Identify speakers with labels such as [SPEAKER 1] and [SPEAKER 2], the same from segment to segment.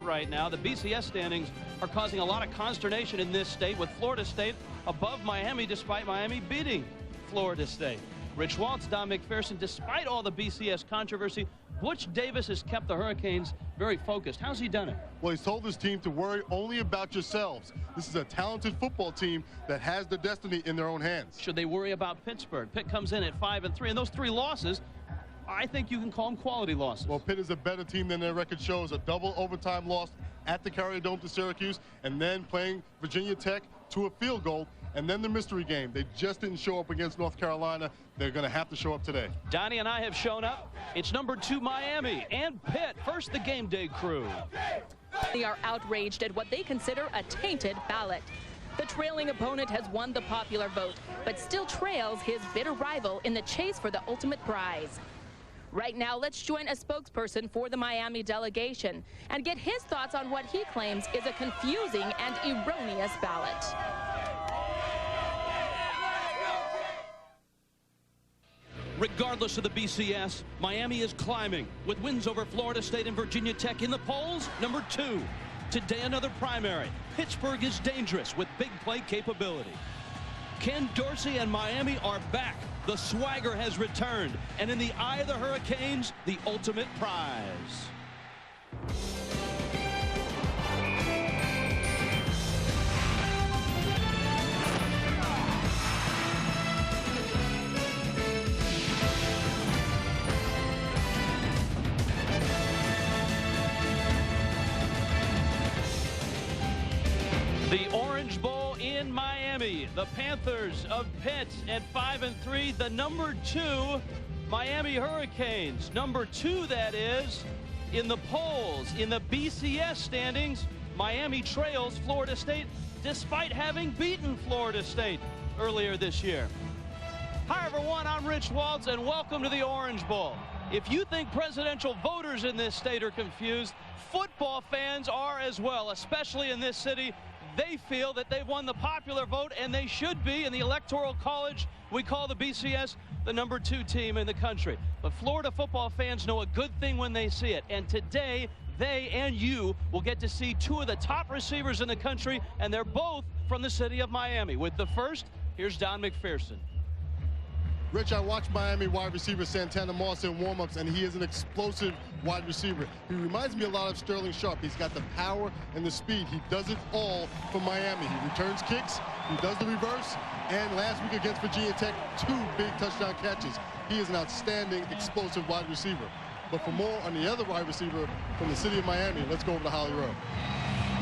[SPEAKER 1] right now. The BCS standings are causing a lot of consternation in this state, with Florida State above Miami despite Miami beating Florida State. Rich Waltz, Don McPherson, despite all the BCS controversy, Butch Davis has kept the Hurricanes very focused. How's he done it?
[SPEAKER 2] Well, he's told his team to worry only about yourselves. This is a talented football team that has their destiny in their own hands.
[SPEAKER 1] Should they worry about Pittsburgh? Pitt comes in at 5-3, and those 3 losses, I think you can call them quality losses.
[SPEAKER 2] Well, Pitt is a better team than their record shows. A double overtime loss at the Carrier Dome to Syracuse, and then playing Virginia Tech to a field goal, and then the mystery game. They just didn't show up against North Carolina. They're going to have to show up today.
[SPEAKER 1] Donnie and I have shown up. It's number 2 Miami and Pitt. First, the game day crew.
[SPEAKER 3] They are outraged at what they consider a tainted ballot. The trailing opponent has won the popular vote, but still trails his bitter rival in the chase for the ultimate prize. Right now, let's join a spokesperson for the Miami delegation and get his thoughts on what he claims is a confusing and erroneous ballot.
[SPEAKER 1] Regardless of the BCS, Miami is climbing with wins over Florida State and Virginia Tech in the polls, number 2. Today, another primary. Pittsburgh is dangerous with big play capability. Ken Dorsey and Miami are back. The swagger has returned, and in the eye of the Hurricanes, the ultimate prize. The Orange Bowl in Miami. The Panthers of Pitt at 5-3. The number 2 Miami Hurricanes. Number 2, that is, in the polls. In the BCS standings, Miami trails Florida State despite having beaten Florida State earlier this year. Hi, everyone. I'm Rich Waltz, and welcome to the Orange Bowl. If you think presidential voters in this state are confused, football fans are as well, especially in this city. They feel that they've won the popular vote, and they should be. In the Electoral College, we call the BCS the number 2 team in the country. But Florida football fans know a good thing when they see it. And today, they and you will get to see 2 of the top receivers in the country, and they're both from the city of Miami. With the first, here's Don McPherson.
[SPEAKER 2] Rich, I watched Miami wide receiver Santana Moss in warm-ups, and he is an explosive wide receiver. He reminds me a lot of Sterling Sharp. He's got the power and the speed. He does it all for Miami. He returns kicks, he does the reverse, and last week against Virginia Tech, 2 big touchdown catches. He is an outstanding, explosive wide receiver. But for more on the other wide receiver from the city of Miami, let's go over to Holly Rowe.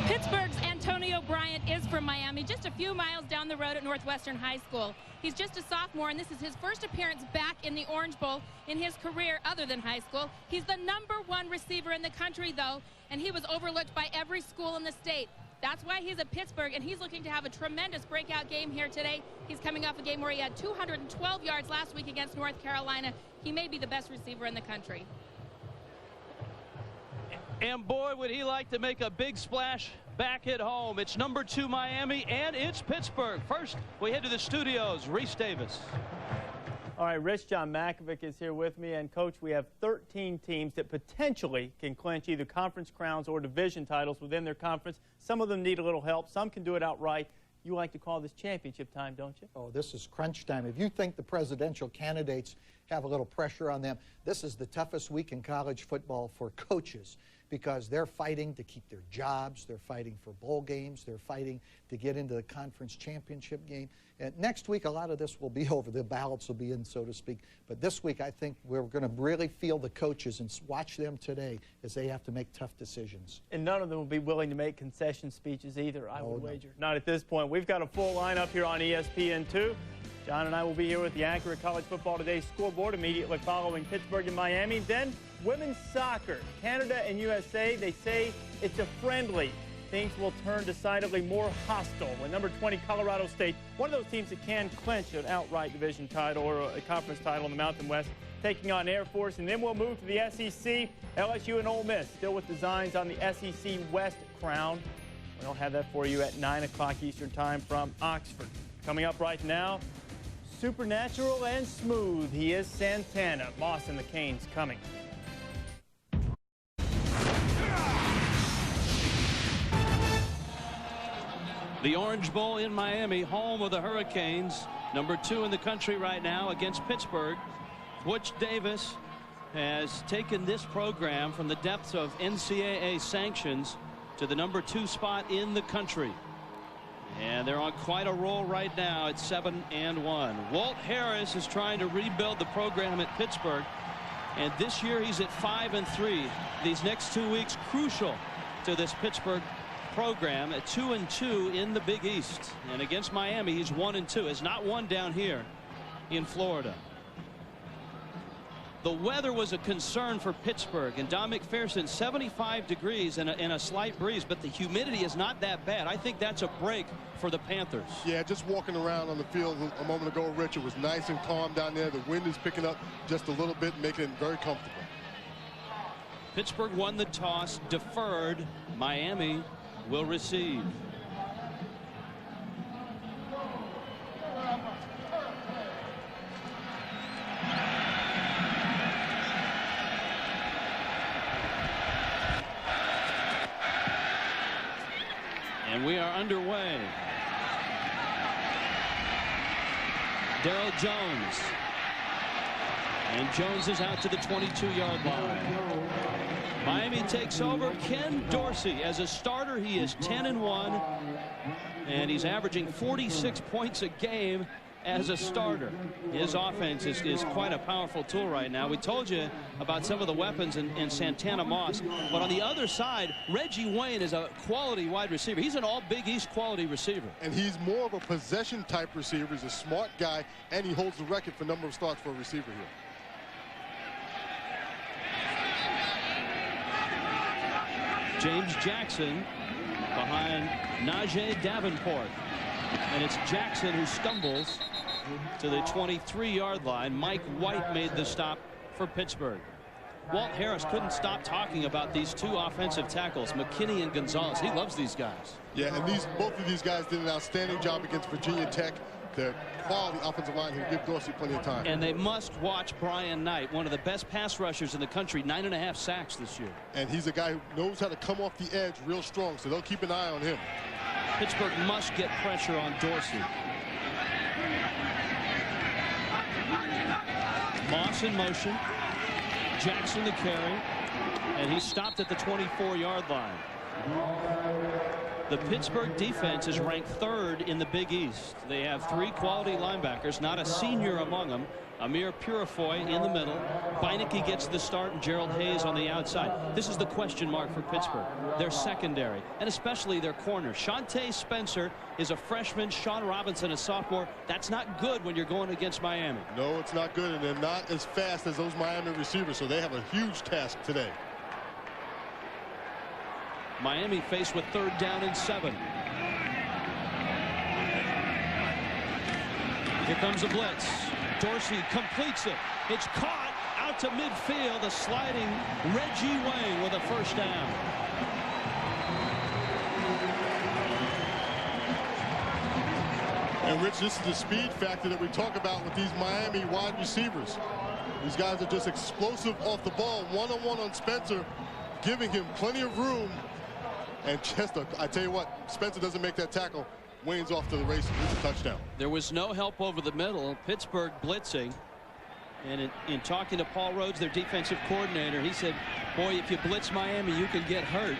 [SPEAKER 4] Pittsburgh's Antonio Bryant is from Miami, just a few miles down the road at Northwestern High School. He's just a sophomore, and this is his first appearance back in the Orange Bowl in his career other than high school. He's the number 1 receiver in the country, though, and he was overlooked by every school in the state. That's why he's at Pittsburgh, and he's looking to have a tremendous breakout game here today. He's coming off a game where he had 212 yards last week against North Carolina. He may be the best receiver in the country.
[SPEAKER 1] And boy, would he like to make a big splash back at home. It's number 2 Miami, and it's Pittsburgh. First, we head to the studios. Reese Davis.
[SPEAKER 5] All right, Rich, John Makovic is here with me. And, Coach, we have 13 teams that potentially can clinch either conference crowns or division titles within their conference. Some of them need a little help. Some can do it outright. You like to call this championship time, don't you?
[SPEAKER 6] Oh, this is crunch time. If you think the presidential candidates have a little pressure on them, this is the toughest week in college football for coaches, because they're fighting to keep their jobs, they're fighting for bowl games, they're fighting to get into the conference championship game. And next week, a lot of this will be over. The ballots will be in, so to speak. But this week, I think we're going to really feel the coaches and watch them today as they have to make tough decisions.
[SPEAKER 5] And none of them will be willing to make concession speeches either, I would wager. Not at this point. We've got a full lineup here on ESPN2. John and I will be here with the accurate College Football Today scoreboard immediately following Pittsburgh and Miami. Then women's soccer, Canada and USA, they say it's a friendly. Things will turn decidedly more hostile when number 20 Colorado State, one of those teams that can clinch an outright division title or a conference title in the Mountain West, taking on Air Force. And then we'll move to the SEC, LSU and Ole Miss, still with designs on the SEC West crown. We'll have that for you at 9 o'clock Eastern time from Oxford. Coming up right now, supernatural and smooth, he is Santana. Moss and the Canes coming.
[SPEAKER 1] The Orange Bowl in Miami, home of the Hurricanes, number 2 in the country right now against Pittsburgh. Butch Davis has taken this program from the depths of NCAA sanctions to the number 2 spot in the country. And they're on quite a roll right now at 7-1. Walt Harris is trying to rebuild the program at Pittsburgh. And this year he's at 5-3. These next 2 weeks crucial to this Pittsburgh program at 2-2 in the Big East. And against Miami, he's 1-2. Has not won down here in Florida. The weather was a concern for Pittsburgh, and Don McPherson, 75 degrees and a slight breeze, but the humidity is not that bad. I think that's a break for the Panthers.
[SPEAKER 2] Yeah, just walking around on the field a moment ago, Rich, it was nice and calm down there. The wind is picking up just a little bit, making it very comfortable.
[SPEAKER 1] Pittsburgh won the toss, deferred. Miami will receive. And we are underway. Darrell Jones. And Jones is out to the 22-yard line. Miami takes over. Ken Dorsey as a starter. He is 10-1, and he's averaging 46 points a game as a starter. His offense is quite a powerful tool right now. We told you about some of the weapons in Santana Moss, but on the other side, Reggie Wayne is a quality wide receiver. He's an all Big East quality receiver. And he's more of a possession type receiver. He's a smart guy, and he holds the record for number of starts for a receiver here. James Jackson behind Najee Davenport. And it's Jackson who stumbles to the 23-yard line. Mike White made the stop for Pittsburgh. Walt Harris couldn't stop talking about these 2 offensive tackles, McKinney and Gonzalez. He loves these guys. Yeah, and both of these guys did an outstanding job against Virginia Tech. The quality offensive line who give Dorsey plenty of time. And they must watch Brian Knight, one of the best pass rushers in the country, 9.5 sacks this year. And he's a guy who knows how to come off the edge real strong, so they'll keep an eye on him. Pittsburgh must get pressure on Dorsey. Moss in motion. Jackson the carry. And he's stopped at the 24-yard line. The Pittsburgh defense is ranked 3rd in the Big East. They have 3 quality linebackers, not a senior among them. Amir Purifoy in the middle. Beinecke gets the start, and Gerald Hayes on the outside. This is the question mark for Pittsburgh. Their secondary, and especially their corner. Shante Spencer is a freshman. Sean Robinson, a sophomore. That's not good when you're going against Miami. No, it's not good, and they're not as fast as those Miami receivers, so they have a huge task today. Miami faced with 3rd down and 7. Here comes a blitz. Dorsey completes it. It's caught out to midfield. A sliding Reggie Wayne with a first down. And Rich, this is the speed factor that we talk about with these Miami wide receivers. These guys are just explosive off the ball. One-on-one on Spencer, giving him plenty of room. And I tell you what, Spencer doesn't make that tackle. Wayne's off to the races. It's a touchdown. There was no help over the middle. Pittsburgh blitzing. And in talking to Paul Rhodes, their defensive coordinator, he said, boy, if you blitz Miami, you can get hurt.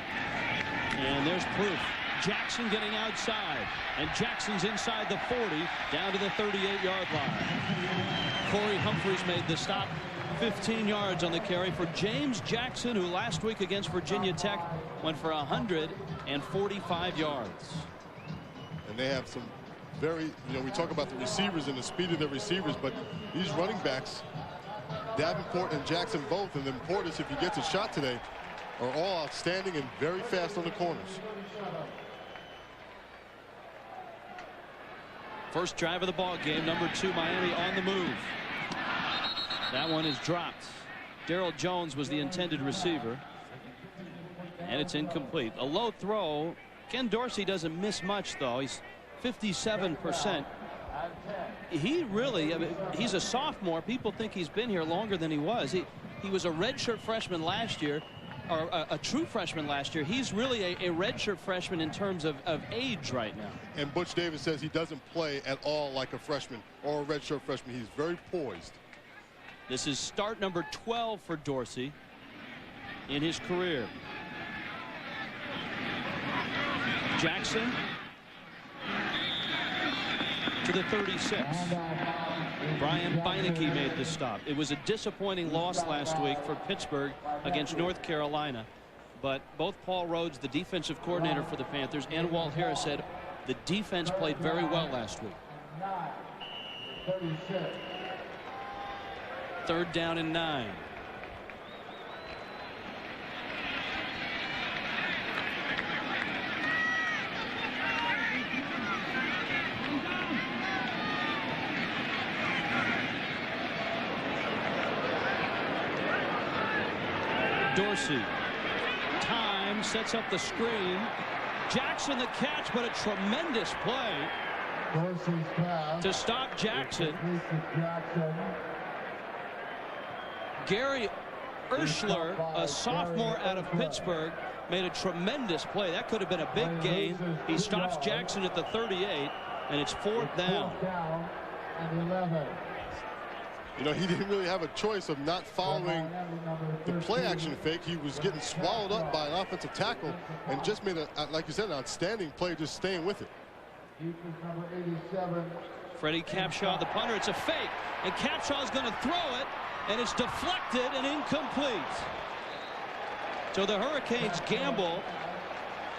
[SPEAKER 1] And there's proof. Jackson getting outside. And Jackson's inside the 40, down to the 38-yard line. Corey Humphreys made the stop. 15 yards on the carry for James Jackson, who last week against Virginia Tech went for 145 yards. And they have some very, we talk about the receivers and the speed of the receivers, but these running backs, Davenport and Jackson both, and then Portis, if he gets a shot today, are all outstanding and very fast on the corners. First drive of the ball game, number 2 Miami on the move. That one is dropped. Darrell Jones was the intended receiver. And it's incomplete. A low throw. Ken Dorsey doesn't miss much, though. He's 57%. He really, he's a sophomore. People think he's been here longer than he was. He was a redshirt freshman last year. or a true freshman last year. He's really a redshirt freshman in terms of age right now.
[SPEAKER 2] And Butch Davis says he doesn't play at all like a freshman or a redshirt freshman. He's very poised.
[SPEAKER 1] This is start number 12 for Dorsey in his career. Jackson to the 36. Brian Beinecke made the stop. It was a disappointing loss last week for Pittsburgh against North Carolina, but both Paul Rhodes, the defensive coordinator for the Panthers, and Walt Harris said the defense played very well last week. 3rd down and 9. Dorsey. Time sets up the screen. Jackson the catch, but a tremendous play to stop Jackson. Gary Urschler, a sophomore out of Pittsburgh, made a tremendous play. That could have been a big gain. He stops Jackson at the 38, and it's 4th down.
[SPEAKER 2] You know, he didn't really have a choice of not following the play action fake. He was getting swallowed up by an offensive tackle and just made, like you said, an outstanding play, just staying with it.
[SPEAKER 1] Freddie Capshaw, the punter. It's a fake, and Capshaw's going to throw it, and it's deflected and incomplete. So the Hurricanes gamble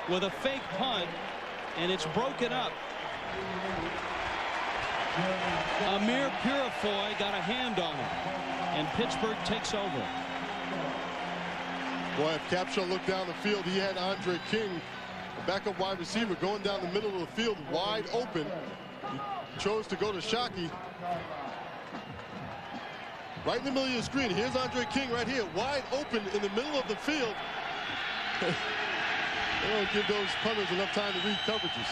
[SPEAKER 1] with a fake punt, and it's broken up. Amir Purifoy got a hand on it, and Pittsburgh takes over.
[SPEAKER 2] Boy, if Capshaw looked down the field, he had Andre King, a backup wide receiver, going down the middle of the field wide open. He chose to go to Shockey. Right in the middle of the screen. Here's Andre King right here, wide open in the middle of the field. They don't give those punters enough time to read coverages.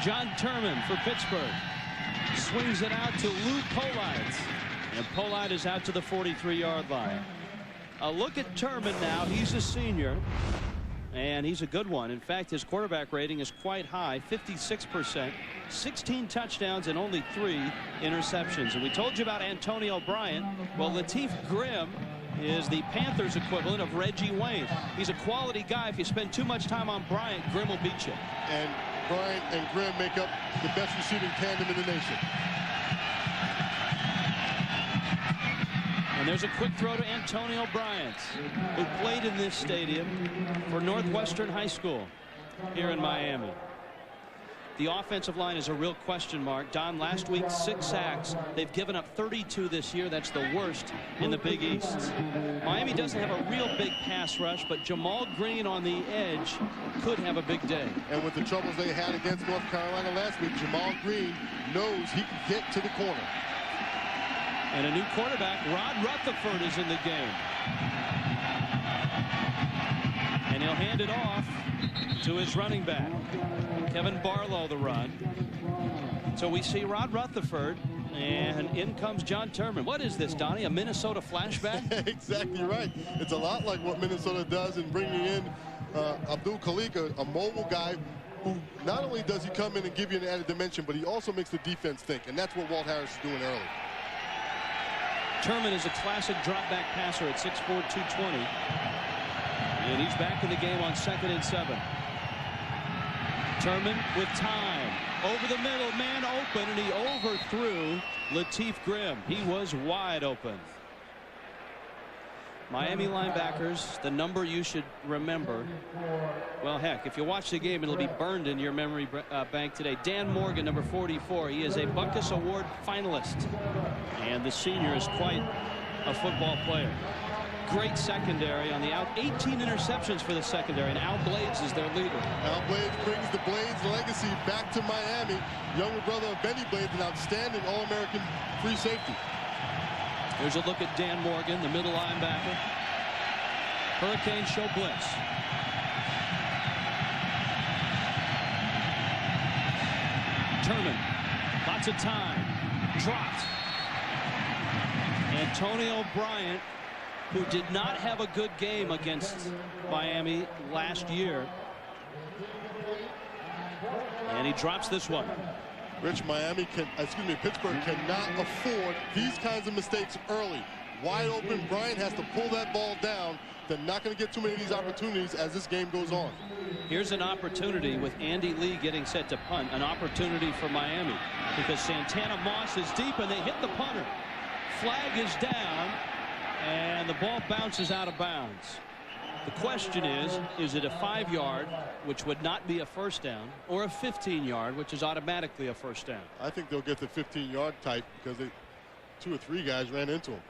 [SPEAKER 1] John Turman for Pittsburgh swings it out to Lou Polite, and Polite is out to the 43-yard line. A look at Turman now. He's a senior, and he's a good one. In fact, his quarterback rating is quite high, 56%, 16 touchdowns and only 3 interceptions. And we told you about Antonio Bryant. Well, Lateef Grimm is the Panthers equivalent of Reggie Wayne. He's a quality guy. If you spend too much time on Bryant, Grimm will beat you.
[SPEAKER 2] And Bryant and Grimm make up the best receiving tandem in the nation.
[SPEAKER 1] And there's a quick throw to Antonio Bryant, who played in this stadium for Northwestern High School here in Miami. The offensive line is a real question mark. Don, last week 6 sacks. They've given up 32 this year. That's the worst in the Big East. Miami doesn't have a real big pass rush, but Jamal Green on the edge could have a big day.
[SPEAKER 2] And with the troubles they had against North Carolina last week, Jamal Green knows he can get to the corner.
[SPEAKER 1] And a new quarterback, Rod Rutherford, is in the game. And he'll hand it off to his running back, Kevin Barlow, the run. So we see Rod Rutherford, and in comes John Turman. What is this, Donnie, a Minnesota flashback?
[SPEAKER 2] Exactly right. It's a lot like what Minnesota does in bringing in Abdul Khalik, a mobile guy who not only does he come in and give you an added dimension, but he also makes the defense think, and that's what Walt Harris is doing early.
[SPEAKER 1] Turman is a classic drop-back passer at 6'4", 220. And he's back in the game on 2nd and 7. Turman with time. Over the middle, man open, and he overthrew Lateef Grimm. He was wide open. Miami linebackers, the number you should remember. Well, heck, if you watch the game, it'll be burned in your memory bank today. Dan Morgan, number 44. He is a Butkus Award finalist. And the senior is quite a football player. Great secondary on the out. 18 interceptions for the secondary, and Al Blades is their leader.
[SPEAKER 2] Al Blades brings the Blades legacy back to Miami. Younger brother of Benny Blades, an outstanding All-American free safety.
[SPEAKER 1] Here's a look at Dan Morgan, the middle linebacker. Hurricanes show blitz. Turman, lots of time, dropped. Antonio Bryant who did not have a good game against Miami last year. And he drops this one.
[SPEAKER 2] Rich, Pittsburgh cannot afford these kinds of mistakes early. Wide open, Bryant has to pull that ball down. They're not going to get too many of these opportunities as this game goes on.
[SPEAKER 1] Here's an opportunity with Andy Lee getting set to punt. An opportunity for Miami because Santana Moss is deep and they hit the punter. Flag is down and the ball bounces out of bounds. The question is it a 5-yard, which would not be a first down, or a 15-yard, which is automatically a first down?
[SPEAKER 2] I think they'll get the 15-yard type because 2 or 3 guys ran into him.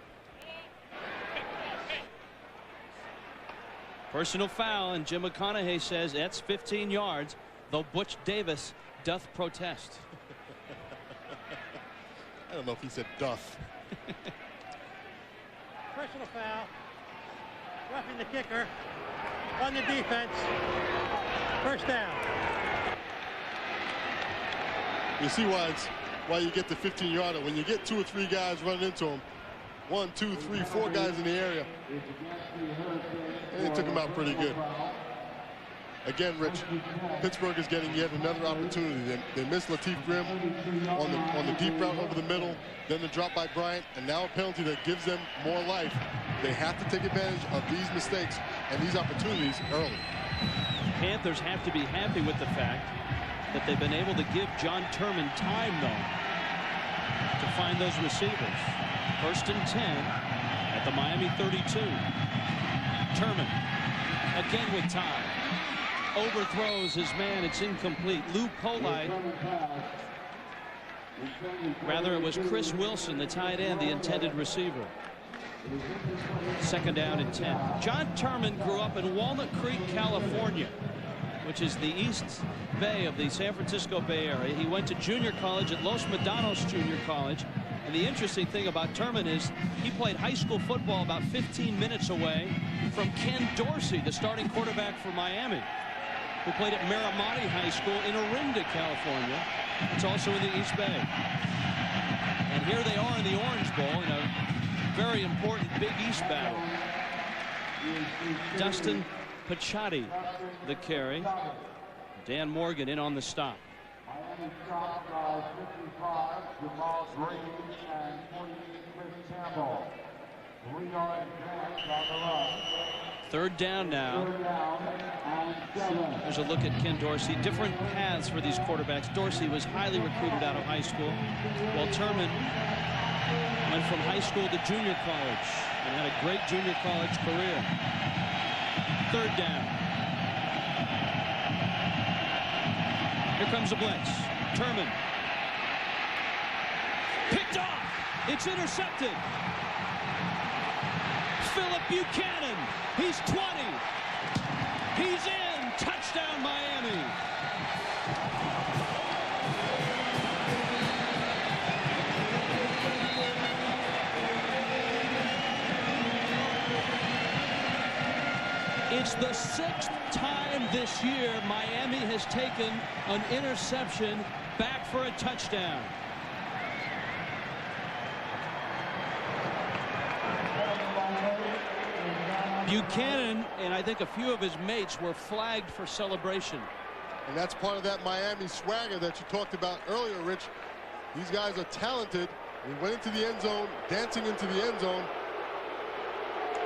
[SPEAKER 1] Personal foul, and Jim McConaughey says that's 15 yards, though Butch Davis doth protest.
[SPEAKER 2] I don't know if he said doth.
[SPEAKER 7] Personal foul. Roughing the kicker on the defense. First down.
[SPEAKER 2] You see why you get the 15-yarder. When you get 2 or 3 guys running into him, 1, 2, 3, 4 guys in the area, and they took him out pretty good. Again, Rich, Pittsburgh is getting yet another opportunity. They missed Latif Grimm on the deep route over the middle, then the drop by Bryant, and now a penalty that gives them more life. They have to take advantage of these mistakes and these opportunities early.
[SPEAKER 1] Panthers have to be happy with the fact that they've been able to give John Turman time, though, to find those receivers. 1st and 10 at the Miami 32. Turman again with time. Overthrows his man. It's incomplete. Lou Polite. Rather, it was Chris Wilson, the tight end, the intended receiver. 2nd down and 10. John Turman grew up in Walnut Creek, California, which is the East Bay of the San Francisco Bay Area. He went to junior college at Los Medanos Junior College. And the interesting thing about Turman is he played high school football about 15 minutes away from Ken Dorsey, the starting quarterback for Miami, who played at Miramati High School in Orinda, California. It's also in the East Bay. And here they are in the Orange Bowl in a very important Big East battle. Dustin Pachotti, the carry. Dan Morgan in on the stop. Third down now. There's a look at Ken Dorsey. Different paths for these quarterbacks. Dorsey was highly recruited out of high school, while Turman went from high school to junior college and had a great junior college career. 3rd down. Here comes the blitz. Turman. Picked off. It's intercepted. Philip Buchanan. He's 20. He's in. Touchdown, Miami. It's the 6th time this year Miami has taken an interception back for a touchdown. Buchanan and I think a few of his mates were flagged for celebration.
[SPEAKER 2] And that's part of that Miami swagger that you talked about earlier, Rich. These guys are talented. We went into the end zone, dancing into the end zone.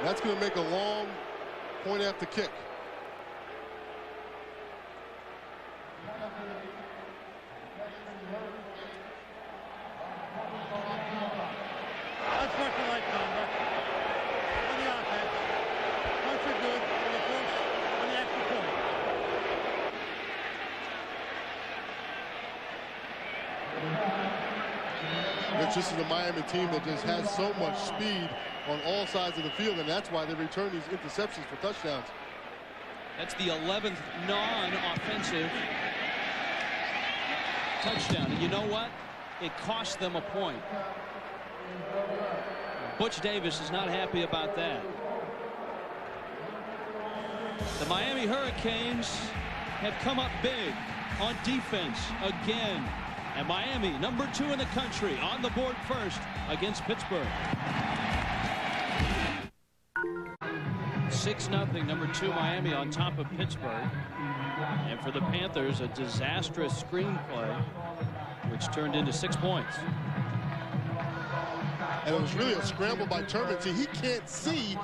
[SPEAKER 2] That's going to make a long point after kick.
[SPEAKER 7] Unsportsmanlike conduct on the offense. Points are good and they force on the extra point.
[SPEAKER 2] Rich, this is a Miami team that just has so much speed on all sides of the field, and that's why they return these interceptions for touchdowns.
[SPEAKER 1] That's the 11th non-offensive touchdown. And you know what? It cost them a point. Butch Davis is not happy about that. The Miami Hurricanes have come up big on defense again. And Miami, number 2 in the country, on the board first against Pittsburgh. 6-0, number 2 Miami on top of Pittsburgh. And for the Panthers, a disastrous screenplay, which turned into 6 points.
[SPEAKER 2] And it was really a scramble by Turman. See, he can't see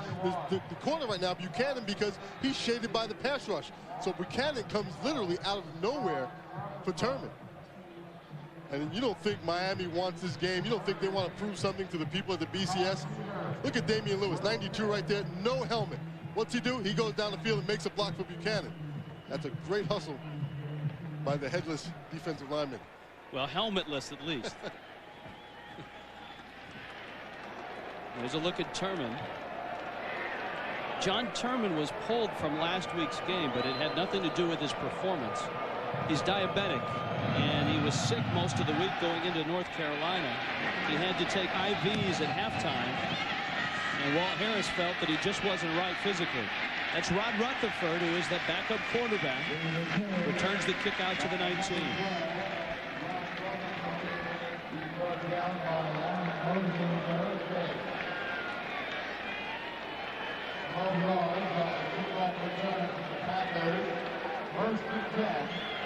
[SPEAKER 2] the corner right now, Buchanan, because he's shaded by the pass rush. So Buchanan comes literally out of nowhere for Turman. And you don't think Miami wants this game. You don't think they want to prove something to the people at the BCS. Look at Damian Lewis, 92 right there, no helmet. What's he do? He goes down the field and makes a block for Buchanan. That's a great hustle by the headless defensive lineman.
[SPEAKER 1] Well, helmetless at least. There's a look at Turman. John Turman was pulled from last week's game, but it had nothing to do with his performance. He's diabetic, and he was sick most of the week going into North Carolina. He had to take IVs at halftime, and Walt Harris felt that he just wasn't right physically. That's Rod Rutherford, who is that backup quarterback, returns the kick out to the 19.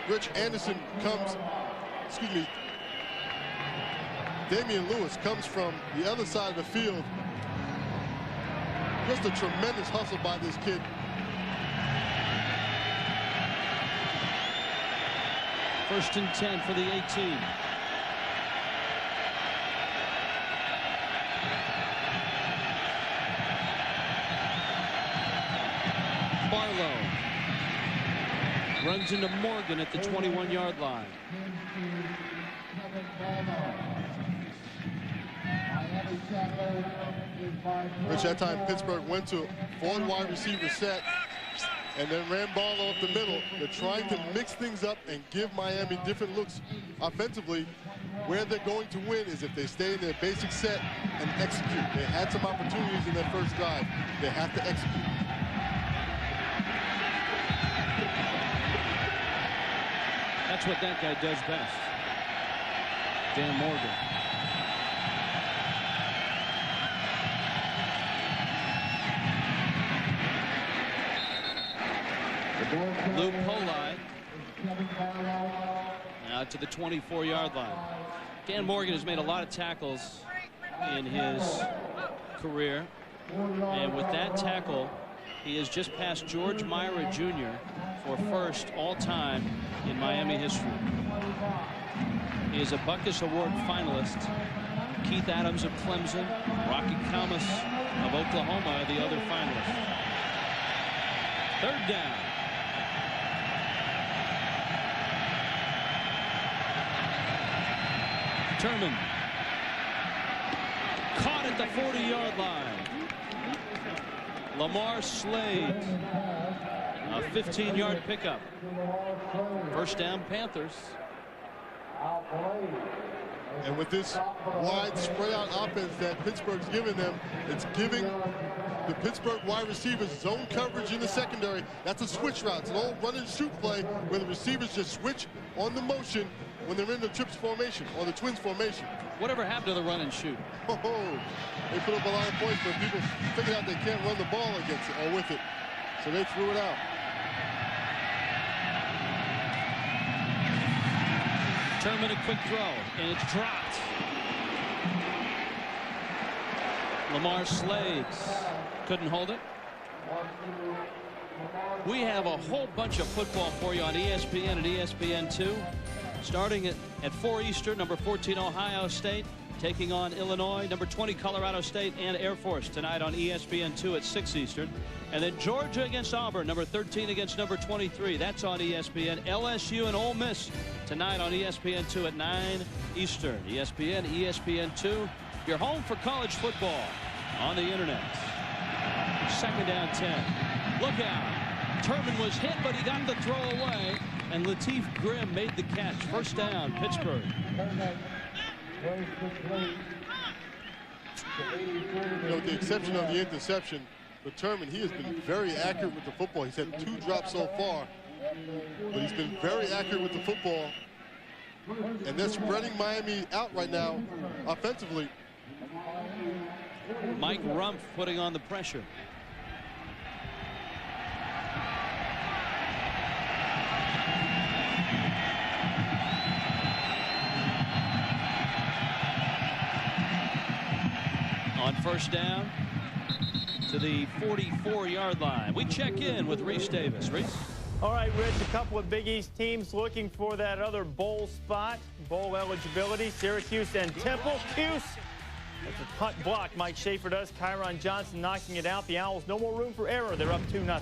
[SPEAKER 2] Rich Anderson comes, Damian Lewis comes from the other side of the field. Just a tremendous hustle by this kid.
[SPEAKER 1] First and 10 for the 18. Barlow runs into Morgan at the 21-yard line.
[SPEAKER 2] Which that time Pittsburgh went to 4 wide receiver set and then ran Barlow up the middle. They're trying to mix things up and give Miami different looks offensively. Where they're going to win is if they stay in their basic set and execute. They had some opportunities in their first drive. They have to execute.
[SPEAKER 1] That's what that guy does best. Dan Morgan. Lou Poli now to the 24-yard line. Dan Morgan has made a lot of tackles in his career, and with that tackle he has just passed George Myra Jr. for first all-time in Miami history. He is a Butkus Award finalist. Keith Adams of Clemson, Rocky Kamas of Oklahoma are the other finalists. Third down. Turman caught at the 40-yard line. Lamar Slade, a 15-yard pickup. First down, Panthers.
[SPEAKER 2] And with this wide spread out offense that Pittsburgh's given them, it's giving the Pittsburgh wide receivers zone coverage in the secondary. That's a switch route. It's an old run and shoot play where the receivers just switch on the motion when they're in the trips formation or the twins formation.
[SPEAKER 1] Whatever happened to the run and shoot?
[SPEAKER 2] Oh, they put up a lot of points, but people figured out they can't run the ball against it or with it, so they threw it out.
[SPEAKER 1] Turman a quick throw, and it's dropped. Lamar Slade couldn't hold it. We have a whole bunch of football for you on ESPN and ESPN2. Starting at 4 Eastern, number 14 Ohio State taking on Illinois, number 20 Colorado State and Air Force tonight on ESPN2 at 6 Eastern. And then Georgia against Auburn, number 13 against number 23. That's on ESPN. LSU and Ole Miss tonight on ESPN2 at 9 Eastern. ESPN, ESPN2, your home for college football on the internet. Second down 10. Look out. Turman was hit, but he got the throw away, and Lateef Grimm made the catch. First down, Pittsburgh.
[SPEAKER 2] You know, with the exception of the interception, but Turman, he has been very accurate with the football. He's had 2 drops so far, but he's been very accurate with the football. And they're spreading Miami out right now offensively.
[SPEAKER 1] Mike Rumpf putting on the pressure. on first down to the 44-yard line. We check in with Reese Davis. Reese?
[SPEAKER 5] All right, Rich, a couple of Big East teams looking for that other bowl spot, bowl eligibility. Syracuse and Temple. Cuse. That's a punt block. Mike Schaefer does. Kyron Johnson knocking it out. The Owls, no more room for error. They're up 2-0.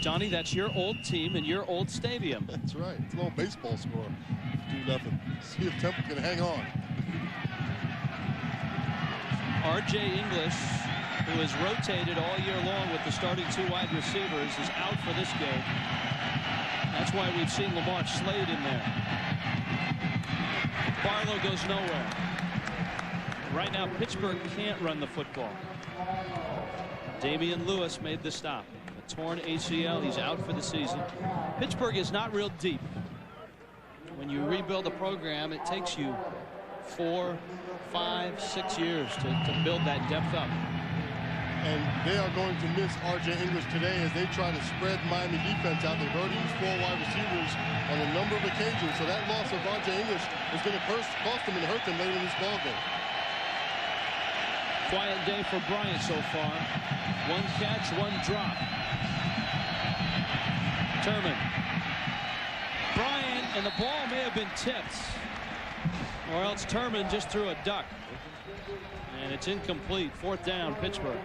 [SPEAKER 1] Johnny, that's your old team and your old stadium.
[SPEAKER 2] That's right. It's an old baseball score. 2-0. See if Temple can hang on. R.J. English, who has rotated all year long with the starting 2 wide receivers, is out for this game. That's why we've seen Lamar Slade in there. Barlow goes nowhere. Right now, Pittsburgh can't run the football. Damian Lewis made the stop. A torn ACL. He's out for the season. Pittsburgh is not real deep. When you rebuild a program, it takes you 4, 5, 6 years to build that depth up. And they are going to miss R.J. English today as they try to spread Miami defense out. They've already used 4 wide receivers on a number of occasions. So that loss of R.J. English is going to cost them and hurt them later in this ballgame. Quiet day for Bryant so far. 1 catch, 1 drop. Turman. Bryant, and the ball may have been tipped. Or else Turman just threw a duck. And it's incomplete. 4th down, Pittsburgh.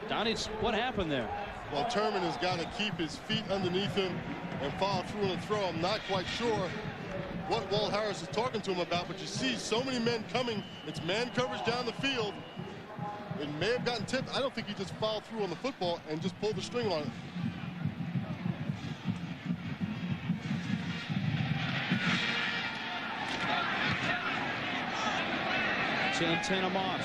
[SPEAKER 2] Donnie, what happened there? Well, Turman has got to keep his feet underneath him and follow through on the throw. I'm not quite sure what Walt Harris is talking to him about, but you see so many men coming. It's man coverage down the field. It may have gotten tipped. I don't think he just followed through on the football and just pulled the string on it. Santana Moss.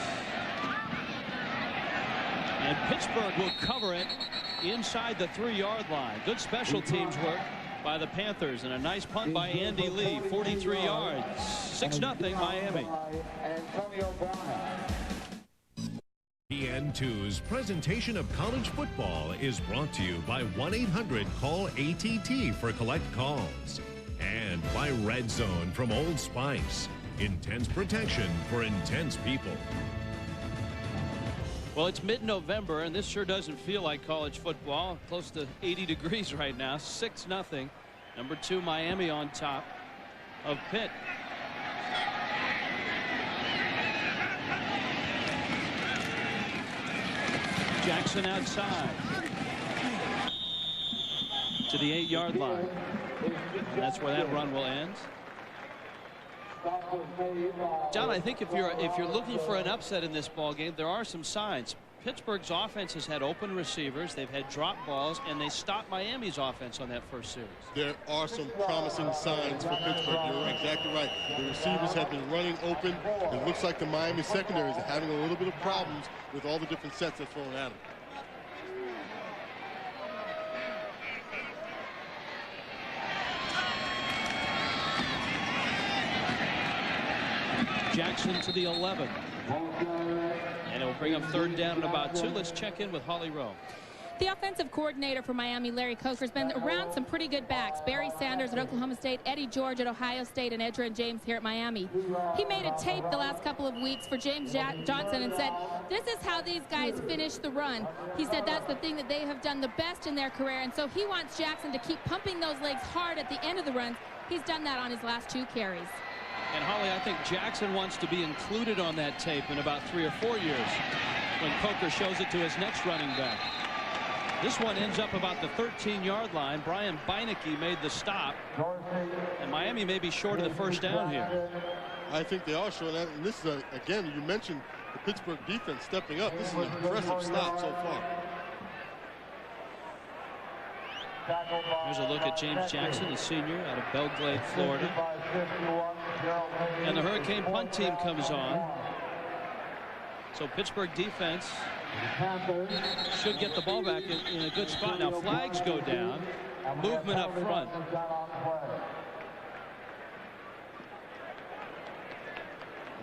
[SPEAKER 2] And Pittsburgh will cover it inside the 3-yard line. Good special teams work by the Panthers, and a nice punt by Andy Lee, 43 yards. 6-0 Miami.
[SPEAKER 8] ESPN2's presentation of college football is brought to you by 1-800-CALL-ATT for collect calls, and by Red Zone from Old Spice. Intense protection for intense people.
[SPEAKER 1] Well, it's mid-November, and this sure doesn't feel like college football. Close to 80 degrees right now. 6-0. Number 2 Miami on top of Pitt. Jackson outside to the 8-yard line. And that's where that run will end. John, I think if you're looking for an upset in this ball game, there are some signs. Pittsburgh's offense has had open receivers, they've had drop balls, and they stopped Miami's offense on that first series. There are some promising signs for Pittsburgh. You're exactly right. The receivers have been running open. It looks like the Miami secondary is having a little bit of problems with all the different sets they're throwing at them. Jackson to the 11. And it will bring up 3rd down and about 2. Let's check in with Holly Rowe.
[SPEAKER 4] The offensive coordinator for Miami, Larry Coker, has been around some pretty good backs. Barry Sanders at Oklahoma State, Eddie George at Ohio State, and Edgerrin James here at Miami. He made a tape the last couple of weeks for James Johnson and said, this is how these guys finish the run. He said that's the thing that they have done the best in their career, and so he wants Jackson to keep pumping those legs hard at the end of the runs. He's done that on his last 2 carries.
[SPEAKER 1] And Holly, I think Jackson wants to be included on that tape in about 3 or 4 years when Coker shows it to his next running back. This one ends up about the 13-yard line. Brian Beinecke made the stop, and Miami may be short of the 1st down here. I think they are short. And this is, again, you mentioned the Pittsburgh defense stepping up. This is an impressive stop so far. Here's a look at James Jackson, a senior out of Belgrade, Florida. And the Hurricane punt team comes on. So Pittsburgh defense should get the ball back in a good spot. Now flags go down. Movement up front.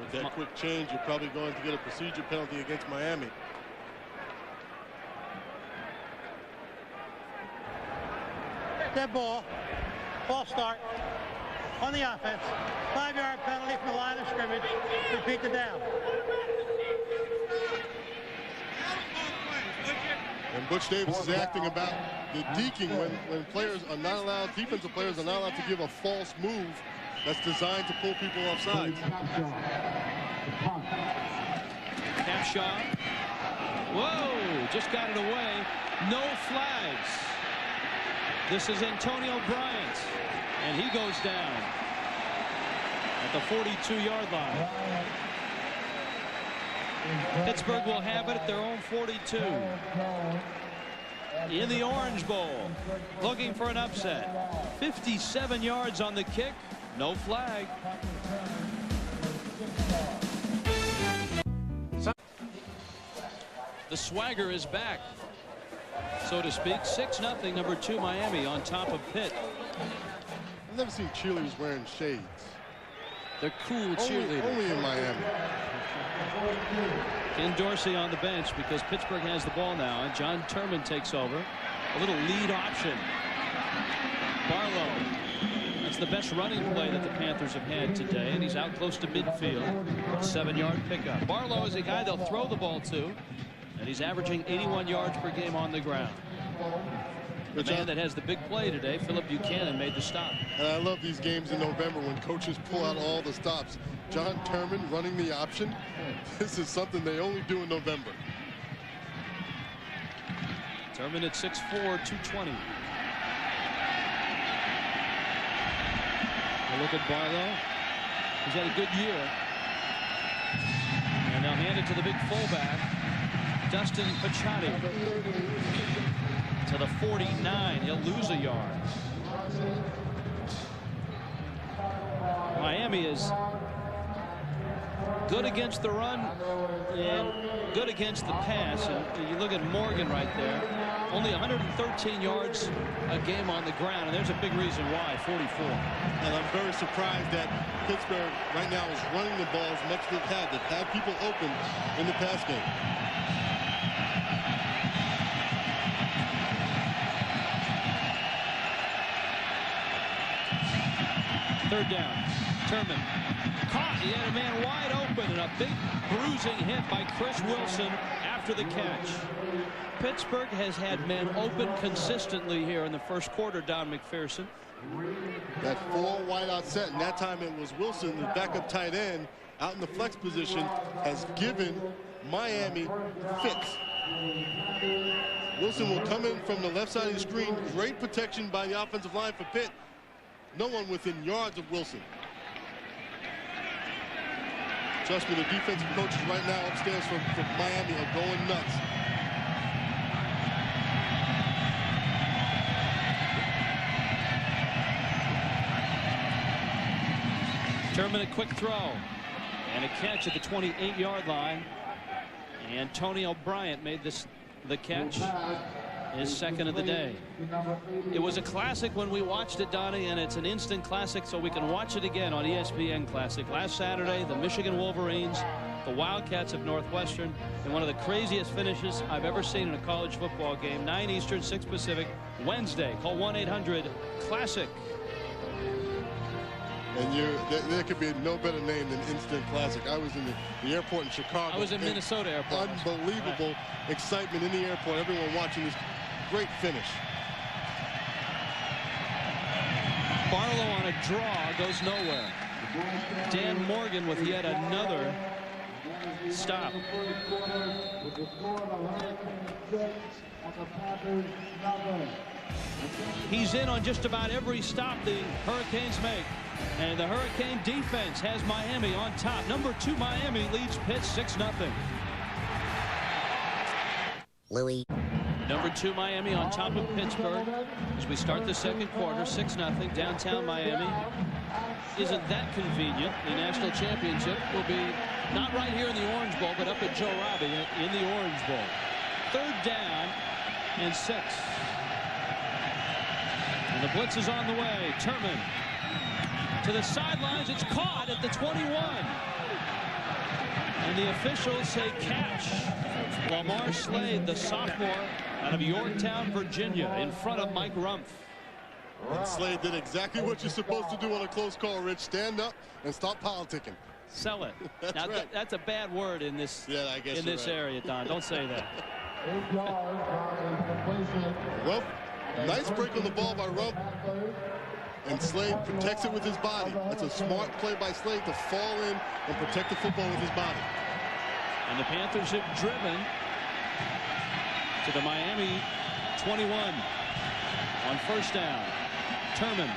[SPEAKER 1] With that quick change, you're probably going to get a procedure penalty against Miami.
[SPEAKER 7] Dead ball. Ball start. on the offense. 5-yard penalty from the line of scrimmage. Repeat the down.
[SPEAKER 2] And Butch Davis is acting about the deking when players are not allowed, defensive players are not allowed to give a false move that's designed to pull people off sides.
[SPEAKER 1] Capshaw. Whoa, just got it away. No flags. This is Antonio Bryant, and he goes down at the 42-yard line. Pittsburgh will have it at their own 42. In the Orange Bowl, looking for an upset. 57 yards on the kick, no flag. The swagger is back, so to speak. 6-0, number 2 Miami on top of Pitt.
[SPEAKER 2] I've never seen cheerleaders wearing shades.
[SPEAKER 1] They're cool cheerleaders.
[SPEAKER 2] Only in Miami.
[SPEAKER 1] Ken Dorsey on the bench because Pittsburgh has the ball now, and John Turman takes over. A little lead option. Barlow. That's the best running play that the Panthers have had today, and he's out close to midfield. 7-yard pickup. Barlow is a guy they'll throw the ball to, and he's averaging 81 yards per game on the ground. The man that has the big play today, Philip Buchanan, made the stop.
[SPEAKER 2] And I love these games in November when coaches pull out all the stops. John Turman running the option. This is something they only do in November.
[SPEAKER 1] Turman at 6'4", 220. A look at Barlow. He's had a good year. And they'll hand it to the big fullback, Dustin Pachotti. To the 49. He'll lose a yard. Miami is good against the run and good against the pass. And you look at Morgan right there. Only 113 yards a game on the ground. And there's a big reason why, 44.
[SPEAKER 2] And I'm very surprised that Pittsburgh right now is running the ball as much as they've had. They've had people open in the pass game.
[SPEAKER 1] Third down. Turman caught. He had a man wide open, and a big bruising hit by Chris Wilson after the catch. Pittsburgh has had men open consistently here in the first quarter, Don McPherson.
[SPEAKER 2] That 4 wideout set, and that time it was Wilson, the backup tight end, out in the flex position, has given Miami fits. Wilson will come in from the left side of the screen. Great protection by the offensive line for Pitt. No one within yards of Wilson. Trust me, the defensive coaches right now upstairs for Miami are going nuts.
[SPEAKER 1] Turman, a quick throw and a catch at the 28-yard line. Antonio Bryant made the catch, his second of the day. It was a classic when we watched it, Donnie, and it's an instant classic, so we can watch it again on ESPN Classic. Last Saturday, the Michigan Wolverines, the Wildcats of Northwestern, in one of the craziest finishes I've ever seen in a college football game. 9 Eastern, 6 Pacific, Wednesday. Call 1-800-CLASSIC.
[SPEAKER 2] And there could be no better name than Instant Classic. I was in the airport in Chicago.
[SPEAKER 1] I was in Minnesota airport.
[SPEAKER 2] Unbelievable excitement in the airport. Everyone watching this great finish.
[SPEAKER 1] Barlow on a draw goes nowhere. Dan Morgan with yet another stop. He's in on just about every stop the Hurricanes make. And the Hurricane defense has Miami on top. Number 2 Miami leads Pitt 6-0.
[SPEAKER 9] Louis.
[SPEAKER 1] Number 2 Miami on top of Pittsburgh as we start the second quarter. 6-0 downtown Miami. Isn't that convenient? The national championship will be not right here in the Orange Bowl, but up at Joe Robbie in the Orange Bowl. Third down and 6. And the blitz is on the way. Turman to the sidelines. It's caught at the 21. And the officials say catch. Lamar Slade, the sophomore out of Yorktown, Virginia, in front of Mike Rumpf.
[SPEAKER 2] And Slade did exactly what you're supposed to do on a close call, Rich. Stand up and stop politicking.
[SPEAKER 1] Sell it.
[SPEAKER 2] That's
[SPEAKER 1] now,
[SPEAKER 2] right.
[SPEAKER 1] That's a bad word in this area, Don. Don't say that.
[SPEAKER 2] Well, nice break on the ball by Rump. And Slade protects it with his body. That's a smart play by Slade to fall in and protect the football with his body.
[SPEAKER 1] And the Panthers have driven to the Miami 21 on first down. Turman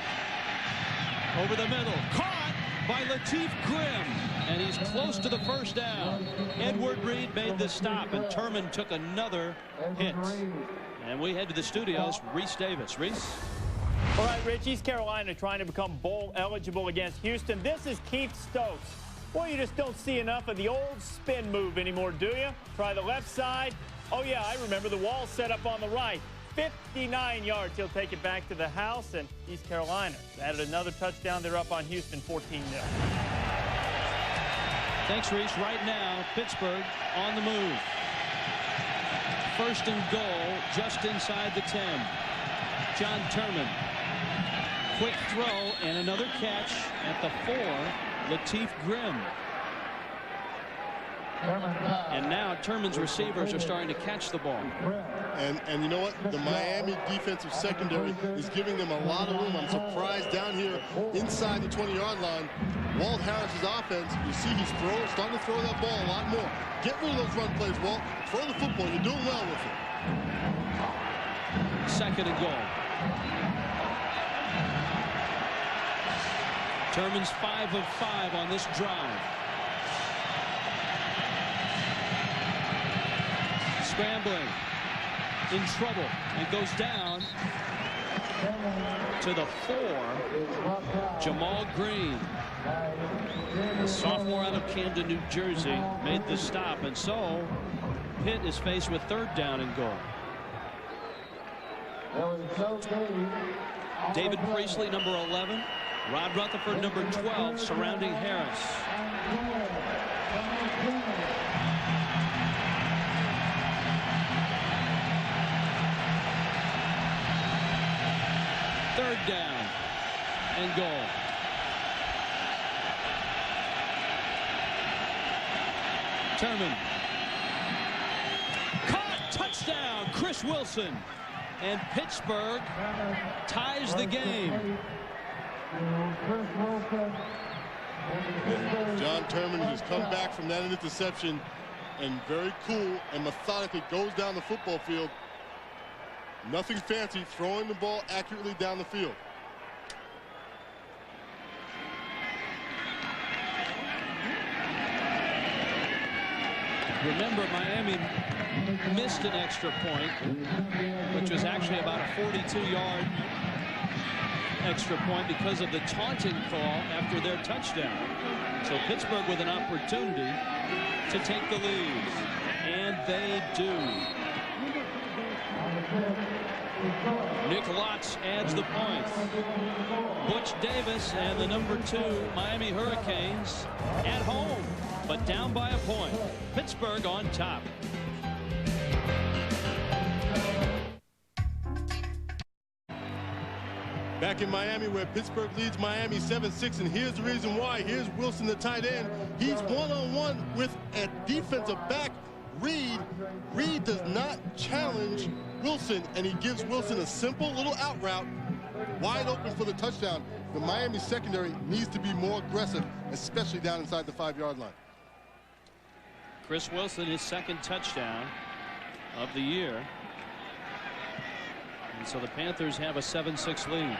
[SPEAKER 1] over the middle. Caught by Latif Grimm. And he's close to the first down. Edward Reed made the stop, and Turman took another hit. And we head to the studios. Reese Davis. Reese?
[SPEAKER 5] All right, Rich, East Carolina trying to become bowl eligible against Houston. This is Keith Stokes. Boy, you just don't see enough of the old spin move anymore, do you? Try the left side. Oh, yeah, I remember the wall set up on the right. 59 yards. He'll take it back to the house, and East Carolina added another touchdown. They're up on Houston 14-0.
[SPEAKER 1] Thanks, Reese. Right now, Pittsburgh on the move. First and goal, just inside the 10. John Turman. Quick throw and another catch at the 4. Latif Grimm. And now Turman's receivers are starting to catch the ball.
[SPEAKER 2] And you know what? The Miami defensive secondary is giving them a lot of room. I'm surprised down here inside the 20-yard line. Walt Harris's offense, you see he's starting to throw that ball a lot more. Get rid of those run plays, Walt. Throw the football. You're doing well with it.
[SPEAKER 1] Second and goal. Turman's 5 of 5 on this drive. Scrambling, in trouble, and goes down to the 4. Jamal Green, the sophomore out of Camden, New Jersey, made the stop, and so Pitt is faced with third down and goal. David Priestley, number 11. Rod Rutherford, number 12, surrounding Harris. Third down and goal. Turman. Caught, touchdown, Chris Wilson. And Pittsburgh ties the game.
[SPEAKER 2] John Turman has come back from that interception and very cool and methodically goes down the football field. Nothing fancy, throwing the ball accurately down the field.
[SPEAKER 1] Remember, Miami missed an extra point, which was actually about a 42-yard extra point because of the taunting call after their touchdown. So Pittsburgh with an opportunity to take the lead, and they do. Nick Lotz adds the point. Butch Davis and the number 2 Miami Hurricanes at home, but down by a point. Pittsburgh on top.
[SPEAKER 2] Back in Miami, where Pittsburgh leads Miami 7-6, and here's the reason why. Here's Wilson, the tight end. He's one-on-one with a defensive back, Reed. Reed does not challenge Wilson, and he gives Wilson a simple little out route, wide open for the touchdown. The Miami secondary needs to be more aggressive, especially down inside the 5-yard line.
[SPEAKER 1] Chris Wilson, his second touchdown of the year. And so the Panthers have a 7-6 lead.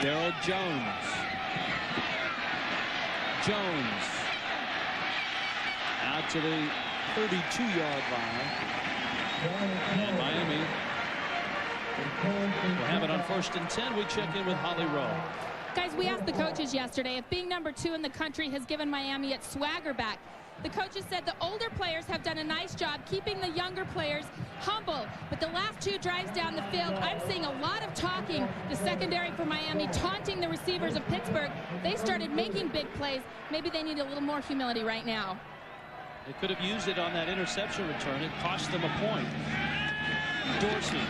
[SPEAKER 1] Darrell Jones. Jones out to the 32-yard line. And Miami will have it on 1st and 10. We check in with Holly Rowe.
[SPEAKER 4] Guys, we asked the coaches yesterday if being number 2 in the country has given Miami its swagger back. The coaches said the older players have done a nice job keeping the younger players humble. But the last 2 drives down the field, I'm seeing a lot of talking. The secondary for Miami taunting the receivers of Pittsburgh. They started making big plays. Maybe they need a little more humility right now.
[SPEAKER 1] They could have used it on that interception return. It cost them a point. Dorsey.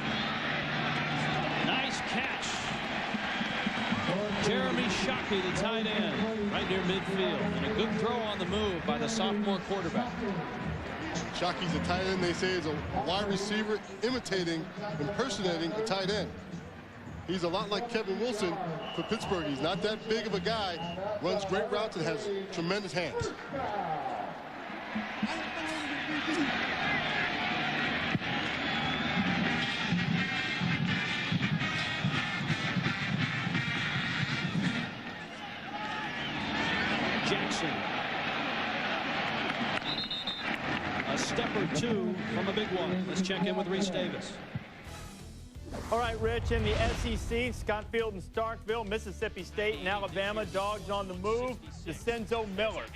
[SPEAKER 1] Nice catch. Jeremy Shockey, the tight end, right near midfield. And a good throw on the move by the sophomore quarterback.
[SPEAKER 2] Shockey's a tight end, they say, is a wide receiver impersonating a tight end. He's a lot like Kevin Wilson for Pittsburgh. He's not that big of a guy, runs great routes, and has tremendous hands.
[SPEAKER 1] Jackson. A step or two from a big one. Let's check in with Reese Davis.
[SPEAKER 5] All right, Rich, in the SEC, Scottsfield and Starkville, Mississippi State and Alabama, Dogs on the move. DeCenzo Miller.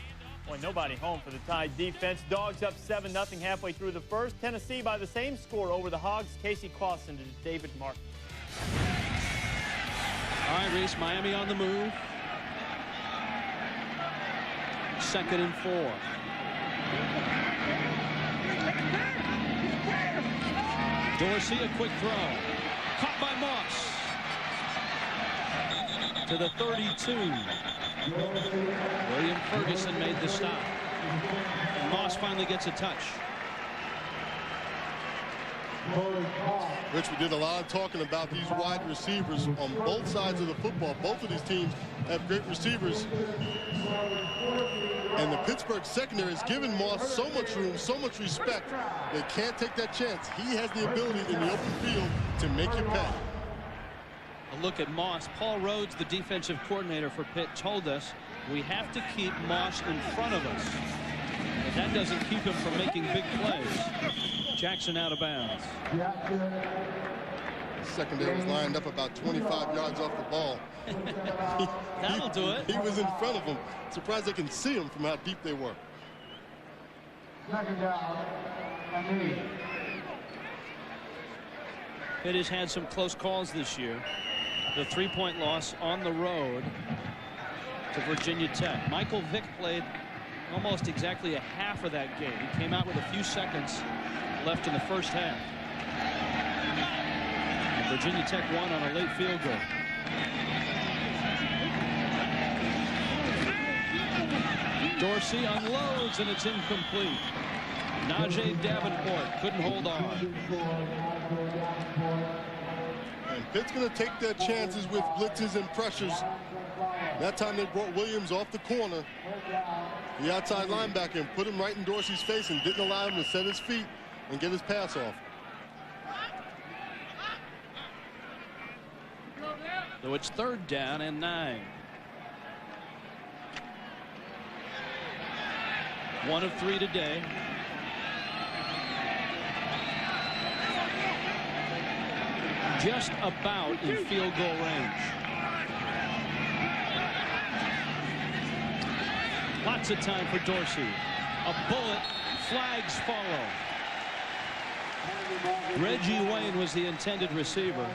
[SPEAKER 5] Boy, nobody home for the Tide defense. Dogs up 7-0 halfway through the first. Tennessee by the same score over the Hogs. Casey Clausen to David Martin.
[SPEAKER 1] All right, Reese, Miami on the move. 2nd and 4. Dorsey, a quick throw. Caught by Moss. To the 32. William Ferguson made the stop. And Moss finally gets a touch.
[SPEAKER 2] Rich, we did a lot of talking about these wide receivers on both sides of the football. Both of these teams have great receivers. And the Pittsburgh secondary has given Moss so much room, so much respect. They can't take that chance. He has the ability in the open field to make you pay.
[SPEAKER 1] A look at Moss. Paul Rhodes, the defensive coordinator for Pitt, told us we have to keep Moss in front of us. But that doesn't keep him from making big plays. Jackson out of bounds.
[SPEAKER 2] The secondary was lined up about 25 yards off the ball.
[SPEAKER 1] That'll do it.
[SPEAKER 2] He was in front of them. Surprised they can see him from how deep they were.
[SPEAKER 1] Pitt has had some close calls this year. The 3-point loss on the road to Virginia Tech. Michael Vick played almost exactly a half of that game. He came out with a few seconds left in the first half. And Virginia Tech won on a late field goal. Dorsey unloads and it's incomplete. Najee Davenport couldn't hold on.
[SPEAKER 2] And Pitt's going to take their chances with blitzes and pressures. That time they brought Williams off the corner, the outside linebacker, and put him right in Dorsey's face and didn't allow him to set his feet and get his pass off.
[SPEAKER 1] So it's 3rd down and 9. 1 of 3 today. Just about in field goal range. Lots of time for Dorsey. A bullet. Flags follow. Reggie Wayne was the intended receiver.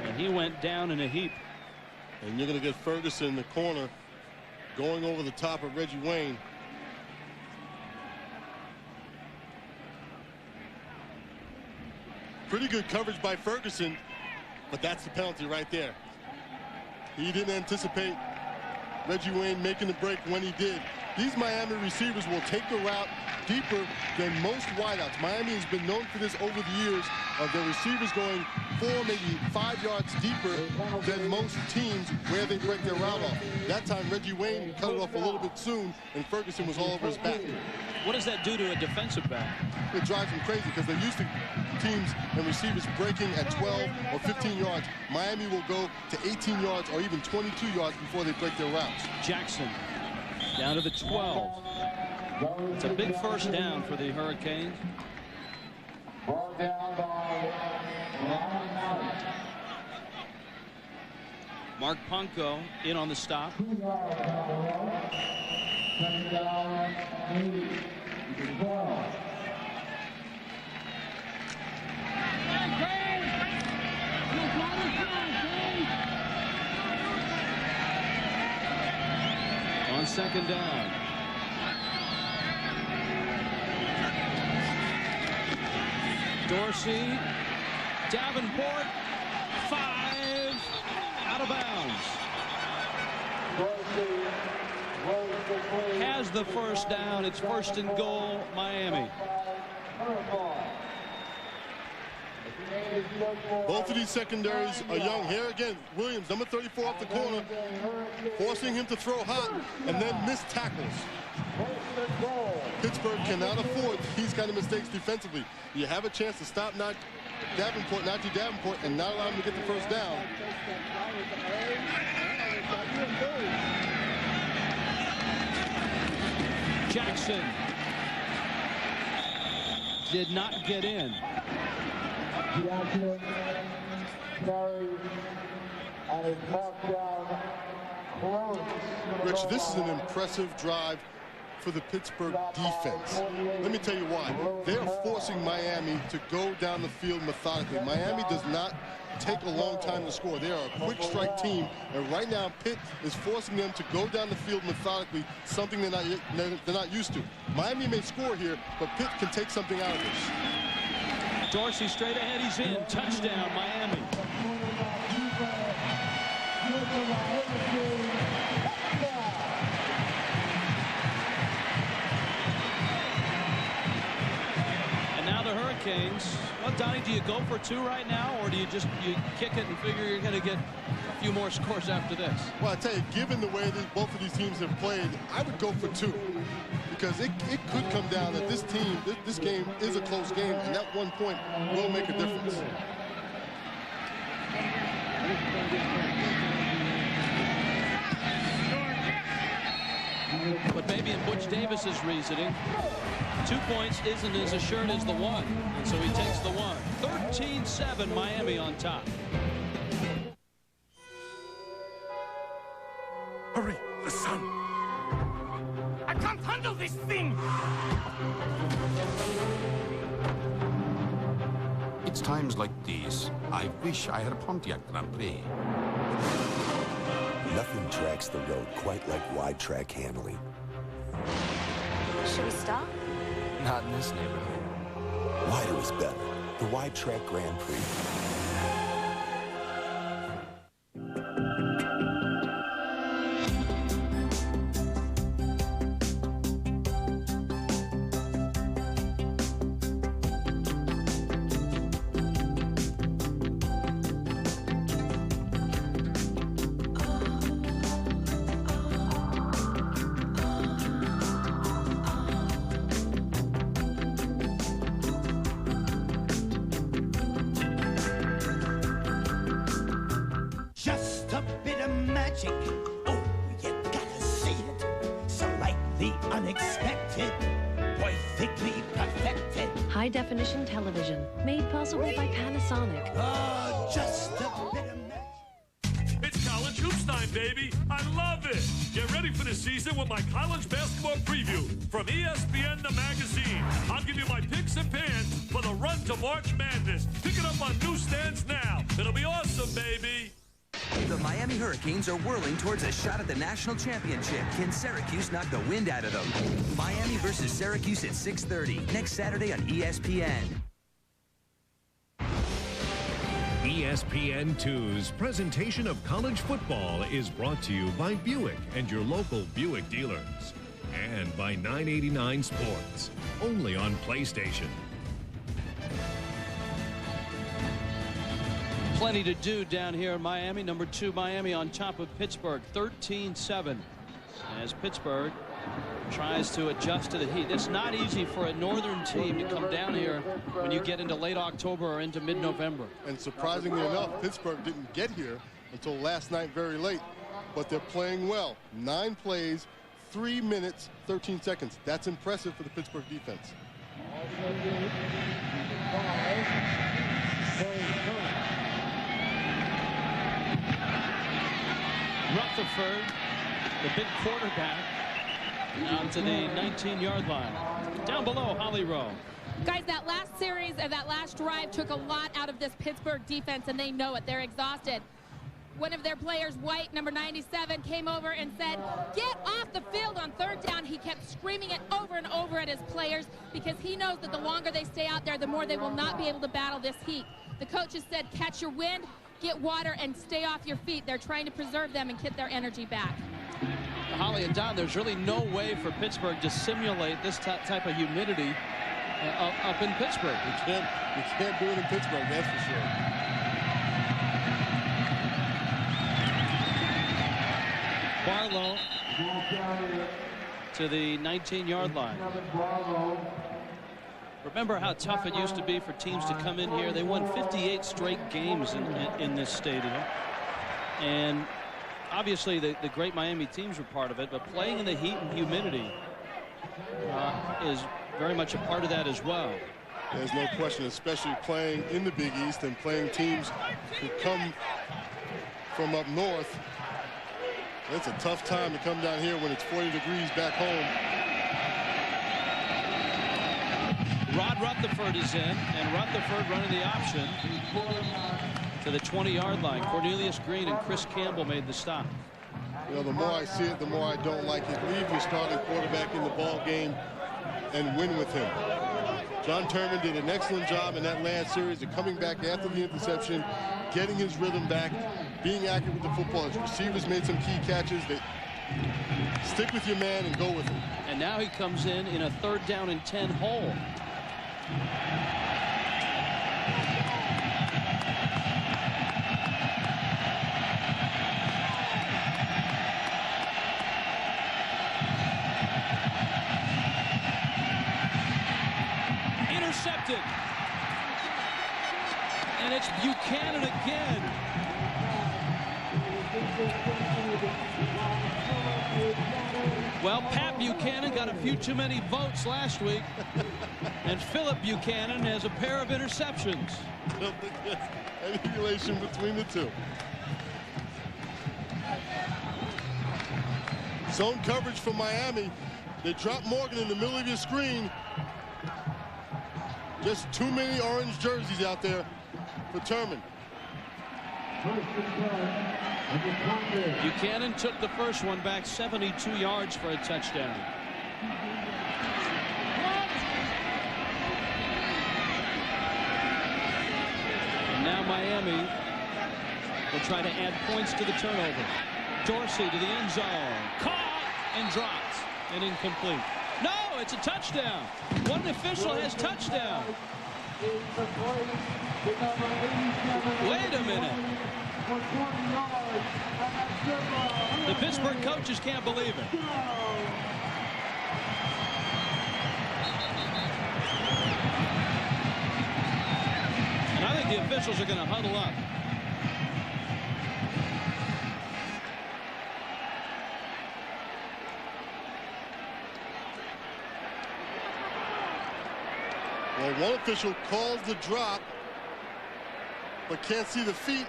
[SPEAKER 1] And he went down in a heap.
[SPEAKER 2] And you're going to get Ferguson in the corner going over the top of Reggie Wayne. Pretty good coverage by Ferguson, but that's the penalty right there. He didn't anticipate Reggie Wayne making the break when he did. These Miami receivers will take the route deeper than most wideouts. Miami has been known for this over the years, of their receivers going 4, maybe 5 yards deeper than most teams where they break their route off. That time Reggie Wayne cut it off a little bit soon, and Ferguson was all over his back.
[SPEAKER 1] What does that do to a defensive back?
[SPEAKER 2] It drives them crazy because they're used to teams and receivers breaking at 12 or 15 yards. Miami will go to 18 yards or even 22 yards before they break their routes.
[SPEAKER 1] Jackson down to the 12. It's a big first down for the Hurricanes. Mark Punko in on the stop. On second down. Dorsey, Davenport, 5, out of bounds. Has the first down. It's first and goal, Miami.
[SPEAKER 2] Both of these secondaries are young. Here again, Williams, number 34 off the corner, forcing him to throw hot and then miss tackles. Pittsburgh cannot afford these kind of mistakes defensively. You have a chance to stop Najee Davenport, and not allow him to get the first down.
[SPEAKER 1] Jackson did not get in.
[SPEAKER 2] Rich, this is an impressive drive for the Pittsburgh defense. Let me tell you why. They're forcing Miami to go down the field methodically. Miami does not take a long time to score. They are a quick strike team, and right now Pitt is forcing them to go down the field methodically, something they're not used to. Miami may score here, but Pitt can take something out of this.
[SPEAKER 1] Dorsey straight ahead, he's in. Touchdown, Miami. And now the Hurricanes. Well, Donnie, do you go for 2 right now, or do you just kick it and figure you're going to get a few more scores after this?
[SPEAKER 2] Well, I tell you, given the way that both of these teams have played, I would go for 2. Because it could come down that this game is a close game, and that 1 point will make a difference.
[SPEAKER 1] But maybe in Butch Davis's reasoning, 2 points isn't as assured as the 1, and so he takes the 1. 13-7, Miami on top.
[SPEAKER 9] Hurry, the sun. I can't handle this thing!
[SPEAKER 10] It's times like these I wish I had a Pontiac Grand Prix.
[SPEAKER 11] Nothing tracks the road quite like wide track handling.
[SPEAKER 12] Should we stop?
[SPEAKER 9] Not in this neighborhood.
[SPEAKER 11] Wider is better. The Wide Track Grand Prix.
[SPEAKER 12] High-definition television, made possible by Panasonic.
[SPEAKER 9] Just a bit of magic. It's college hoops time, baby. I love it. Get ready for the season with my college basketball preview from ESPN the magazine. I'll give you my picks and pans for the run to March Madness. Pick it up on newsstands now. It'll be awesome, baby.
[SPEAKER 13] The Miami Hurricanes are whirling towards a shot at the national championship. Can Syracuse knock the wind out of them? Miami versus Syracuse at 6:30 next Saturday on ESPN.
[SPEAKER 8] ESPN2's presentation of college football is brought to you by Buick and your local Buick dealers. And by 989 Sports, only on PlayStation.
[SPEAKER 1] Plenty to do down here in Miami. Number 2 Miami on top of Pittsburgh, 13-7, as Pittsburgh tries to adjust to the heat. It's not easy for a northern team to come down here when you get into late October or into mid-November.
[SPEAKER 2] And surprisingly enough, Pittsburgh didn't get here until last night very late, but they're playing well. 9 plays, 3 minutes, 13 seconds. That's impressive for the Pittsburgh defense.
[SPEAKER 1] Rutherford, the big quarterback, Down to the 19-yard line. Down below, Holly Rowe.
[SPEAKER 4] Guys, that last series and that last drive took a lot out of this Pittsburgh defense, and they know it. They're exhausted. One of their players, White, number 97, came over and said, "Get off the field on third down." He kept screaming it over and over at his players because he knows that the longer they stay out there, the more they will not be able to battle this heat. The coaches said, catch your wind, get water, and stay off your feet. They're trying to preserve them and get their energy back.
[SPEAKER 1] Holly and Don, there's really no way for Pittsburgh to simulate this type of humidity up in Pittsburgh.
[SPEAKER 2] You can't do it in Pittsburgh, that's for sure.
[SPEAKER 1] Barlow to the 19-yard line. Remember how tough it used to be for teams to come in here? They won 58 straight games in this stadium. And obviously the great Miami teams were part of it, but playing in the heat and humidity is very much a part of that as well.
[SPEAKER 2] There's no question, especially playing in the Big East and playing teams who come from up north. It's a tough time to come down here when it's 40 degrees back home.
[SPEAKER 1] Rod Rutherford is in, and Rutherford running the option to the 20-yard line. Cornelius Green and Chris Campbell made the stop.
[SPEAKER 2] You know, the more I see it, the more I don't like it. Leave your starting quarterback in the ball game and win with him. John Turman did an excellent job in that last series of coming back after the interception, getting his rhythm back, being accurate with the football. His receivers made some key catches. They stick with your man and go with him.
[SPEAKER 1] And now he comes in a 3rd down and 10 hole. Intercepted. And it's Buchanan again. Well, Pat Buchanan got a few too many votes last week, and Philip Buchanan has a pair of interceptions.
[SPEAKER 2] I don't think there's any relation between the two. Zone coverage for Miami. They drop Morgan in the middle of your screen. Just too many orange jerseys out there for Turman.
[SPEAKER 1] Buchanan took the first one back 72 yards for a touchdown. And now Miami will try to add points to the turnover. Dorsey to the end zone. Caught and dropped and incomplete. No, it's a touchdown. One official has touchdown. Wait a minute. The Pittsburgh coaches can't believe it. And I think the officials are going to huddle up.
[SPEAKER 2] Well, one official calls the drop, but can't see the feet.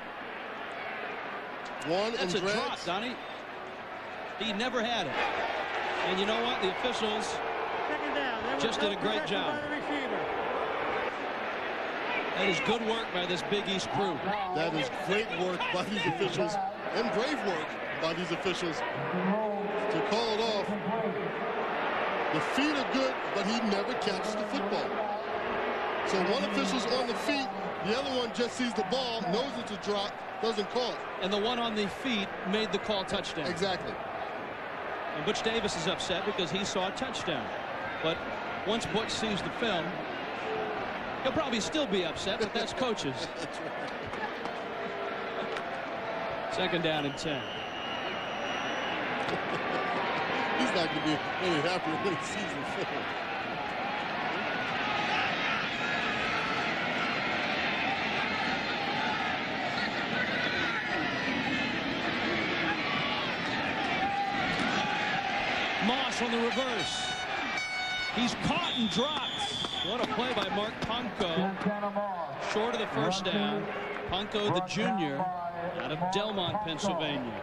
[SPEAKER 1] That's a drop, Donnie. He never had it. And you know what? The officials just did a great job. That is good work by this Big East crew.
[SPEAKER 2] That is great work by these officials and brave work by these officials to call it off. The feet are good, but he never catches the football. So one official's on the feet, the other one just sees the ball, knows it's a drop, doesn't call it.
[SPEAKER 1] And the one on the feet made the call touchdown.
[SPEAKER 2] Exactly.
[SPEAKER 1] And Butch Davis is upset because he saw a touchdown. But once Butch sees the film, he'll probably still be upset, but that's coaches.
[SPEAKER 2] That's right.
[SPEAKER 1] 2nd down and 10.
[SPEAKER 2] He's not going to be any happier when he sees the film.
[SPEAKER 1] Moss on the reverse. He's caught and dropped. What a play by Mark Punko. Short of the first down. Punko, the junior, out of Delmont, Pennsylvania.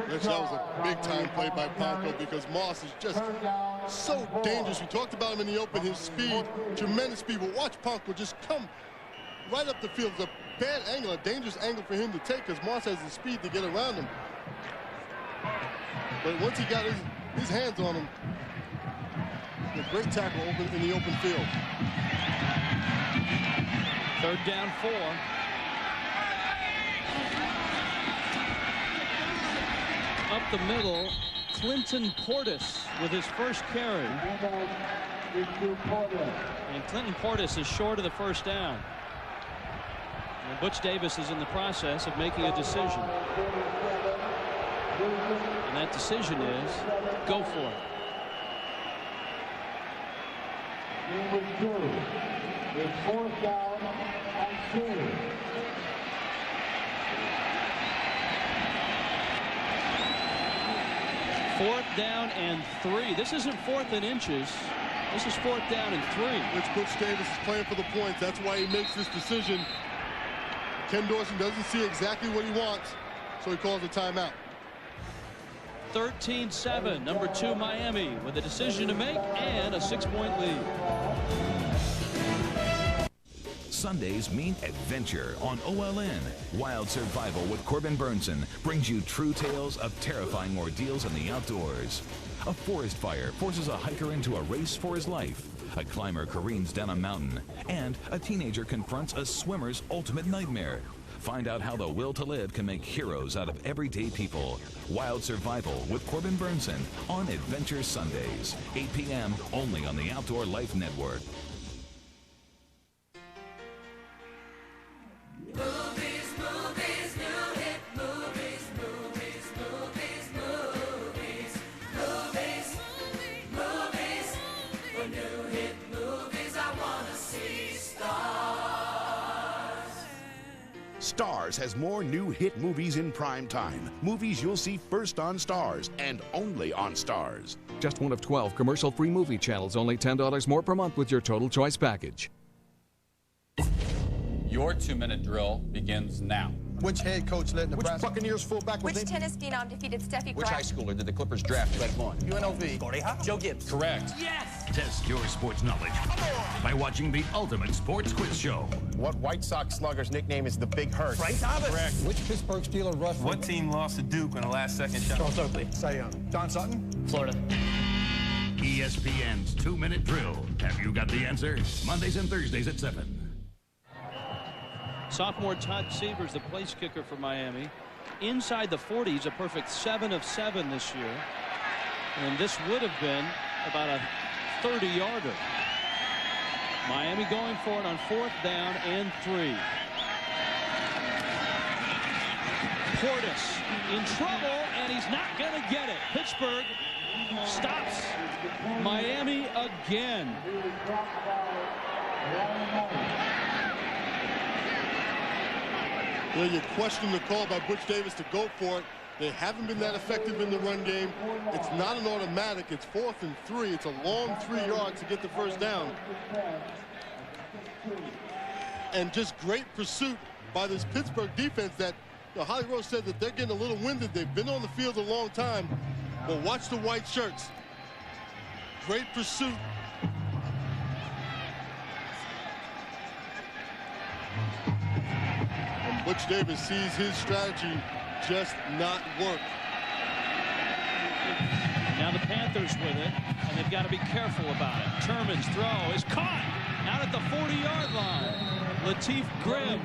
[SPEAKER 2] Rich, that was a big-time play by Ponko because Moss is just so dangerous. We talked about him in the open, his speed, tremendous speed. But watch Ponko just come right up the field. It's a bad angle, a dangerous angle for him to take because Moss has the speed to get around him. But once he got his hands on him, a great tackle in the open field.
[SPEAKER 1] 3rd down 4. Up the middle, Clinton Portis with his first carry. And Clinton Portis is short of the 1st down. And Butch Davis is in the process of making a decision. And that decision is go for it.
[SPEAKER 14] Number 2. It's 4th down and 2.
[SPEAKER 1] Fourth down and 3. This isn't 4th and inches. This is 4th down and 3.
[SPEAKER 2] Which Butch Davis is playing for the points. That's why he makes this decision. Ken Dorsey doesn't see exactly what he wants, so he calls a timeout.
[SPEAKER 1] 13-7, number 2 Miami with a decision to make and a 6-point lead.
[SPEAKER 15] Sundays mean adventure on OLN. Wild Survival with Corbin Burnson brings you true tales of terrifying ordeals in the outdoors. A forest fire forces a hiker into a race for his life. A climber careens down a mountain. And a teenager confronts a swimmer's ultimate nightmare. Find out how the will to live can make heroes out of everyday people. Wild Survival with Corbin Burnson on Adventure Sundays, 8 p.m. only on the Outdoor Life Network.
[SPEAKER 16] Movies, movies, new hit movies, movies, movies, movies, movies, movies. For new hit movies, I wanna see stars.
[SPEAKER 17] Stars has more new hit movies in prime time. Movies you'll see first on Stars and only on Stars.
[SPEAKER 18] Just one of 12 commercial-free movie channels, only $10 more per month with your Total Choice package.
[SPEAKER 19] Your 2-minute drill begins now.
[SPEAKER 20] Which head coach led Nebraska? Which Buccaneers fullback was
[SPEAKER 21] Which tennis phenom defeated Steffi
[SPEAKER 19] Which high
[SPEAKER 21] Graf?
[SPEAKER 19] schooler did the Clippers draft Red Vaughn?
[SPEAKER 20] UNLV.
[SPEAKER 21] Gordy Howe.
[SPEAKER 19] Joe Gibbs. Correct.
[SPEAKER 21] Yes!
[SPEAKER 8] Test your sports knowledge by watching the ultimate sports quiz show.
[SPEAKER 20] What White Sox slugger's nickname is the Big Hurt?
[SPEAKER 21] Frank Thomas.
[SPEAKER 20] Correct. Which Pittsburgh Steeler rushed?
[SPEAKER 22] What team lost to Duke on the last-second shot?
[SPEAKER 20] Charles Oakley. Cy Young. Don Sutton?
[SPEAKER 21] Florida.
[SPEAKER 8] ESPN's 2-minute drill. Have you got the answer? Mondays and Thursdays at 7.
[SPEAKER 1] Sophomore Todd Sievers, the place kicker for Miami. Inside the 40, he's a perfect 7 of 7 this year. And this would have been about a 30-yarder. Miami going for it on 4th down and 3. Portis in trouble, and he's not going to get it. Pittsburgh stops Miami again.
[SPEAKER 2] Well, you question the call by Butch Davis to go for it. They haven't been that effective in the run game. It's not an automatic. It's 4th and 3. It's a long 3 yards to get the 1st down. And just great pursuit by this Pittsburgh defense that Holly Rose said that they're getting a little winded. They've been on the field a long time. But watch the white shirts. Great pursuit. And Butch Davis sees his strategy just not work.
[SPEAKER 1] Now the Panthers with it, and they've got to be careful about it. Turman's throw is caught out at the 40-yard line. Latif Grimm.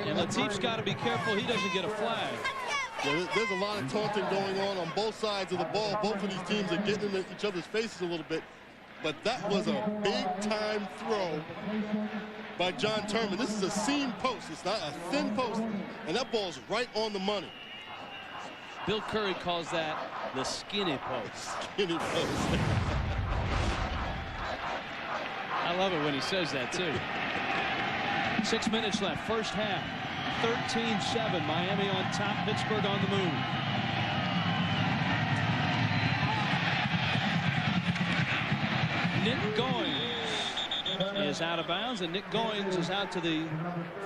[SPEAKER 1] And Latif's got to be careful he doesn't get a flag.
[SPEAKER 2] Yeah, there's a lot of taunting going on both sides of the ball. Both of these teams are getting in each other's faces a little bit. But that was a big-time throw by John Turman. This is a seam post. It's not a thin post. And that ball's right on the money.
[SPEAKER 1] Bill Curry calls that the skinny post.
[SPEAKER 2] Skinny post.
[SPEAKER 1] I love it when he says that, too. 6 minutes left, first half. 13-7, Miami on top, Pittsburgh on the move. Nick Goings is out of bounds, and Nick Goings is out to the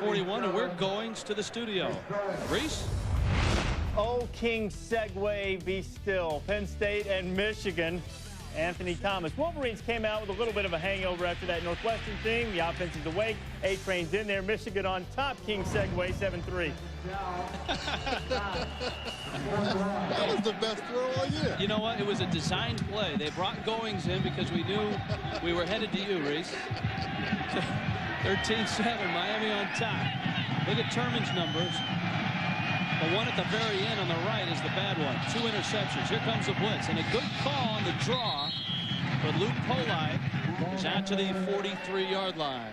[SPEAKER 1] 41, and we're Goings to the studio. Reese?
[SPEAKER 5] Oh, King segue, be still. Penn State and Michigan. Anthony Thomas. Wolverines came out with a little bit of a hangover after that Northwestern team. The offense is awake. A-Train's in there. Michigan on top. King segue, 7-3.
[SPEAKER 2] That was the best throw all year.
[SPEAKER 1] You know what? It was a designed play. They brought Goings in because we knew we were headed to you, Reese. 13-7, Miami on top. Look at Turman's numbers. The one at the very end on the right is the bad one. 2 interceptions. Here comes the blitz. And a good call on the draw. But Luke Polite is out to the 43-yard line.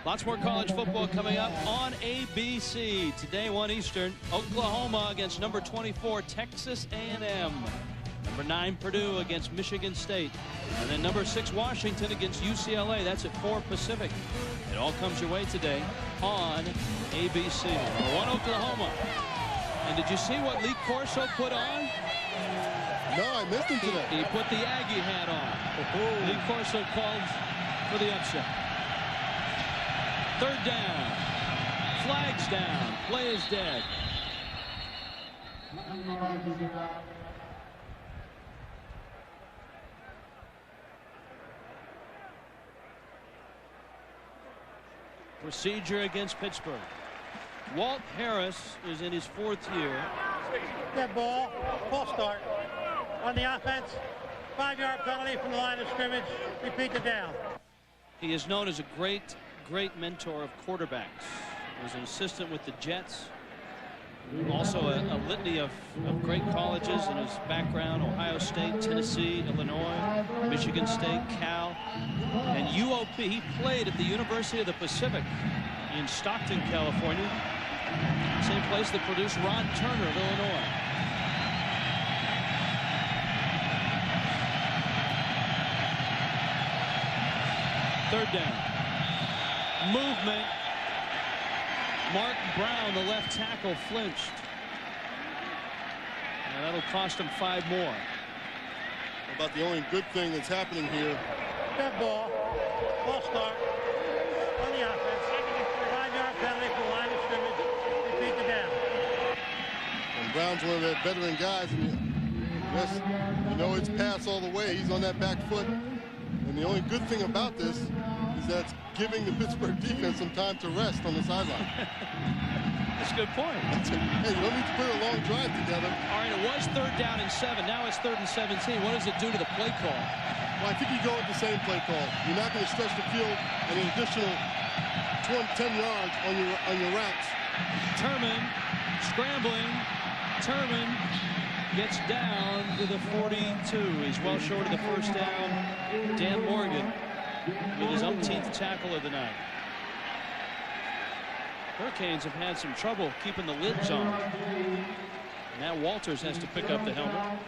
[SPEAKER 1] Lots more college football coming up on ABC. Today, 1 Eastern, Oklahoma against number 24, Texas A&M. Number 9, Purdue against Michigan State. And then number 6, Washington against UCLA. That's at 4 Pacific. It all comes your way today on ABC. 1 Oklahoma. And did you see what Lee Corso put on?
[SPEAKER 2] No, I missed him today.
[SPEAKER 1] He put the Aggie hat on. Lee Corso called for the upset. 3rd down. Flags down. Play is dead. Procedure against Pittsburgh. Walt Harris is in his 4th year.
[SPEAKER 7] Dead ball. Full start. On the offense. 5-yard penalty from the line of scrimmage. Repeat the down.
[SPEAKER 1] He is known as a great mentor of quarterbacks. He was an assistant with the Jets. Also a litany of great colleges in his background: Ohio State, Tennessee, Illinois, Michigan State, Cal, and UOP. He played at the University of the Pacific in Stockton, California. Same place that produced Ron Turner of Illinois. Third down. Movement. Mark Brown, the left tackle, flinched. And that'll cost him 5 more.
[SPEAKER 2] About the only good thing that's happening here.
[SPEAKER 7] Dead ball. Full start. On the offense. 5-yard penalty from the line of scrimmage. Repeat the down.
[SPEAKER 2] And Brown's one of the veteran guys. And yes, you know it's pass all the way. He's on that back foot. And the only good thing about this is that it's giving the Pittsburgh defense some time to rest on the sideline.
[SPEAKER 1] That's a good point.
[SPEAKER 2] Hey, you don't need to put a long drive together.
[SPEAKER 1] All right, it was 3rd down and 7. Now it's 3rd and 17. What does it do to the play call?
[SPEAKER 2] Well, I think you go with the same play call. You're not going to stretch the field an additional 10 yards on your routes.
[SPEAKER 1] Turman scrambling. Turman gets down to the 42. He's well short of the first down. Dan Morgan with his umpteenth tackle of the night. Hurricanes have had some trouble keeping the lids on. Now Walters has to pick up the helmet.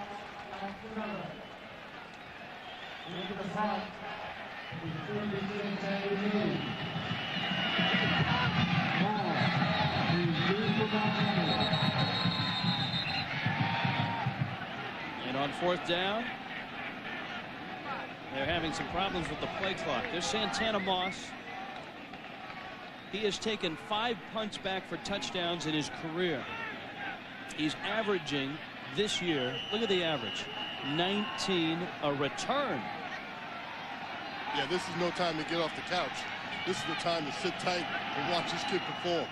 [SPEAKER 1] And on 4th down, they're having some problems with the play clock. There's Santana Moss. He has taken 5 punts back for touchdowns in his career. He's averaging this year, look at the average, 19 a return.
[SPEAKER 2] Yeah, this is no time to get off the couch. This is the time to sit tight and watch this kid perform.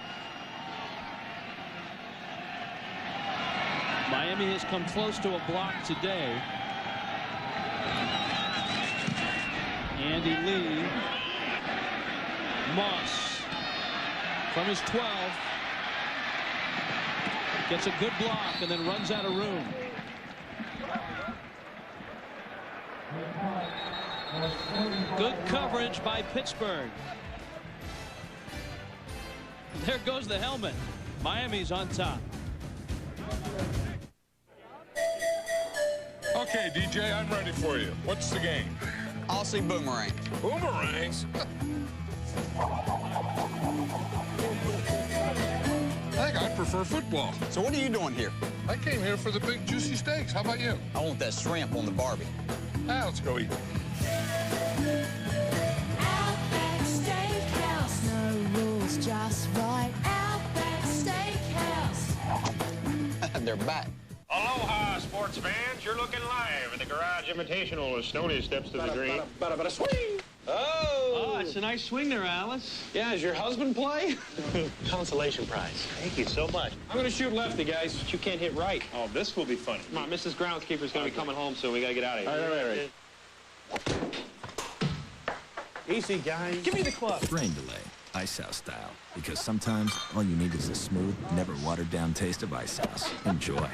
[SPEAKER 1] Miami has come close to a block today. Andy Lee. Moss from his 12 gets a good block and then runs out of room. Good coverage by Pittsburgh. There goes the helmet. Miami's on top.
[SPEAKER 3] Okay, DJ, I'm ready for you. What's the game?
[SPEAKER 6] I'll see boomerangs.
[SPEAKER 3] Boomerangs? I think I prefer football.
[SPEAKER 6] So what are you doing here?
[SPEAKER 3] I came here for the big juicy steaks. How about you?
[SPEAKER 6] I want that shrimp on the Barbie.
[SPEAKER 3] Let's go eat.
[SPEAKER 16] Outback Steakhouse, no rules, just right. Outback Steakhouse.
[SPEAKER 6] they're back.
[SPEAKER 10] Aloha, sports fans. You're looking live at the Garage Invitational as Stoney steps to the green.
[SPEAKER 22] Swing!
[SPEAKER 1] Oh, it's a nice swing there, Alice.
[SPEAKER 22] Yeah, does your husband play?
[SPEAKER 10] Consolation prize. Thank you so much.
[SPEAKER 22] I'm going to shoot lefty, guys.
[SPEAKER 10] But you can't hit right.
[SPEAKER 22] Oh, this will be funny.
[SPEAKER 10] Come on, Mrs. Groundskeeper's going to be coming home soon. We got to get out of here.
[SPEAKER 22] All right. Easy, guys. Give me the club.
[SPEAKER 11] Rain delay, Ice House style. Because sometimes all you need is a smooth, never watered down taste of Ice House. Enjoy.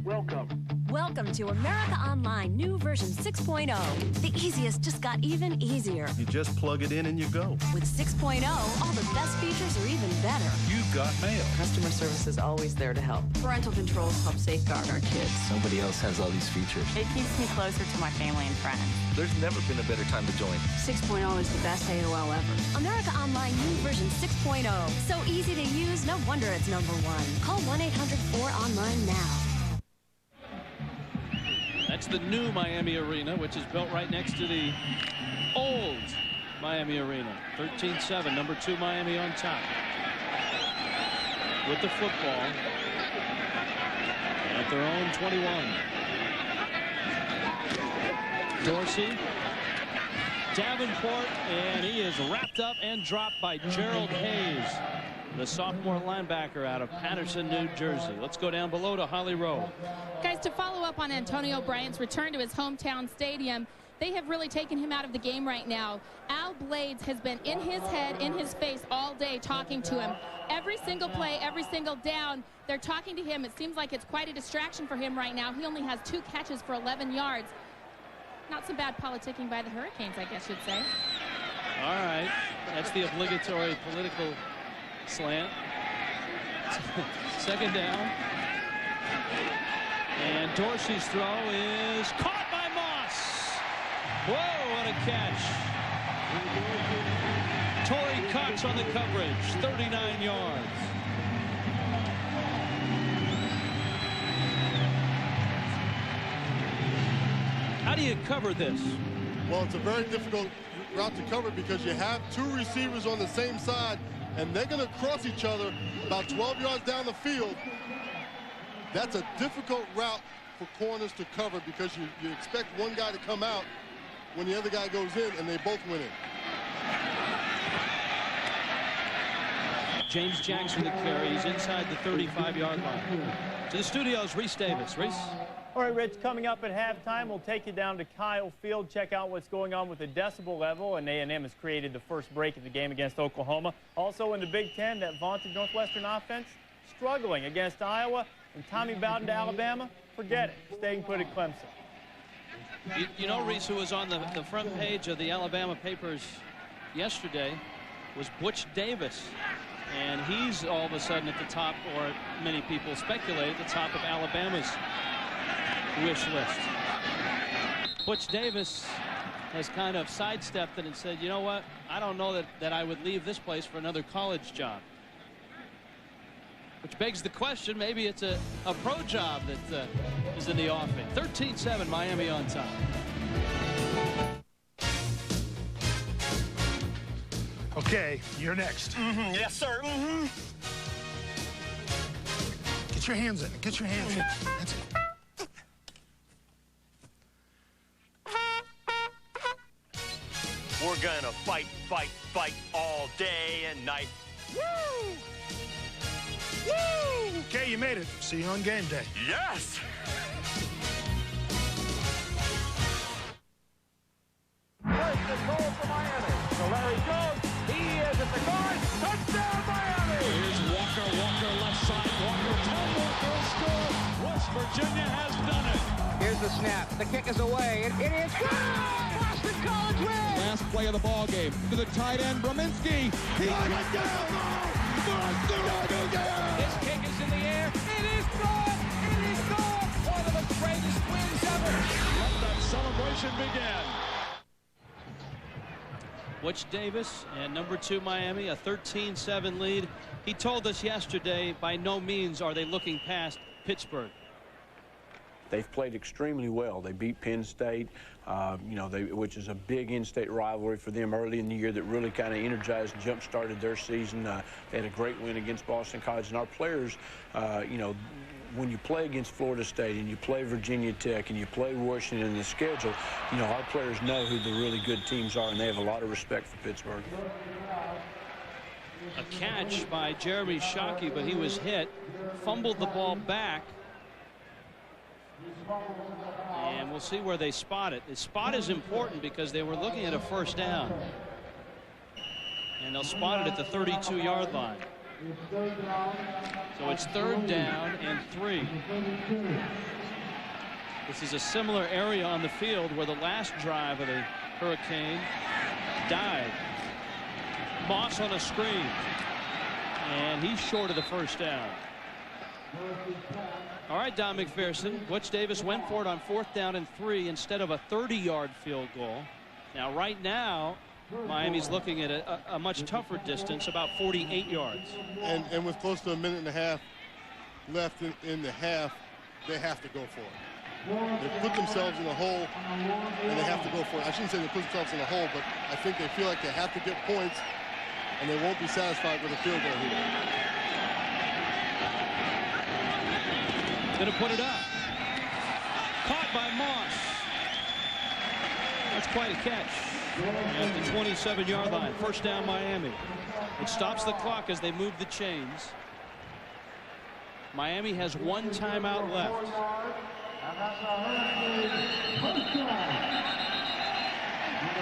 [SPEAKER 12] Welcome to America Online, new version 6.0. The easiest just got even easier.
[SPEAKER 23] You just plug it in and you go.
[SPEAKER 12] With 6.0, all the best features are even better.
[SPEAKER 23] You've got mail.
[SPEAKER 24] Customer service is always there to help. Parental controls help safeguard our kids.
[SPEAKER 11] Nobody else has all these features.
[SPEAKER 24] It keeps me closer to my family and friends.
[SPEAKER 11] There's never been a better time to join.
[SPEAKER 24] 6.0 is the best AOL ever.
[SPEAKER 12] America Online, new version 6.0. So easy to use, no wonder it's #1. Call 1-800-4ONLINE now.
[SPEAKER 1] That's the new Miami Arena, which is built right next to the old Miami Arena. 13-7, #2 Miami on top. With the football at their own 21. Dorsey, Davenport, and he is wrapped up and dropped by Gerald Hayes, the sophomore linebacker out of Patterson, New Jersey. Let's go down below to Holly Rowe.
[SPEAKER 4] Guys, to follow up on Antonio Bryant's return to his hometown stadium, they have really taken him out of the game right now. Al Blades has been in his head, in his face all day talking to him. Every single play, every single down, they're talking to him. It seems like it's quite a distraction for him right now. He only has 2 catches for 11 yards. Not some bad politicking by the Hurricanes, I guess you'd say.
[SPEAKER 1] All right. That's the obligatory political slant. Second down. And Dorsey's throw is caught by Moss. Whoa, what a catch. Torrey Cox on the coverage, 39 yards. How do you cover this?
[SPEAKER 2] Well, it's a very difficult route to cover because you have 2 receivers on the same side, and they're going to cross each other about 12 yards down the field. That's a difficult route for corners to cover because you expect one guy to come out when the other guy goes in, and they both went in.
[SPEAKER 1] James Jackson the carry. He's inside the 35-yard line. To the studios, Reese Davis. Reese?
[SPEAKER 5] All right, Rich, coming up at halftime, we'll take you down to Kyle Field, check out what's going on with the decibel level, and A&M has created the first break of the game against Oklahoma. Also in the Big Ten, that vaunted Northwestern offense struggling against Iowa, and Tommy Bowden to Alabama, forget it, staying put at Clemson.
[SPEAKER 1] You know, Reese, who was on the front page of the Alabama papers yesterday was Butch Davis. And he's all of a sudden at the top, or many people speculate, at the top of Alabama's wish list. Butch Davis has kind of sidestepped it and said, you know what, I don't know that I would leave this place for another college job. Which begs the question, maybe it's a pro job that is in the offing. 13-7, Miami on top.
[SPEAKER 25] Okay, you're next.
[SPEAKER 22] Yes, sir.
[SPEAKER 25] Get your hands in it. Get your hands in it. That's it.
[SPEAKER 22] We're gonna fight, fight, fight all day and night. Woo! Woo!
[SPEAKER 25] Okay, you made it. See you on game day.
[SPEAKER 22] Yes!
[SPEAKER 26] First and goal for Miami. So Larry Jones, he is at the guard. Touchdown, Miami!
[SPEAKER 9] Here's Walker, Walker left side. Walker, Tom Walker will score. West Virginia has done it.
[SPEAKER 26] Here's the snap. The kick is away. It is good! Boston College wins!
[SPEAKER 27] Last play of the ball game. To the tight end, Brominski. He went down!
[SPEAKER 26] This kick is in the air. It is good! It is good! One of the greatest wins ever!
[SPEAKER 9] Let that celebration begin.
[SPEAKER 1] Butch Davis and #2 Miami, a 13-7 lead. He told us yesterday, by no means are they looking past Pittsburgh.
[SPEAKER 28] They've played extremely well. They beat Penn State, which is a big in-state rivalry for them early in the year that really kind of energized and jump-started their season. They had a great win against Boston College, and our players, when you play against Florida State and you play Virginia Tech and you play Washington in the schedule, you know, our players know who the really good teams are, and they have a lot of respect for Pittsburgh.
[SPEAKER 1] A catch by Jeremy Shockey, but he was hit, fumbled the ball back. And we'll see where they spot it. The spot is important because they were looking at a first down. And they'll spot it at the 32-yard line. So it's 3rd down and 3. This is a similar area on the field where the last drive of the Hurricane died. Moss on a screen. And he's short of the first down. All right, Don McPherson. Butch Davis went for it on 4th down and 3 instead of a 30-yard field goal. Now, right now, Miami's looking at a much tougher distance, about 48 yards.
[SPEAKER 2] And with close to a minute and a half left in the half, they have to go for it. They put themselves in a hole, and they have to go for it. I shouldn't say they put themselves in a hole, but I think they feel like they have to get points, and they won't be satisfied with a field goal here.
[SPEAKER 1] Going to put it up. Caught by Moss. That's quite a catch. At the 27-yard line. First down, Miami. It stops the clock as they move the chains. Miami has 1 timeout left.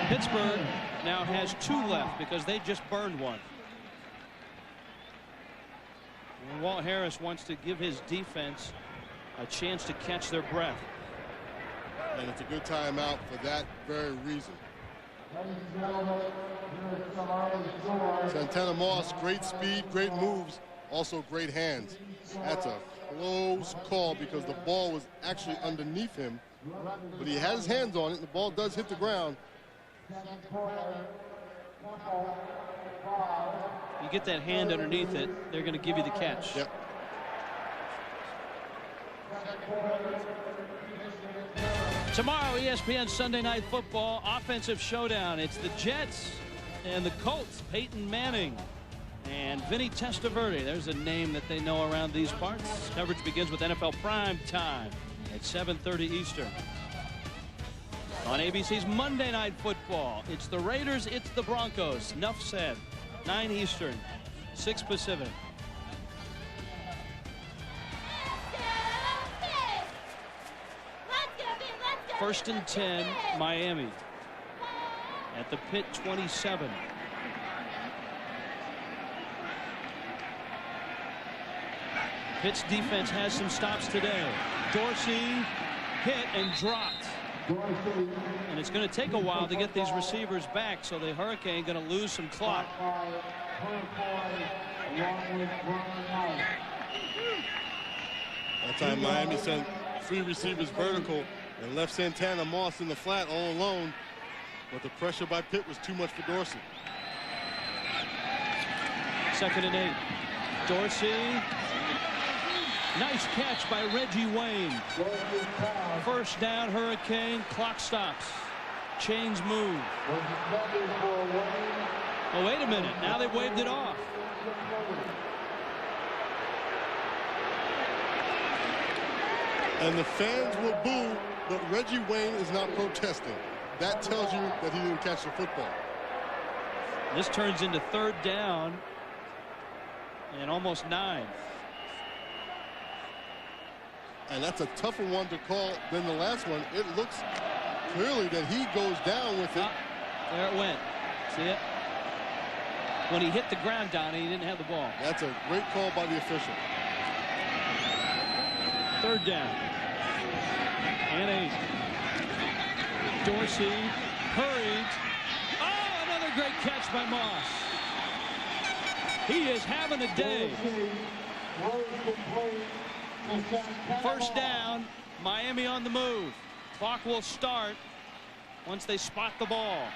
[SPEAKER 1] Pittsburgh now has 2 left because they just burned 1. And Walt Harris wants to give his defense a chance to catch their breath.
[SPEAKER 2] And it's a good timeout for that very reason. Santana Moss, great speed, great moves, also great hands. That's a close call because the ball was actually underneath him, but he had his hands on it, and the ball does hit the ground.
[SPEAKER 1] You get that hand underneath it, they're going to give you the catch.
[SPEAKER 2] Yep.
[SPEAKER 1] Tomorrow, ESPN Sunday Night Football offensive showdown. It's the Jets and the Colts. Peyton Manning and Vinny Testaverde. There's a name that they know around these parts. Coverage begins with NFL Prime Time at 7:30 Eastern. On ABC's Monday Night Football, it's the Raiders, it's the Broncos. Enough said. 9 Eastern, 6 Pacific. First and 10, Miami at the Pitt 27. Pitt's defense has some stops today. Dorsey hit and dropped. And it's going to take a while to get these receivers back, so the Hurricane going to lose some clock.
[SPEAKER 2] That time Miami sent 3 receivers vertical and left Santana Moss in the flat all alone, but the pressure by Pitt was too much for Dorsey.
[SPEAKER 1] 2nd and 8. Dorsey. Nice catch by Reggie Wayne. First down, Hurricane. Clock stops. Chains move. Oh, wait a minute. Now they've waved it off.
[SPEAKER 2] And the fans will boo, but Reggie Wayne is not protesting. That tells you that he didn't catch the football.
[SPEAKER 1] This turns into 3rd down and almost 9.
[SPEAKER 2] And that's a tougher one to call than the last one. It looks clearly that he goes down with it.
[SPEAKER 1] There it went. See it? When he hit the ground, Donnie, he didn't have the ball.
[SPEAKER 2] That's a great call by the official.
[SPEAKER 1] 3rd down. And 8. Dorsey hurried. Oh, another great catch by Moss. He is having a day. First down, Miami on the move. Clock will start once they spot the ball.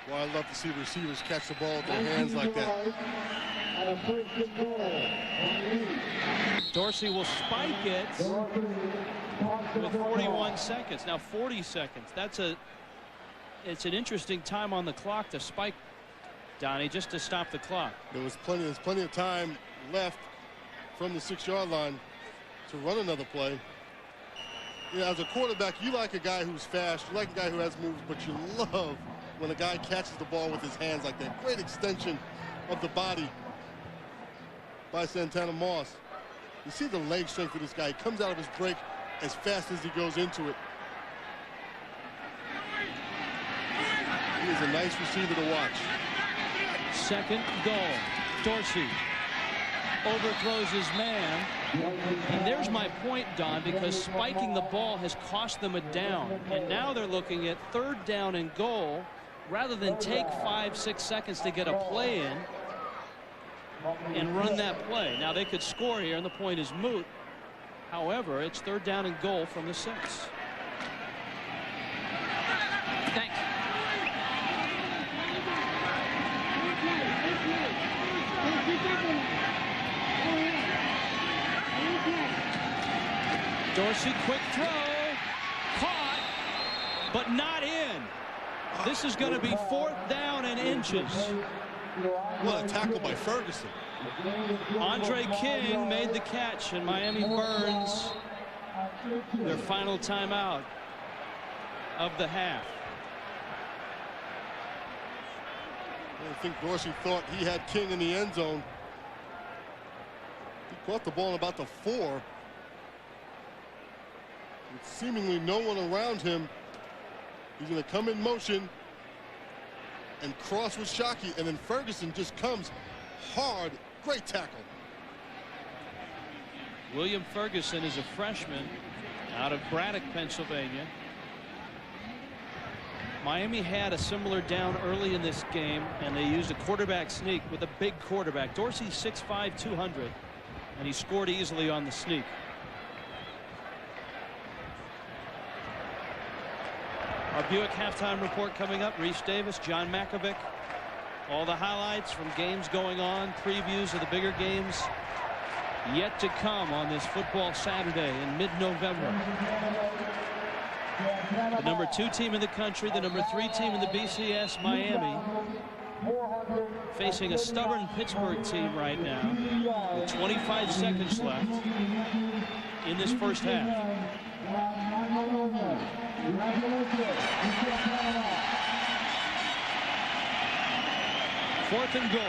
[SPEAKER 2] Well, I love to see receivers catch the ball with their hands like that.
[SPEAKER 1] Dorsey will spike it with 41 seconds. Now 40 seconds. It's an interesting time on the clock to spike, Donnie, just to stop the clock.
[SPEAKER 2] There's plenty of time left from the 6-yard line. to run another play. Yeah, as a quarterback, you like a guy who's fast, you like a guy who has moves, but you love when a guy catches the ball with his hands like that. Great extension of the body by Santana Moss. You see the leg strength of this guy. He comes out of his break as fast as he goes into it. He is a nice receiver to watch.
[SPEAKER 1] Second goal. Dorsey overthrows his man. And there's my point, Don, because spiking the ball has cost them a down. And now they're looking at 3rd down and goal rather than take 5-6 seconds to get a play in and run that play. Now they could score here and the point is moot. However, it's 3rd down and goal from the 6. Thank you. Dorsey, quick throw, caught, but not in. This is going to be 4th down and inches.
[SPEAKER 2] What a tackle by Ferguson.
[SPEAKER 1] Andre King made the catch, and Miami burns their final timeout of the half.
[SPEAKER 2] I think Dorsey thought he had King in the end zone. He caught the ball in about the 4. With seemingly no one around him, he's going to come in motion and cross with Shockey, and then Ferguson just comes hard. Great tackle.
[SPEAKER 1] William Ferguson is a freshman out of Braddock, Pennsylvania. Miami had a similar down early in this game, and they used a quarterback sneak with a big quarterback. Dorsey 6'5", 200, and he scored easily on the sneak. Our Buick halftime report coming up. Reese Davis, John Makovic. All the highlights from games going on, previews of the bigger games yet to come on this football Saturday in mid-November. The number 2 team in the country, the number 3 team in the BCS, Miami, facing a stubborn Pittsburgh team right now with 25 seconds left in this first half. 4th and goal.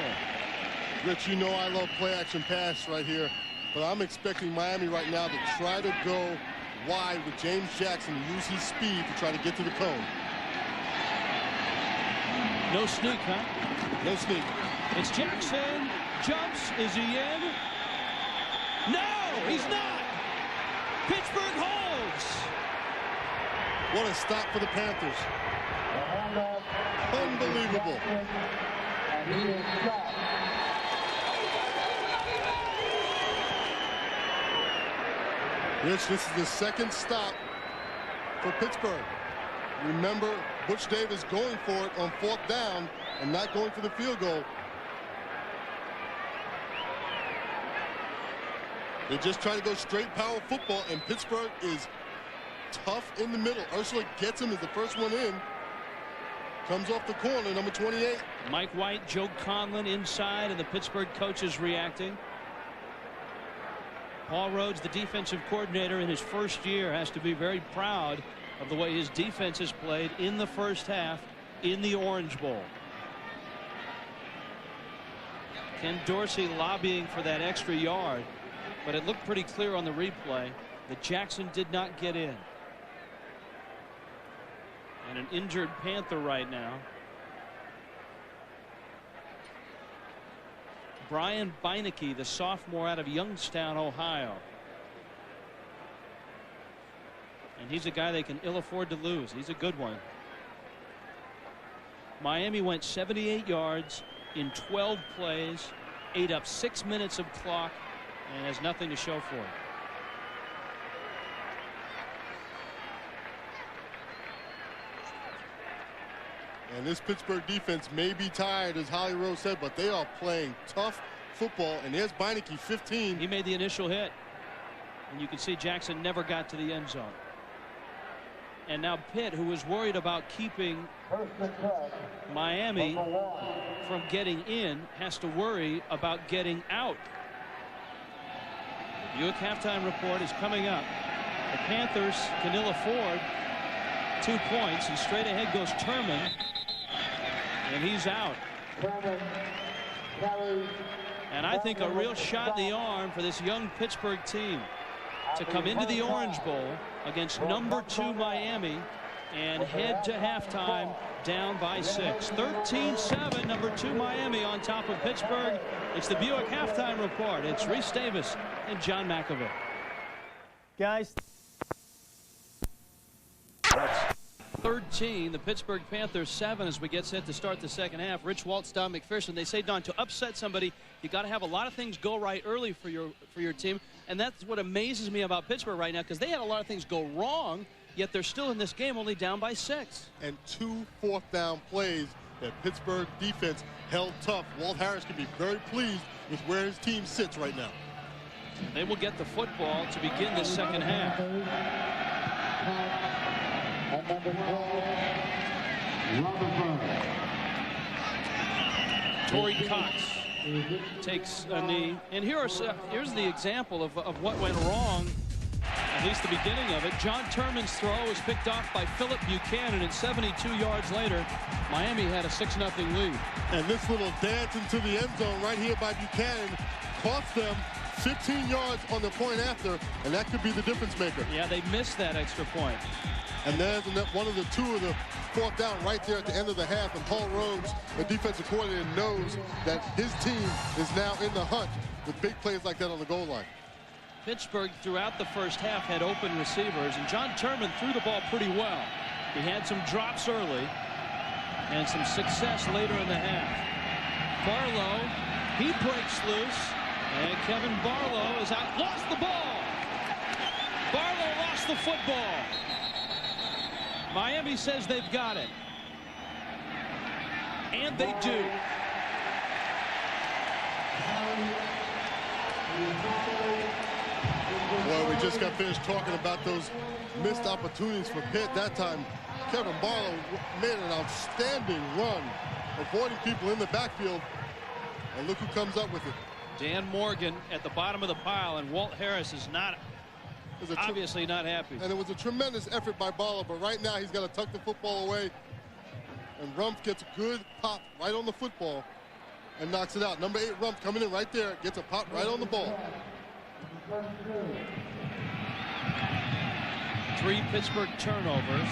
[SPEAKER 2] Rich, you know I love play action pass right here, but I'm expecting Miami right now to try to go wide with James Jackson and use his speed to try to get to the cone.
[SPEAKER 1] No sneak, huh?
[SPEAKER 2] No sneak.
[SPEAKER 1] It's Jackson. Jumps. Is he in? No, he's not. Pittsburgh holds.
[SPEAKER 2] What a stop for the Panthers. Unbelievable. Rich, this is the 2nd stop for Pittsburgh. Remember, Butch Davis going for it on 4th down and not going for the field goal. They just try to go straight power football, and Pittsburgh is tough in the middle. Ursula gets him as the first one in. Comes off the corner, number 28.
[SPEAKER 1] Mike White, Joe Conlon inside, and the Pittsburgh coaches reacting. Paul Rhodes, the defensive coordinator in his first year, has to be very proud of the way his defense has played in the first half in the Orange Bowl. Ken Dorsey lobbying for that extra yard, but it looked pretty clear on the replay that Jackson did not get in. And an injured Panther right now. Brian Beinecke, the sophomore out of Youngstown, Ohio. And he's a guy they can ill afford to lose. He's a good one. Miami went 78 yards in 12 plays, ate up 6 minutes of clock, and has nothing to show for it.
[SPEAKER 2] And this Pittsburgh defense may be tired, as Holly Rose said, but they are playing tough football. And there's Beinecke, 15.
[SPEAKER 1] He made the initial hit. And you can see Jackson never got to the end zone. And now Pitt, who was worried about keeping Miami from getting in, has to worry about getting out. Buick halftime report is coming up. The Panthers can ill afford 2 points, and straight ahead goes Turman, and he's out. And I think a real shot in the arm for this young Pittsburgh team to come into the Orange Bowl against number 2 Miami and head to halftime down by 6. 13-7, number 2 Miami on top of Pittsburgh. It's the Buick halftime report. It's Reese Davis and John McAvoy.
[SPEAKER 5] Guys.
[SPEAKER 1] 13, the Pittsburgh Panthers 7 as we get set to start the second half. Rich Waltz, Don McPherson. They say, Don, to upset somebody, you got to have a lot of things go right early for your team, and that's what amazes me about Pittsburgh right now, because they had a lot of things go wrong, yet they're still in this game only down by 6.
[SPEAKER 2] And 2 fourth-down plays that Pittsburgh defense held tough. Walt Harris can be very pleased with where his team sits right now.
[SPEAKER 1] They will get the football to begin the second half. Torrey Cox takes a knee, and here's the example of what went wrong, at least the beginning of it. John Turman's throw was picked off by Philip Buchanan, and 72 yards later, Miami had a 6-0 lead.
[SPEAKER 2] And this little dance into the end zone right here by Buchanan cost them 15 yards on the point after, and that could be the difference maker.
[SPEAKER 1] Yeah, they missed that extra point.
[SPEAKER 2] And there's one of the 2 of the fourth down right there at the end of the half, and Paul Rhodes, the defensive coordinator, knows that his team is now in the hunt with big plays like that on the goal line.
[SPEAKER 1] Pittsburgh throughout the first half had open receivers, and John Turman threw the ball pretty well. He had some drops early and some success later in the half. Barlow, he breaks loose, and Kevin Barlow is out. Lost the ball. Barlow lost the football. Miami says they've got it. And they do.
[SPEAKER 2] Well, we just got finished talking about those missed opportunities for Pitt. That time, Kevin Barlow made an outstanding run, avoiding people in the backfield. And look who comes up with it.
[SPEAKER 1] Dan Morgan at the bottom of the pile, and Walt Harris is obviously not happy.
[SPEAKER 2] And it was a tremendous effort by Barlow, but right now he's got to tuck the football away. And Rumpf gets a good pop right on the football and knocks it out. Number 8, Rumpf coming in right there, gets a pop right on the ball.
[SPEAKER 1] 3 Pittsburgh turnovers.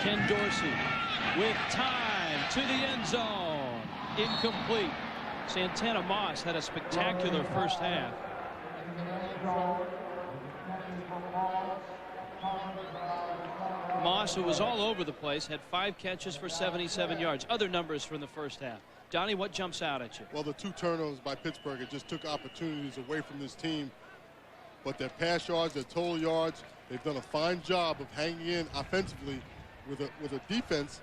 [SPEAKER 1] Ken Dorsey with time to the end zone. Incomplete. Santana Moss had a spectacular first half. Moss, who was all over the place, had 5 catches for 77 yards. Other numbers from the first half. Donnie, what jumps out at you?
[SPEAKER 2] Well, the 2 turnovers by Pittsburgh, it just took opportunities away from this team. But their pass yards, their total yards, they've done a fine job of hanging in offensively with a defense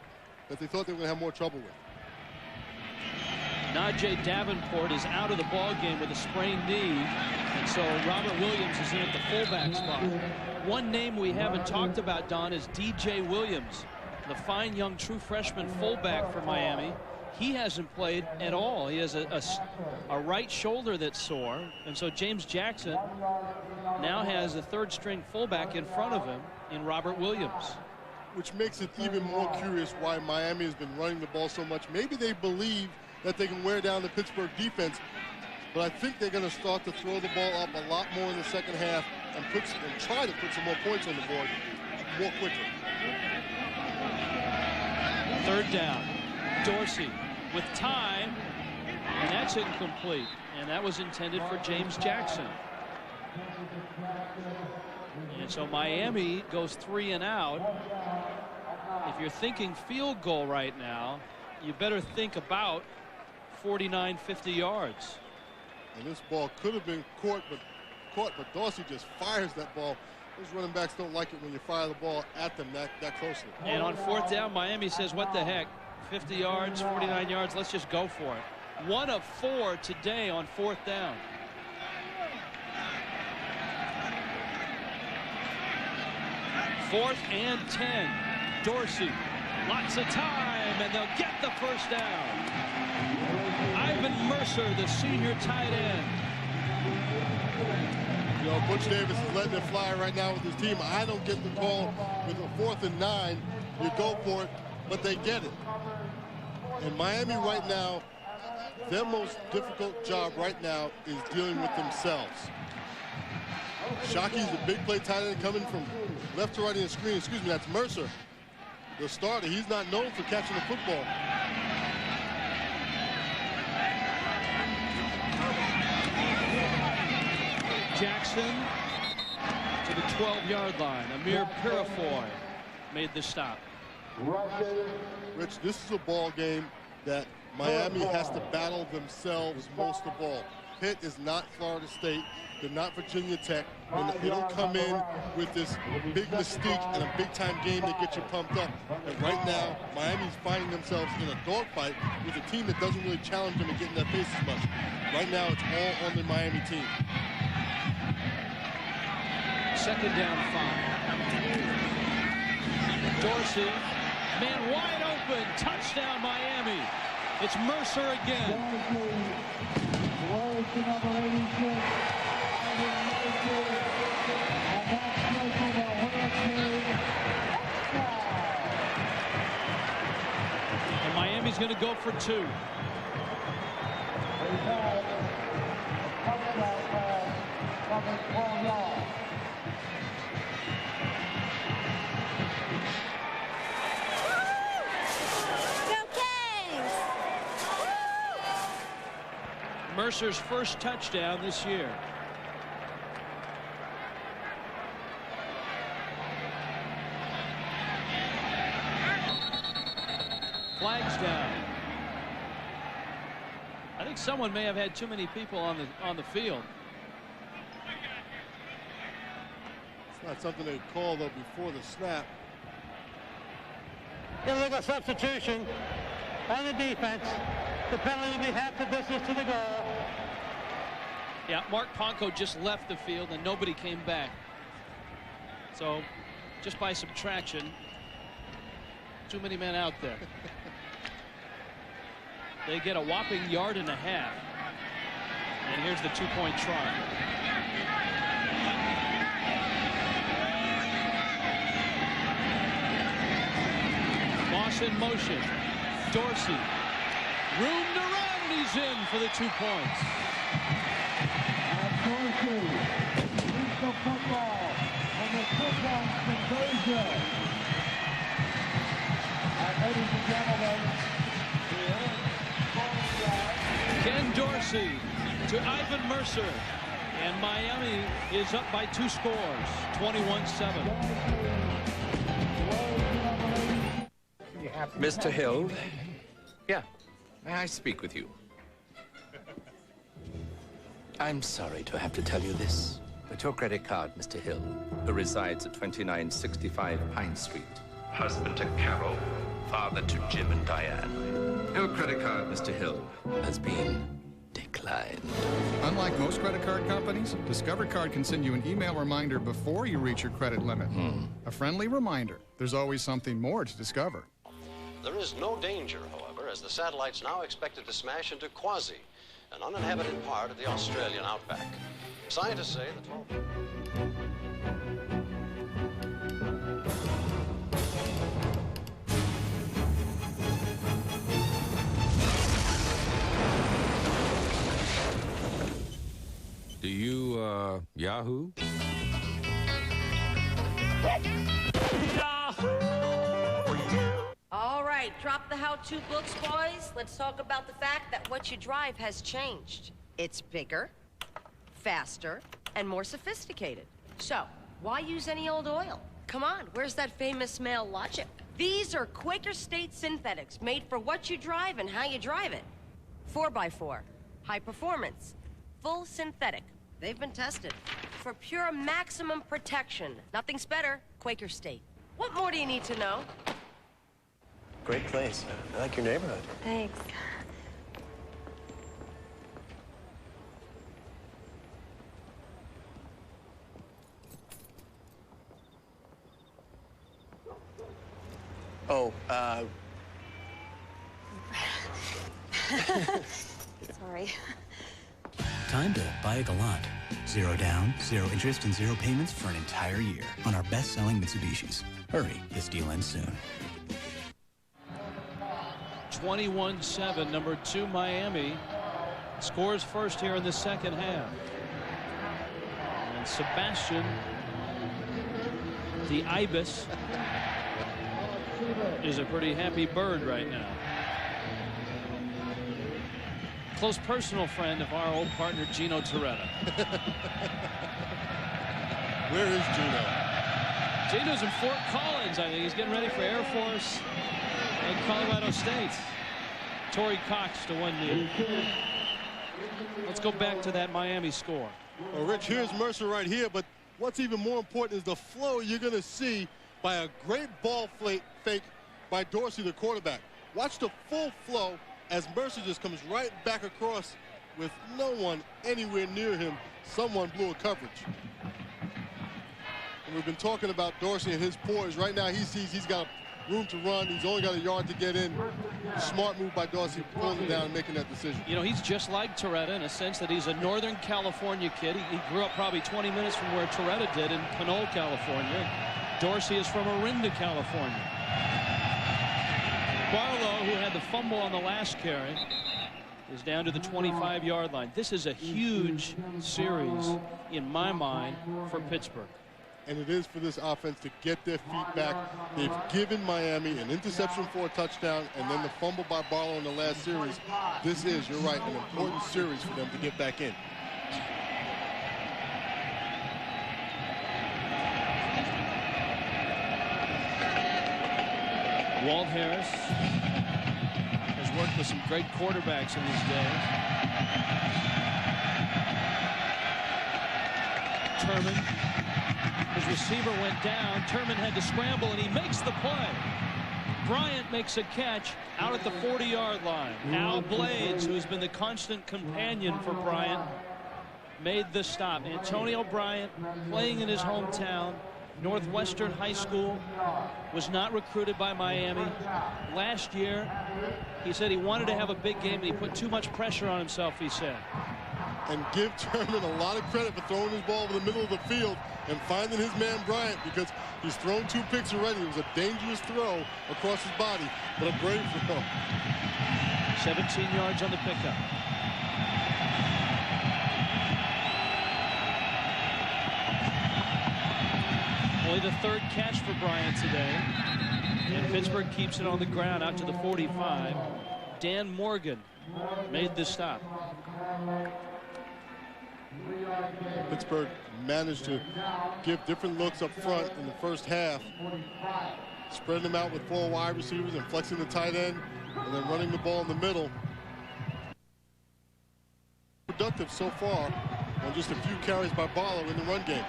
[SPEAKER 2] that they thought they were going to have more trouble with.
[SPEAKER 1] Najee Davenport is out of the ball game with a sprained knee, and so Robert Williams is in at the fullback spot. One name we haven't talked about, Don, is DJ Williams, the fine young true freshman fullback for Miami. He hasn't played at all. He has a right shoulder that's sore, and so James Jackson now has a 3rd-string fullback in front of him in Robert Williams.
[SPEAKER 2] Which makes it even more curious why Miami has been running the ball so much. Maybe they believe that they can wear down the Pittsburgh defense, but I think they're going to start to throw the ball up a lot more in the second half and try to put some more points on the board more quickly.
[SPEAKER 1] 3rd down. Dorsey with time, and that's incomplete, and that was intended for James Jackson. And so Miami goes 3 and out. If you're thinking field goal right now, you better think about 49, 50 yards.
[SPEAKER 2] And this ball could have been caught, but Dorsey just fires that ball. Those running backs don't like it when you fire the ball at them that closely.
[SPEAKER 1] And on 4th down, Miami says, what the heck? 50 yards, 49 yards, let's just go for it. 1 of 4 today on 4th down. Fourth and 10. Dorsey, lots of time, and they'll get the first down. Ivan Mercer, the senior tight end,
[SPEAKER 2] You know, Butch Davis is letting it fly right now with his team. I don't get the call with a 4th and 9. You go for it, but they get it. And Miami right now, their most difficult job right now is dealing with themselves. Shockey's a big play tight end coming from left to right in the screen. Excuse me, that's Mercer, the starter. He's not known for catching the football.
[SPEAKER 1] Jackson to the 12-yard line. Amir Purifoy made the stop.
[SPEAKER 2] Rich, this is a ball game that Miami has to battle themselves most of all. Pitt is not Florida State. They're not Virginia Tech. And they don't come in with this big mystique and a big-time game that gets you pumped up. And right now, Miami's finding themselves in a dogfight with a team that doesn't really challenge them and get in their face as much. Right now, it's all on the Miami team.
[SPEAKER 1] 2nd down 5. Dorsey, man wide open, touchdown Miami. It's Mercer again. And Miami's going to go for 2. Mercer's first touchdown this year. Flags down. I think someone may have had too many people on the field.
[SPEAKER 2] It's not something they call though before the snap.
[SPEAKER 7] Illegal substitution on the defense. The penalty will be half the distance to the goal.
[SPEAKER 1] Yeah, Mark Ponko just left the field and nobody came back. So, just by subtraction, too many men out there. They get a whopping 1.5 yards. And here's the 2-point try. Moss in motion. Dorsey. Room to run. He's in for the 2 points.
[SPEAKER 13] And Dorsey leads the football on the touchdown conversion. And ladies and gentlemen,
[SPEAKER 1] Ken Dorsey to Ivan Mercer. And Miami is up by 2 scores, 21-7.
[SPEAKER 14] Mr. Hill? Yeah, may I speak with you? I'm sorry to have to tell you this, but your credit card, Mr. Hill, who resides at 2965 Pine Street, husband to Carol, father to Jim and Diane. Your credit card, Mr. Hill, has been declined.
[SPEAKER 15] Unlike most credit card companies, Discover Card can send you an email reminder before you reach your credit limit. A friendly reminder. There's always something more to discover.
[SPEAKER 17] There is no danger, however, as the satellite's now expected to smash into Quasi, an uninhabited part of the Australian outback. Scientists say the 12...
[SPEAKER 14] Do you, Yahoo?
[SPEAKER 18] All right, drop the how-to books, boys. Let's talk about the fact that what you drive has changed. It's bigger, faster, and more sophisticated. So, why use any old oil? Come on, where's that famous male logic? These are Quaker State synthetics made for what you drive and how you drive it. 4x4, high performance, full synthetic. They've been tested for pure maximum protection. Nothing's better, Quaker State. What more do you need to know?
[SPEAKER 19] Great place. I like your neighborhood.
[SPEAKER 18] Thanks.
[SPEAKER 19] Oh,
[SPEAKER 18] Sorry.
[SPEAKER 3] Time to buy a Galant. 0 down, 0 interest, and 0 payments for an entire year on our best-selling Mitsubishis. Hurry, this deal ends soon.
[SPEAKER 1] 21-7, number 2 Miami scores first here in the second half. And Sebastian, the Ibis, is a pretty happy bird right now. Close personal friend of our old partner Gino Toretta.
[SPEAKER 2] Where is Gino?
[SPEAKER 1] Gino's in Fort Collins. I think he's getting ready for Air Force and Colorado State. Torrey Cox to 1-0. Let's go back to that Miami score.
[SPEAKER 2] Well, Rich, here's Mercer right here, but what's even more important is the flow you're going to see by a great ball fake by Dorsey, the quarterback. Watch the full flow as Mercer just comes right back across with no one anywhere near him. Someone blew a coverage. And we've been talking about Dorsey and his poise. Right now he sees he's got room to run. He's only got a yard to get in. Smart move by Dorsey, pulling it down and making that decision.
[SPEAKER 1] You know, he's just like Toretta in a sense that he's a Northern California kid. He grew up probably 20 minutes from where Toretta did in Pinole, California. Dorsey is from Orinda, California. Barlow, who had the fumble on the last carry, is down to the 25-yard line. This is a huge series, in my mind, for Pittsburgh.
[SPEAKER 2] And it is for this offense to get their feet back. They've given Miami an interception for a touchdown and then the fumble by Barlow in the last series. This is, you're right, an important series for them to get back in.
[SPEAKER 1] Walt Harris has worked with some great quarterbacks in these days. Turman, his receiver went down. Turman had to scramble, and he makes the play. Bryant makes a catch out at the 40-yard line. Al Blades, who has been the constant companion for Bryant, made the stop. Antonio Bryant, playing in his hometown, Northwestern High School, was not recruited by Miami. Last year, he said he wanted to have a big game, and he put too much pressure on himself, he said.
[SPEAKER 2] And give Turman a lot of credit for throwing his ball over the middle of the field and finding his man Bryant, because he's thrown 2 picks already. It was a dangerous throw across his body, but a brave throw.
[SPEAKER 1] 17 yards on the pickup. Only the 3rd catch for Bryant today. And Pittsburgh keeps it on the ground out to the 45. Dan Morgan made the stop.
[SPEAKER 2] Pittsburgh managed to give different looks up front in the first half, spreading them out with 4 wide receivers and flexing the tight end and then running the ball in the middle. Productive so far on just a few carries by Barlow in the run game.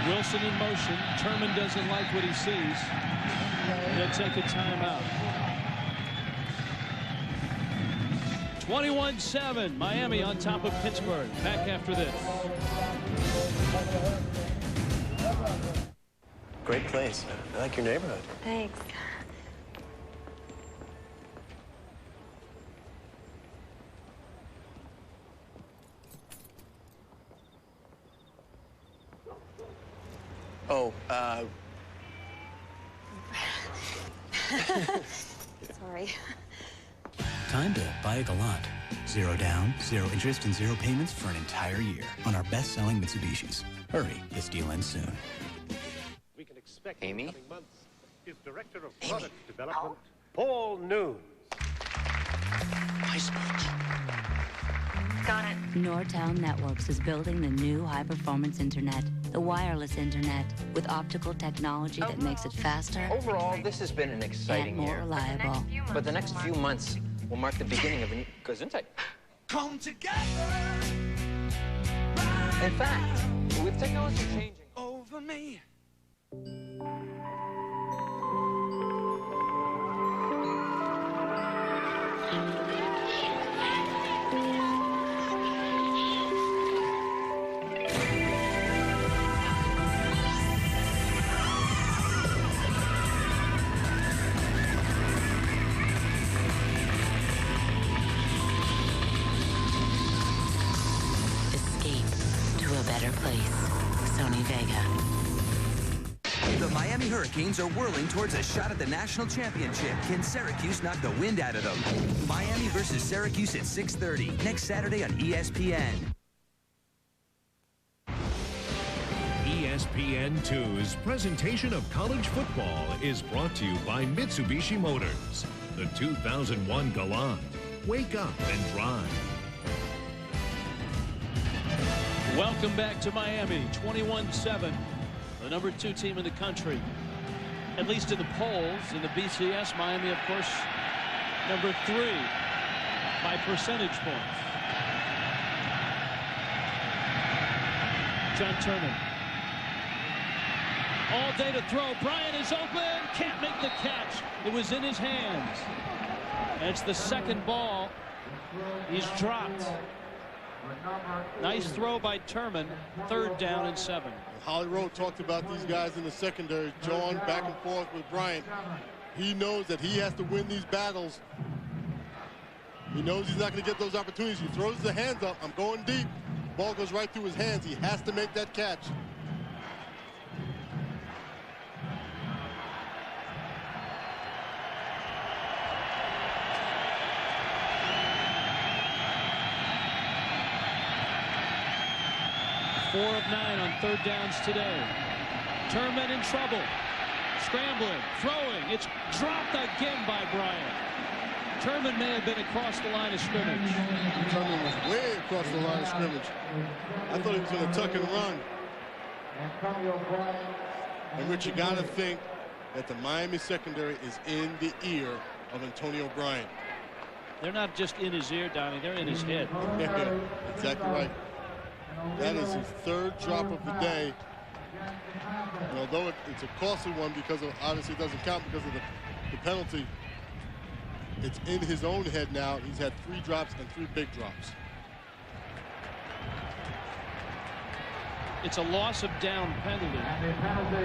[SPEAKER 1] Wilson in motion. Turman doesn't like what he sees. He'll take a timeout. 21-7. Miami on top of Pittsburgh. Back after this.
[SPEAKER 19] Great place. I like your neighborhood.
[SPEAKER 24] Thanks.
[SPEAKER 19] Oh,
[SPEAKER 24] Sorry.
[SPEAKER 3] Time to buy a Galant. 0 down, 0 interest, and 0 payments for an entire year on our best-selling Mitsubishis. Hurry, this deal ends soon.
[SPEAKER 6] We can expect
[SPEAKER 19] Amy?
[SPEAKER 6] in the coming months is Director of Product Development, Paul Noon.
[SPEAKER 24] Got it.
[SPEAKER 8] Nortel Networks is building the new high-performance internet, the wireless internet, with optical technology that makes it faster.
[SPEAKER 10] Overall, this has been an exciting
[SPEAKER 8] and more
[SPEAKER 10] year.
[SPEAKER 8] reliable.
[SPEAKER 10] But the next few months will mark the beginning of a new Gesundheit.
[SPEAKER 13] Come together.
[SPEAKER 10] In fact, with technology changing
[SPEAKER 13] Over me.
[SPEAKER 8] place. Sony Vega.
[SPEAKER 4] The Miami Hurricanes are whirling towards a shot at the national championship. Can Syracuse knock the wind out of them? Miami versus Syracuse at 6:30 next Saturday on ESPN.
[SPEAKER 11] ESPN2's presentation of college football is brought to you by Mitsubishi Motors. The 2001 Galant. Wake up and drive.
[SPEAKER 1] Welcome back to Miami. 21-7. The number 2 team in the country, at least in the polls. In the BCS, Miami, of course, number 3 by percentage points. John Turner. All day to throw. Bryant is open. Can't make the catch. It was in his hands. And it's the second ball. He's dropped. Nice throw by Turman. 3rd down and 7.
[SPEAKER 2] Holly Rowe talked about these guys in the secondary, John, back and forth with Bryant. He knows that he has to win these battles. He knows he's not going to get those opportunities. He throws the hands up. I'm going deep. Ball goes right through his hands. He has to make that catch.
[SPEAKER 1] Four of 9 on 3rd downs today. Turman in trouble. Scrambling, throwing. It's dropped again by Bryant. Turman may have been across the line of scrimmage.
[SPEAKER 2] Turman was way across the line of scrimmage. I thought he was going to tuck and run. And Rich, you got to think that the Miami secondary is in the ear of Antonio Bryant.
[SPEAKER 1] They're not just in his ear, Donnie. They're in his head.
[SPEAKER 2] Yeah, exactly right. That is his 3rd drop of the day. And although it's a costly one because of, obviously it doesn't count because of the penalty, it's in his own head now. He's had 3 drops and 3 big drops.
[SPEAKER 1] It's a loss of down penalty.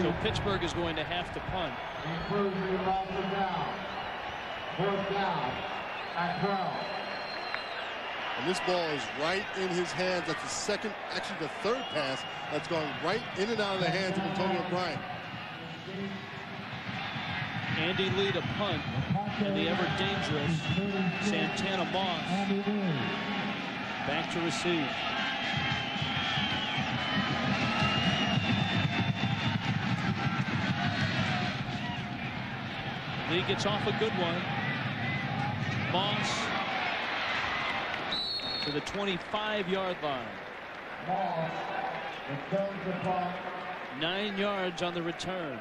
[SPEAKER 1] So Pittsburgh is going to have to punt.
[SPEAKER 2] 4th down at 12. And this ball is right in his hands. That's the second, actually the 3rd pass that's gone right in and out of the hands of Antonio Bryant.
[SPEAKER 1] Andy Lee to punt, and the ever-dangerous Santana Moss back to receive. Lee gets off a good one. Moss to the 25-yard line. 9 yards on the return.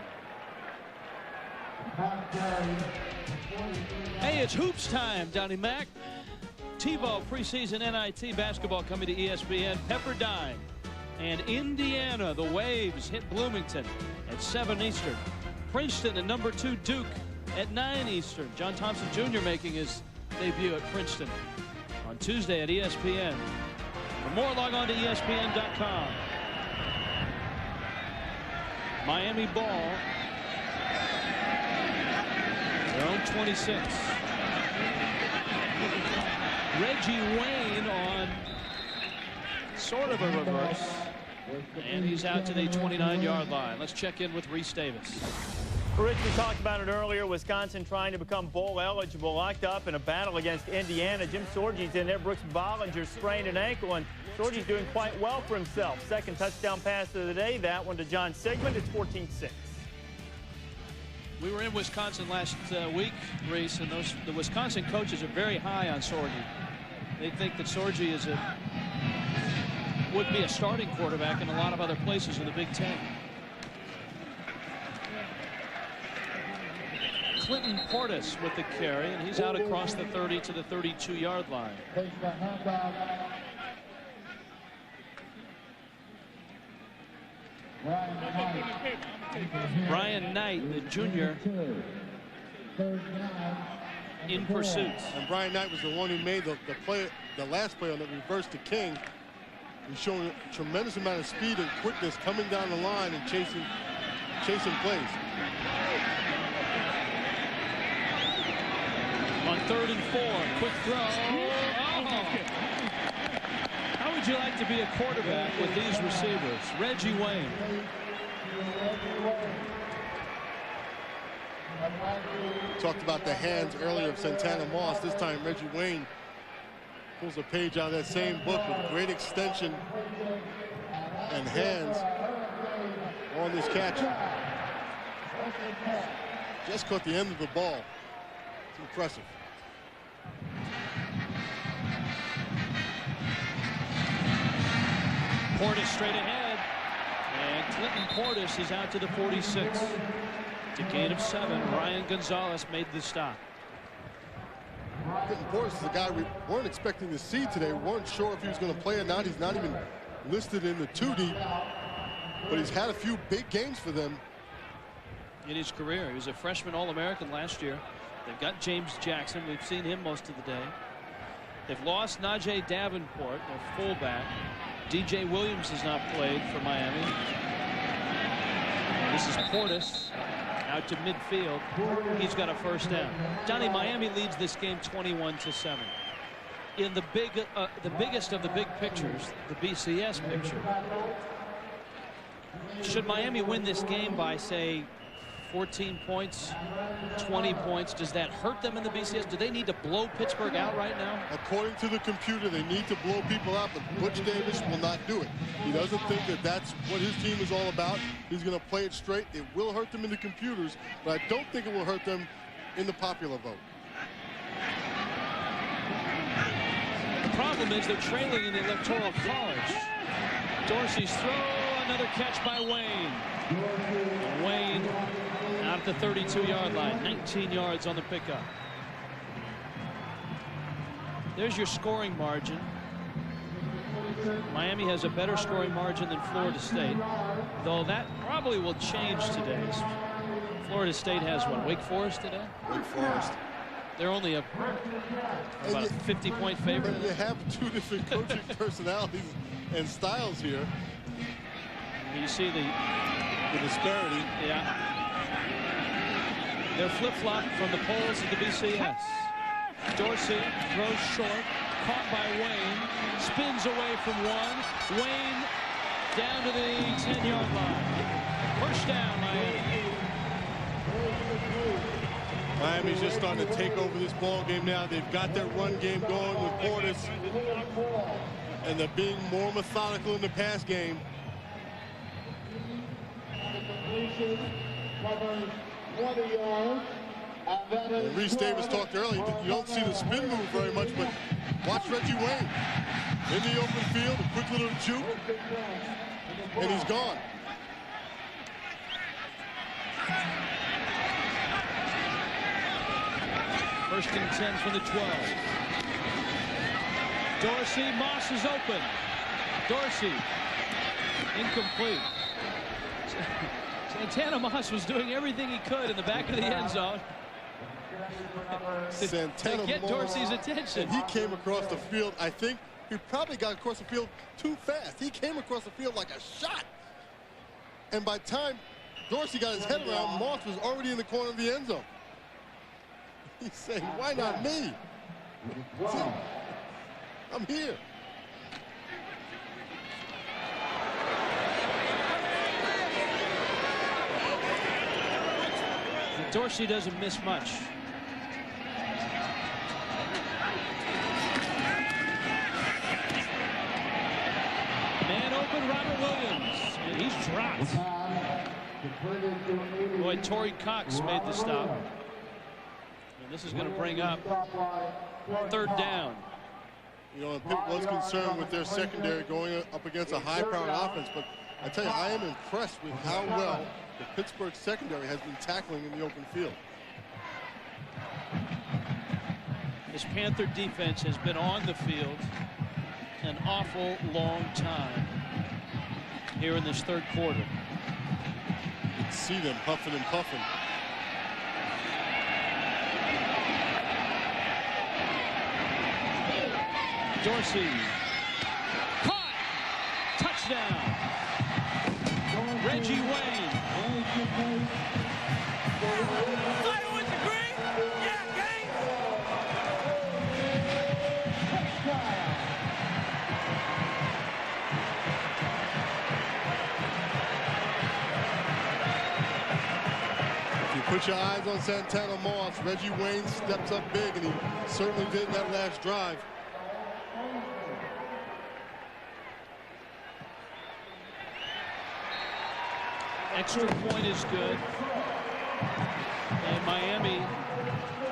[SPEAKER 1] Hey, it's hoops time, Donnie Mac. TiVo preseason NIT basketball coming to ESPN. Pepperdine and Indiana. The Waves hit Bloomington at 7 Eastern. Princeton and number 2 Duke at 9 Eastern. John Thompson Jr. making his debut at Princeton on Tuesday at ESPN. For more, log on to ESPN.com. Miami ball. Their own 26. Reggie Wayne on sort of a reverse. And he's out to the 29-yard line. Let's check in with Reese Davis.
[SPEAKER 5] Rich, we talked about it earlier. Wisconsin trying to become bowl eligible, locked up in a battle against Indiana. Jim Sorgi's in there. Brooks Bollinger sprained an ankle, and Sorgi's doing quite well for himself. Second touchdown pass of the day. That one to John Sigmund. It's 14-6.
[SPEAKER 1] We were in Wisconsin last week, Reese, and the Wisconsin coaches are very high on Sorgi. They think that Sorgi would be a starting quarterback in a lot of other places in the Big Ten. Clinton Portis with the carry, and he's out across the 30 to the 32-yard line. Brian Knight, the junior, in pursuit.
[SPEAKER 2] And Brian Knight was the one who made the last play on the reverse to King. He's showing a tremendous amount of speed and quickness coming down the line and chasing plays.
[SPEAKER 1] On 3rd and 4, quick throw. Oh. How would would you like to be a quarterback with these receivers? Reggie Wayne.
[SPEAKER 2] Talked about the hands earlier of Santana Moss. This time Reggie Wayne pulls a page out of that same book with great extension and hands on this catch. Just caught the end of the ball. It's impressive.
[SPEAKER 1] Portis straight ahead. And Clinton Portis is out to the 46. It's a gain of 7. Ryan Gonzalez made the stop.
[SPEAKER 2] Clinton Portis is a guy we weren't expecting to see today. We weren't sure if he was going to play or not. He's not even listed in the 2 deep. But he's had a few big games for them
[SPEAKER 1] in his career. He was a freshman All-American last year. They've got James Jackson. We've seen him most of the day. They've lost Najee Davenport, their fullback. DJ Williams has not played for Miami. And this is Portis out to midfield. He's got a first down. Johnny, Miami leads this game 21-7. In the biggest of the big pictures, the BCS picture, should Miami win this game by, say, 14 points, 20 points, does that hurt them in the BCS? Do they need to blow Pittsburgh out right now?
[SPEAKER 2] According to the computer, they need to blow people out, but Butch Davis will not do it. He doesn't think that that's what his team is all about. He's going to play it straight. It will hurt them in the computers, but I don't think it will hurt them in the popular vote.
[SPEAKER 1] The problem is they're trailing in the Electoral College. Dorsey's throw, another catch by Wayne. Wayne out at the 32-yard line, 19 yards on the pickup. There's your scoring margin. Miami has a better scoring margin than Florida State, though that probably will change today. Florida State has what, Wake Forest today?
[SPEAKER 2] Wake Forest.
[SPEAKER 1] They're only about a 50-point favorite.
[SPEAKER 2] You have two different coaching personalities and styles here.
[SPEAKER 1] You see the
[SPEAKER 2] disparity.
[SPEAKER 1] Yeah. They're flip-flopped from the polls of the BCS. Dorsey throws short, caught by Wayne, spins away from one. Wayne down to the 10-yard line. First down, Miami.
[SPEAKER 2] Miami's just starting to take over this ball game now. They've got their run game going with Portis, and they're being more methodical in the pass game. And Reese Davis talked earlier. You don't see the spin move very much, but watch Reggie Wayne in the open field, a quick little juke, and he's gone.
[SPEAKER 1] First and 10 from the 12. Dorsey, Moss is open. Dorsey, incomplete. Santana Moss was doing everything he could in the back of the end zone to get Dorsey's attention.
[SPEAKER 2] And he came across the field. I think he probably got across the field too fast. He came across the field like a shot. And by the time Dorsey got his head around, Moss was already in the corner of the end zone. He's saying, why not me? See, I'm here.
[SPEAKER 1] Dorsey doesn't miss much. Man open, Robert Williams. And he's dropped. Boy, Torrey Cox made the stop. And this is going to bring up third down.
[SPEAKER 2] You know, Pitt was concerned with their secondary going up against a high-powered offense, but I tell you, I am impressed with how well the Pittsburgh secondary has been tackling in the open field.
[SPEAKER 1] This Panther defense has been on the field an awful long time here in this third quarter.
[SPEAKER 2] You can see them huffing and puffing.
[SPEAKER 1] Dorsey. Caught. Touchdown. Reggie Wayne.
[SPEAKER 2] Put your eyes on Santana Moss. Reggie Wayne steps up big, and he certainly did in that last drive.
[SPEAKER 1] Extra point is good. And Miami,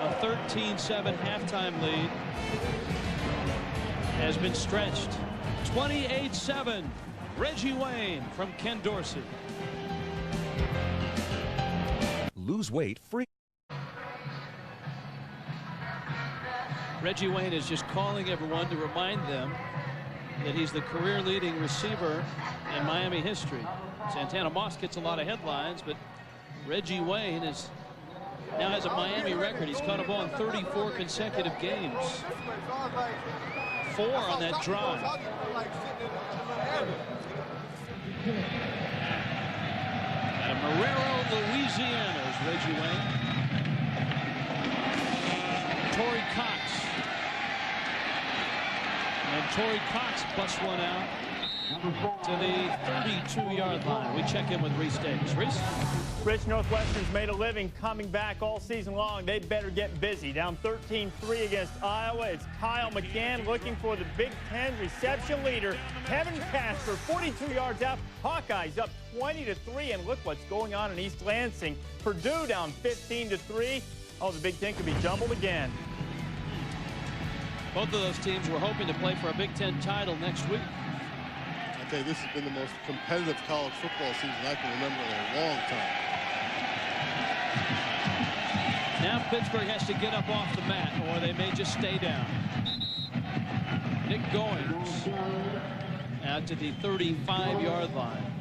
[SPEAKER 1] a 13-7 halftime lead, has been stretched. 28-7. Reggie Wayne from Ken Dorsey.
[SPEAKER 12] Lose weight free.
[SPEAKER 1] Reggie Wayne is just calling everyone to remind them that he's the career leading receiver in Miami history. Santana Moss gets a lot of headlines, but Reggie Wayne now has a Miami record. He's caught a ball in 34 consecutive games. 4 on that drive. Out of Marrero, Louisiana is Reggie Wayne. Torrey Cox. And Torrey Cox busts one out to the 32-yard line. We check in with Reese Davis. Reese?
[SPEAKER 5] Rich, Northwestern's made a living coming back all season long. They better get busy. Down 13-3 against Iowa. It's Kyle McCann looking for the Big Ten reception leader. Kevin Casper, 42 yards out. Hawkeyes up 20-3. And look what's going on in East Lansing. Purdue down 15-3. Oh, the Big Ten could be jumbled again.
[SPEAKER 1] Both of those teams were hoping to play for a Big Ten title next week.
[SPEAKER 2] I tell you, this has been the most competitive college football season I can remember in a long time.
[SPEAKER 1] Now Pittsburgh has to get up off the mat, or they may just stay down. Nick Goings out to the 35-yard line.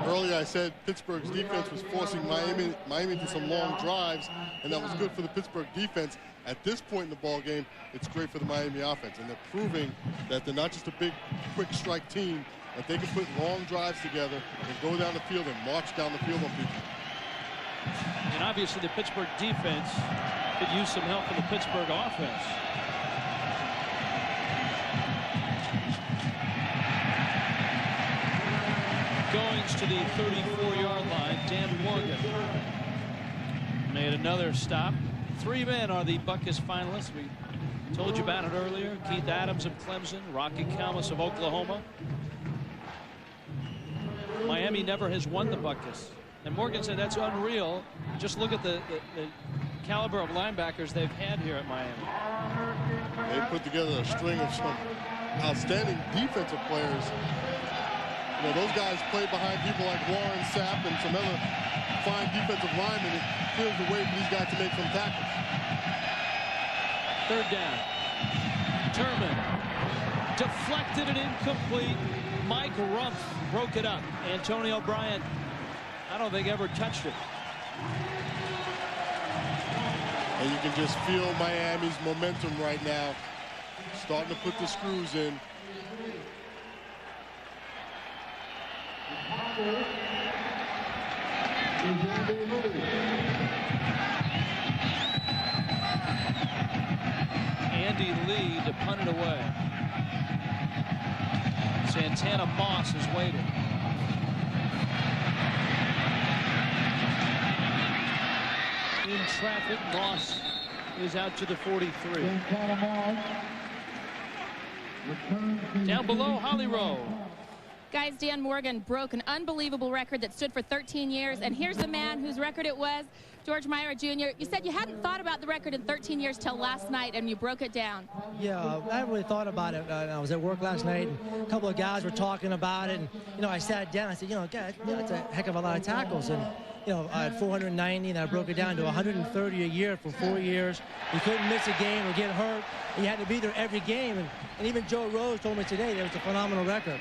[SPEAKER 2] Earlier I said Pittsburgh's defense was forcing Miami to some long drives, and that was good for the Pittsburgh defense. At this point in the ball game, it's great for the Miami offense, and they're proving that they're not just a big, quick strike team, that they can put long drives together and go down the field and march down the field on people.
[SPEAKER 1] And obviously the Pittsburgh defense could use some help from the Pittsburgh offense. Goings to the 34-yard line. Dan Morgan made another stop. 3 men are the Buckus finalists. We told you about it earlier. Keith Adams of Clemson, Rocky Calmus of Oklahoma. Miami never has won the Buckus. And Morgan said that's unreal. Just look at the caliber of linebackers they've had here at Miami.
[SPEAKER 2] They put together a string of some outstanding defensive players. You know, those guys play behind people like Warren Sapp and some other fine defensive linemen. It clears the way for these guys to make some tackles.
[SPEAKER 1] 3rd down. Turman deflected and incomplete. Mike Rumpf broke it up. Antonio Bryant, I don't think ever touched it.
[SPEAKER 2] And you can just feel Miami's momentum right now, starting to put the screws in.
[SPEAKER 1] Andy Lee to punt it away. Santana Moss is waiting. In traffic, Moss is out to the 43. Down below, Holly Rowe.
[SPEAKER 16] Guys, Dan Morgan broke an unbelievable record that stood for 13 years, and here's the man whose record it was, George Myra Jr. You said you hadn't thought about the record in 13 years till last night, and you broke it down.
[SPEAKER 20] Yeah, I haven't really thought about it. I was at work last night, and a couple of guys were talking about it, and, you know, I sat down, I said, you know, God, that's a heck of a lot of tackles, and, you know, I had 490, and I broke it down to 130 a year for 4 years. You couldn't miss a game or get hurt, and you had to be there every game, and even Joe Rose told me today that it was a phenomenal record.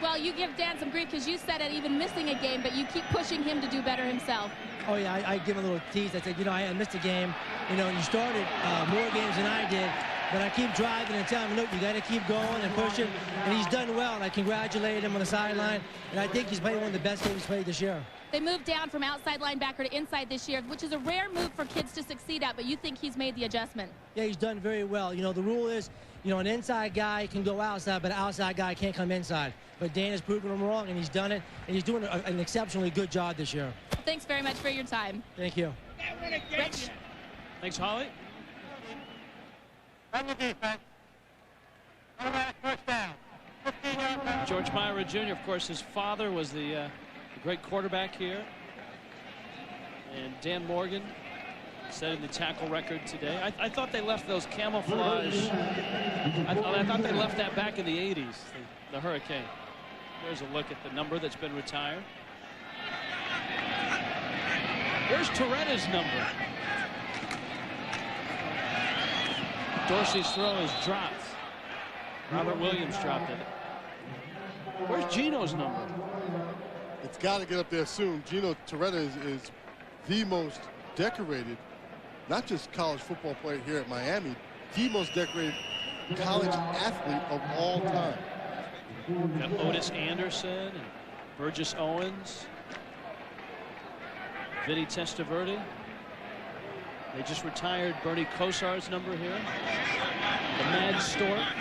[SPEAKER 16] Well, you give Dan some grief because you said it even missing a game, but you keep pushing him to do better himself.
[SPEAKER 20] Oh, yeah, I give him a little tease. I said, you know, I missed a game. You know, you started more games than I did, but I keep driving and telling him, look, you got to keep going and pushing. And he's done well, and I congratulated him on the sideline. And I think he's played one of the best games he's played this year.
[SPEAKER 16] They moved down from outside linebacker to inside this year, which is a rare move for kids to succeed at, but you think he's made the adjustment?
[SPEAKER 20] Yeah, he's done very well. You know, the rule is you know, an inside guy can go outside, but an outside guy can't come inside. But Dan has proven him wrong, and he's done it, and he's doing an exceptionally good job this year.
[SPEAKER 16] Thanks very much for your time.
[SPEAKER 20] Thank you.
[SPEAKER 16] Rich.
[SPEAKER 1] Thanks, Holly. George Myra Jr., of course, his father was the great quarterback here. And Dan Morgan setting the tackle record today. I thought they left those camouflage. I thought they left that back in the 80s, the Hurricane. There's a look at the number that's been retired. Where's Toretta's number? Dorsey's throw is dropped. Robert Williams dropped it. Where's Gino's number?
[SPEAKER 2] It's got to get up there soon. Gino Torretta is the most decorated, not just college football player here at Miami, the most decorated college athlete of all time.
[SPEAKER 1] Got Otis Anderson and Burgess Owens, Vinny Testaverde. They just retired Bernie Kosar's number here. The Mad Stork.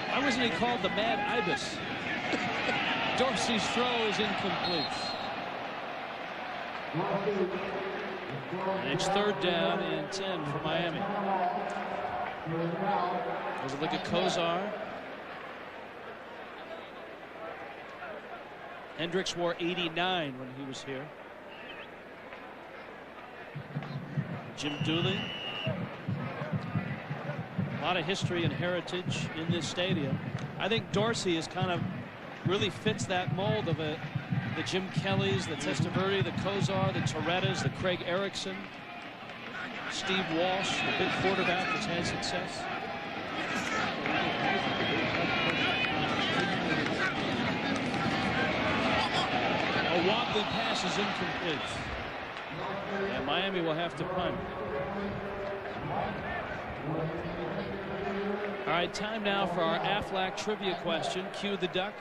[SPEAKER 1] Why wasn't he called the Mad Ibis? Dorsey's throw is incomplete. And it's 3rd down and 10 for Miami. There's a look at Kosar. Hendricks wore 89 when he was here. Jim Dooley. A lot of history and heritage in this stadium. I think Dorsey is kind of really fits that mold of the Jim Kellys, the Testaverde, the Kosar, the Torettas, the Craig Erickson, Steve Walsh, the big quarterback that's had success. A wobbly pass is incomplete. And Miami will have to punt. All right, time now for our Aflac trivia question. Cue the duck.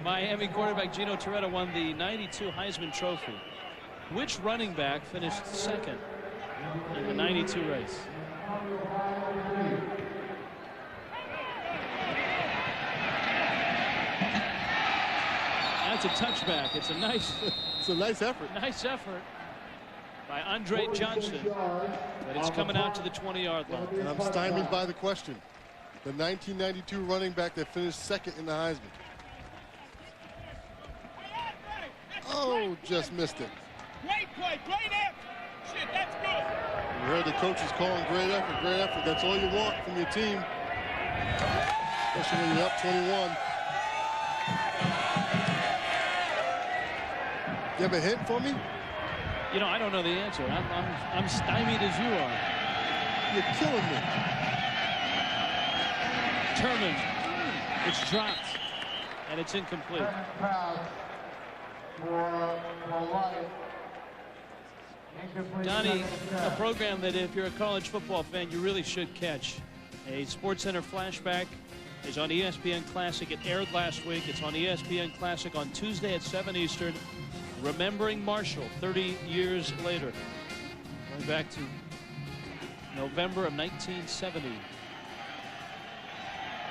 [SPEAKER 1] Miami quarterback Gino Torretta won the '92 Heisman Trophy. Which running back finished 2nd in the '92 race? That's a touchback. It's a nice
[SPEAKER 2] effort.
[SPEAKER 1] Nice effort by Andre Johnson, but it's coming out to the 20-yard line.
[SPEAKER 2] And I'm stymied by the question. The 1992 running back that finished 2nd in the Heisman. Oh, just missed it.
[SPEAKER 7] Great play, great effort. Shit, that's good.
[SPEAKER 2] You heard the coaches calling great effort, great effort. That's all you want from your team, especially when you're up 21. You have a hint for me?
[SPEAKER 1] You know, I don't know the answer. I'm stymied as you are.
[SPEAKER 2] You're killing me.
[SPEAKER 1] Turman. It's dropped, and it's incomplete. Donnie, a program that if you're a college football fan, you really should catch. A SportsCenter flashback is on ESPN Classic. It aired last week. It's on ESPN Classic on Tuesday at 7 Eastern. Remembering Marshall 30 years later. Going back to November of 1970.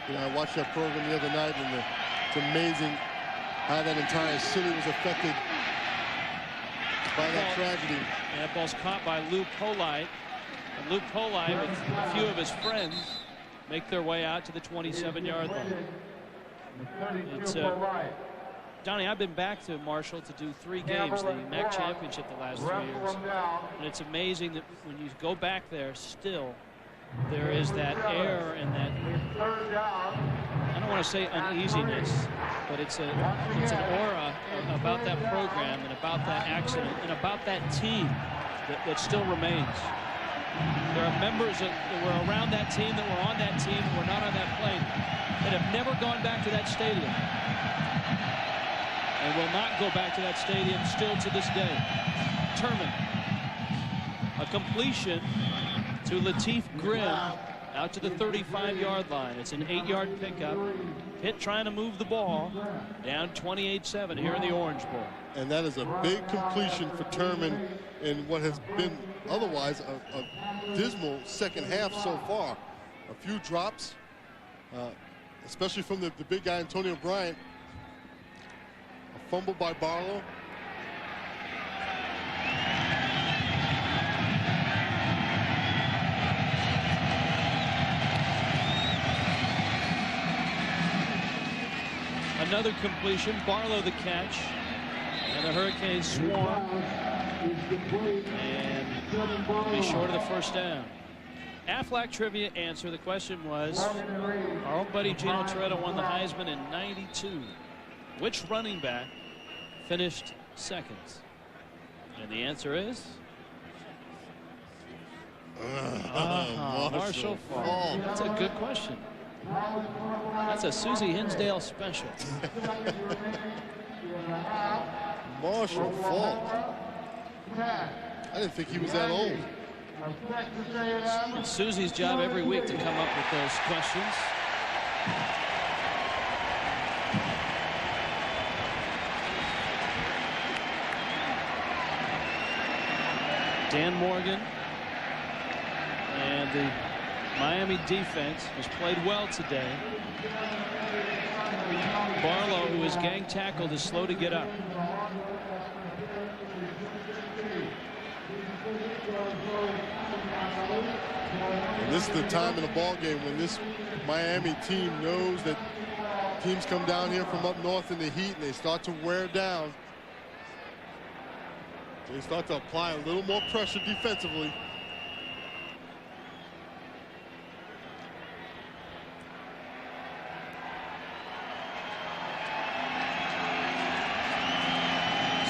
[SPEAKER 2] You know, I watched that program the other night, and it's amazing how that entire city was affected by that tragedy.
[SPEAKER 1] And that ball's caught by Lou Polite. And Lou Polite, with a few of his friends, make their way out to the 27-yard line. It's Donnie, I've been back to Marshall to do 3 games, the MAC championship the last 3 years. And it's amazing that when you go back there, still, there is that air and that, I don't want to say uneasiness, but it's an aura about that program and about that accident and about that team that still remains. There are members that were around that team, that were on that team, that were not on that plane, that have never gone back to that stadium. And will not go back to that stadium still to this day. Turman. A completion to Lateef Grimm out to the 35-yard line. It's an 8-yard pickup. Pitt trying to move the ball. Down 28-7 here in the Orange Bowl.
[SPEAKER 2] And that is a big completion for Turman in what has been otherwise a dismal second half so far. A few drops, especially from the big guy, Antonio Bryant. A fumble by Barlow.
[SPEAKER 1] Another completion. Barlow the catch. And the Hurricanes swarm. And be short of the first down. Aflac trivia answer. The question was, our own buddy Gino Toretto won the Heisman in '92. Which running back finished second? And the answer is Marshall Faulk. That's a good question. That's a Susie Hinsdale special.
[SPEAKER 2] Marshall Faulk. I didn't think he was that old.
[SPEAKER 1] It's Susie's job every week to come up with those questions. Dan Morgan and the Miami defense has played well today. Barlow, who is gang tackled, is slow to get up.
[SPEAKER 2] And this is the time in the ball game when this Miami team knows that teams come down here from up north in the heat and they start to wear down. They start to apply a little more pressure defensively.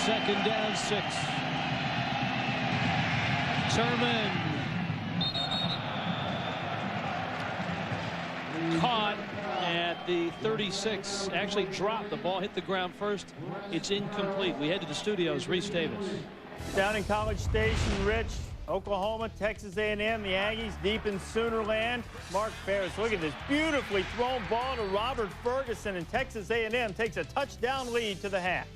[SPEAKER 1] Second down, 6. Turman caught at the 36. Actually dropped. The ball hit the ground first. It's incomplete. We head to the studios. Reese Davis.
[SPEAKER 5] Down in College Station, Rich, Oklahoma, Texas A&M, the Aggies deep in Sooner land. Mark Ferris, look at this beautifully thrown ball to Robert Ferguson, and Texas A&M takes a touchdown lead to the half.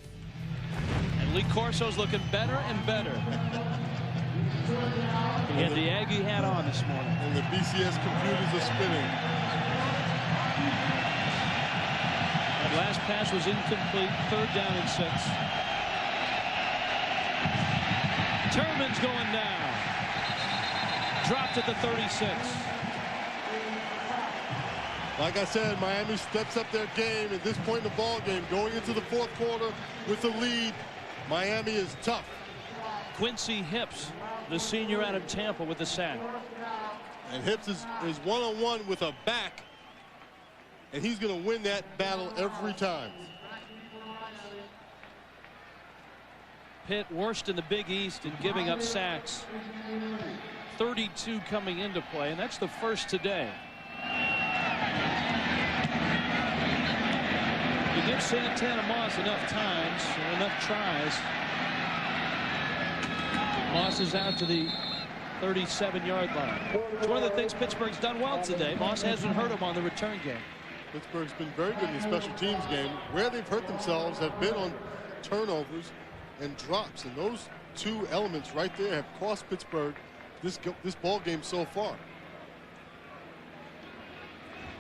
[SPEAKER 1] And Lee Corso's looking better and better. He had the Aggie hat on this morning.
[SPEAKER 2] And the BCS computers are spinning.
[SPEAKER 1] That last pass was incomplete. Third down and 6. Turman's going down. Dropped at the 36.
[SPEAKER 2] Like I said, Miami steps up their game at this point in the ball game. Going into the fourth quarter with the lead, Miami is tough.
[SPEAKER 1] Quincy Hips, the senior out of Tampa, with the sack.
[SPEAKER 2] And Hips is one-on-one with a back, and he's going to win that battle every time.
[SPEAKER 1] Pitt worst in the Big East in giving up sacks. 32 coming into play, and that's the first today. You give Santana Moss enough times, or enough tries. Moss is out to the 37-yard line. It's one of the things Pittsburgh's done well today. Moss hasn't hurt him on the return game.
[SPEAKER 2] Pittsburgh's been very good in the special teams game. Where they've hurt themselves have been on turnovers and drops, and those two elements right there have cost Pittsburgh this ball game so far.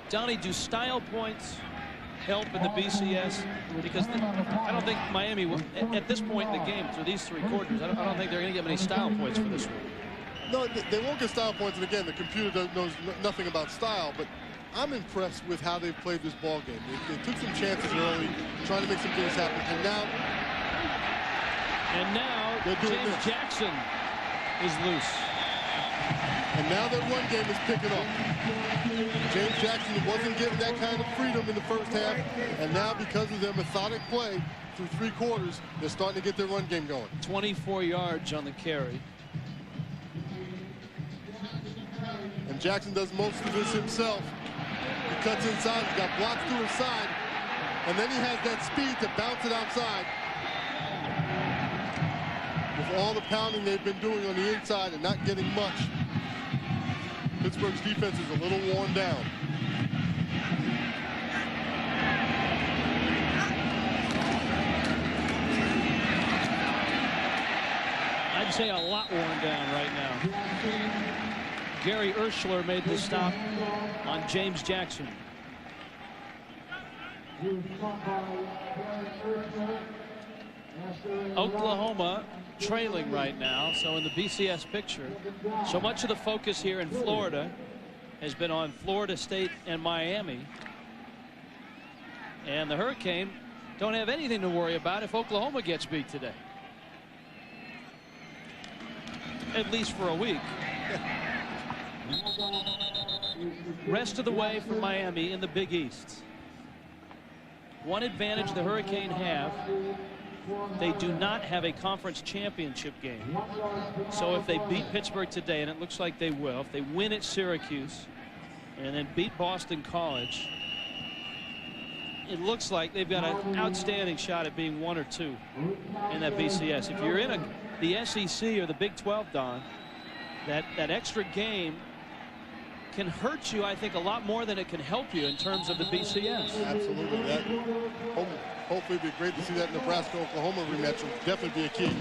[SPEAKER 1] Donnie, do style points help in the BCS? Because I don't think Miami will, at this point in the game, through these 3 quarters, I don't think they're going to get many style points for this one.
[SPEAKER 2] No, they won't get style points, and again, the computer knows nothing about style, but I'm impressed with how they've played this ball game. They took some chances early, trying to make some things happen, and now
[SPEAKER 1] James Jackson is loose.
[SPEAKER 2] And now their run game is picking up. James Jackson wasn't given that kind of freedom in the first half, and now because of their methodic play through 3 quarters, they're starting to get their run game going.
[SPEAKER 1] 24 yards on the carry.
[SPEAKER 2] And Jackson does most of this himself. He cuts inside, he's got blocks to his side, and then he has that speed to bounce it outside. With all the pounding they've been doing on the inside and not getting much. Pittsburgh's defense is a little worn down.
[SPEAKER 1] I'd say a lot worn down right now. Gary Urschler made the stop on James Jackson. Oklahoma trailing right now, so in the BCS picture. So much of the focus here in Florida has been on Florida State and Miami. And the Hurricane don't have anything to worry about if Oklahoma gets beat today. At least for a week. Rest of the way for Miami in the Big East. One advantage the Hurricane have, they do not have a conference championship game. So if they beat Pittsburgh today, and it looks like they will, if they win at Syracuse and then beat Boston College, it looks like they've got an outstanding shot at being 1 or 2 in that BCS. If you're in the SEC or the Big 12, Don, that extra game can hurt you, I think, a lot more than it can help you in terms of the BCS.
[SPEAKER 2] Absolutely. Hopefully it'd be great to see that Nebraska-Oklahoma rematch. Will definitely be a key.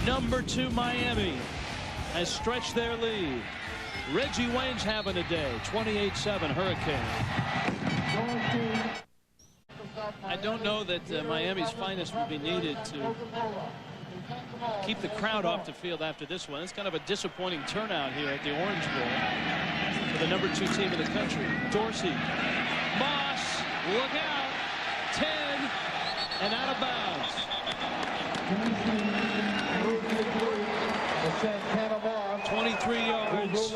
[SPEAKER 1] Number 2 Miami has stretched their lead. Reggie Wayne's having a day. 28-7 Hurricane. I don't know that Miami's finest will be needed to keep the crowd off the field after this one. It's kind of a disappointing turnout here at the Orange Bowl for the number 2 team in the country. Dorsey, Moss, look out, 10, and out of bounds. 23 yards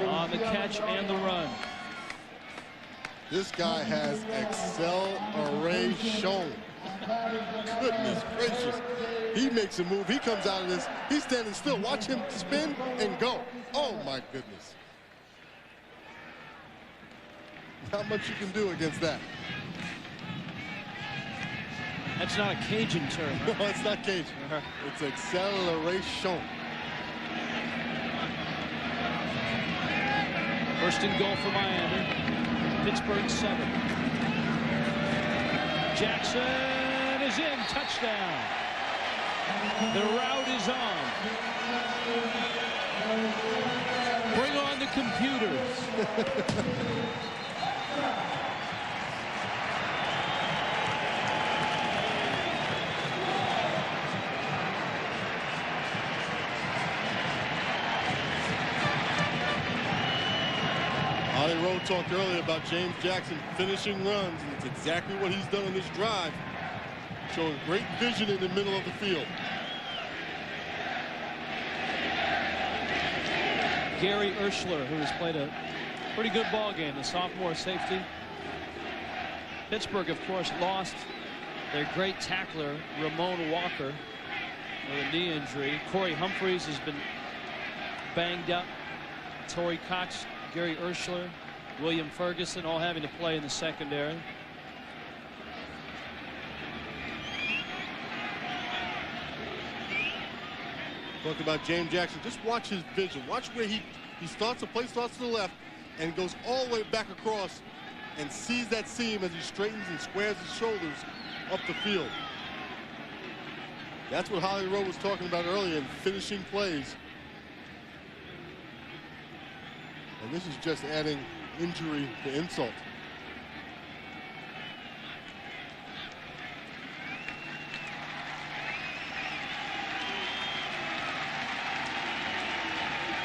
[SPEAKER 1] on the catch and the run.
[SPEAKER 2] This guy has acceleration. Goodness gracious. He makes a move. He comes out of this. He's standing still. Watch him spin and go. Oh, my goodness. Not much you can do against that.
[SPEAKER 1] That's not a Cajun term.
[SPEAKER 2] No, it's not Cajun. It's acceleration.
[SPEAKER 1] First and goal for Miami. Pittsburgh 7. Jackson is in. Touchdown. The route is on. Bring on the computers.
[SPEAKER 2] Holly Rowe talked earlier about James Jackson finishing runs, and it's exactly what he's done on this drive. Showing great vision in the middle of the field.
[SPEAKER 1] Gary Urschler, who has played a pretty good ball game, the sophomore safety. Pittsburgh, of course, lost their great tackler, Ramon Walker, with a knee injury. Corey Humphreys has been banged up. Torrey Cox, Gary Urschler, William Ferguson, all having to play in the secondary.
[SPEAKER 2] Talk about James Jackson. Just watch his vision. Watch where he starts to play, starts to the left, and goes all the way back across and sees that seam as he straightens and squares his shoulders up the field. That's what Holly Rowe was talking about earlier in finishing plays. And this is just adding injury to insult.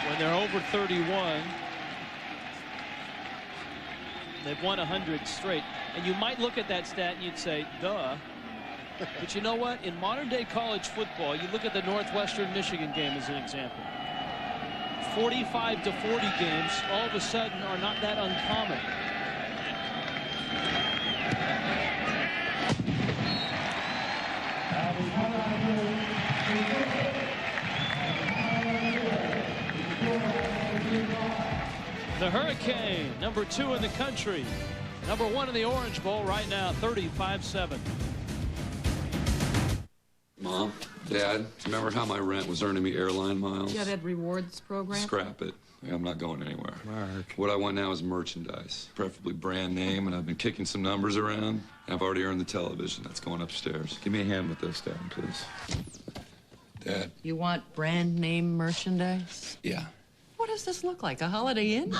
[SPEAKER 1] When they're over 31, they've won 100 straight. And you might look at that stat and you'd say, duh. But you know what? In modern day college football, you look at the Northwestern Michigan game as an example. 45 to 40 games all of a sudden are not that uncommon. The Hurricane, number 2 in the country, number 1 in the Orange Bowl right now, 35-7.
[SPEAKER 9] Mom, Dad, remember how my rent was earning me airline miles?
[SPEAKER 24] Yeah, that rewards program.
[SPEAKER 9] Scrap it. I'm not going anywhere. Mark. What I want now is merchandise, preferably brand name, and I've been kicking some numbers around. I've already earned the television. That's going upstairs. Give me a hand with this, Dad, please. Dad.
[SPEAKER 24] You want brand name merchandise?
[SPEAKER 9] Yeah.
[SPEAKER 24] What does this look like? A Holiday Inn?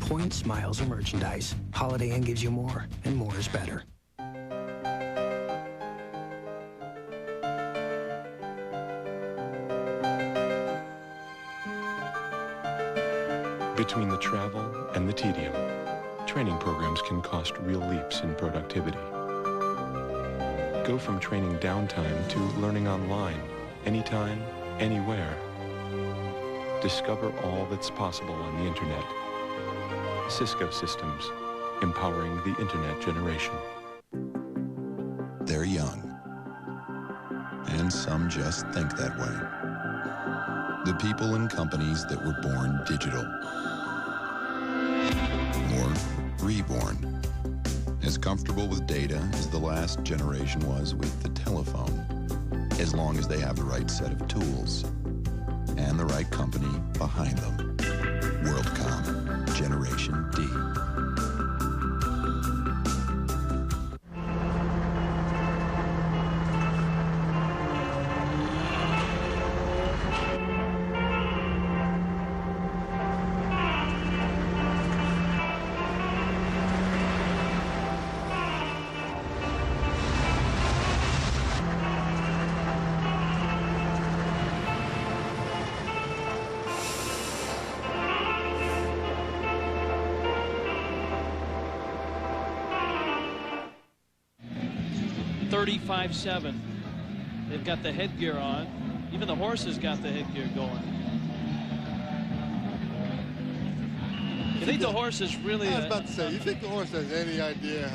[SPEAKER 21] Points, miles, or merchandise. Holiday Inn gives you more, and more is better.
[SPEAKER 22] Between the travel and the tedium, training programs can cost real leaps in productivity. Go from training downtime to learning online, anytime, anywhere. Discover all that's possible on the internet. Cisco Systems, empowering the internet generation.
[SPEAKER 23] They're young, and some just think that way. The people and companies that were born digital, or reborn, as comfortable with data as the last generation was with the telephone, as long as they have the right set of tools and the right company behind them. WorldCom, Generation D.
[SPEAKER 1] .5.7. They've got the headgear on. Even the horses got the headgear going. You think the horse is really...
[SPEAKER 2] I was about to say, you think the horse has any idea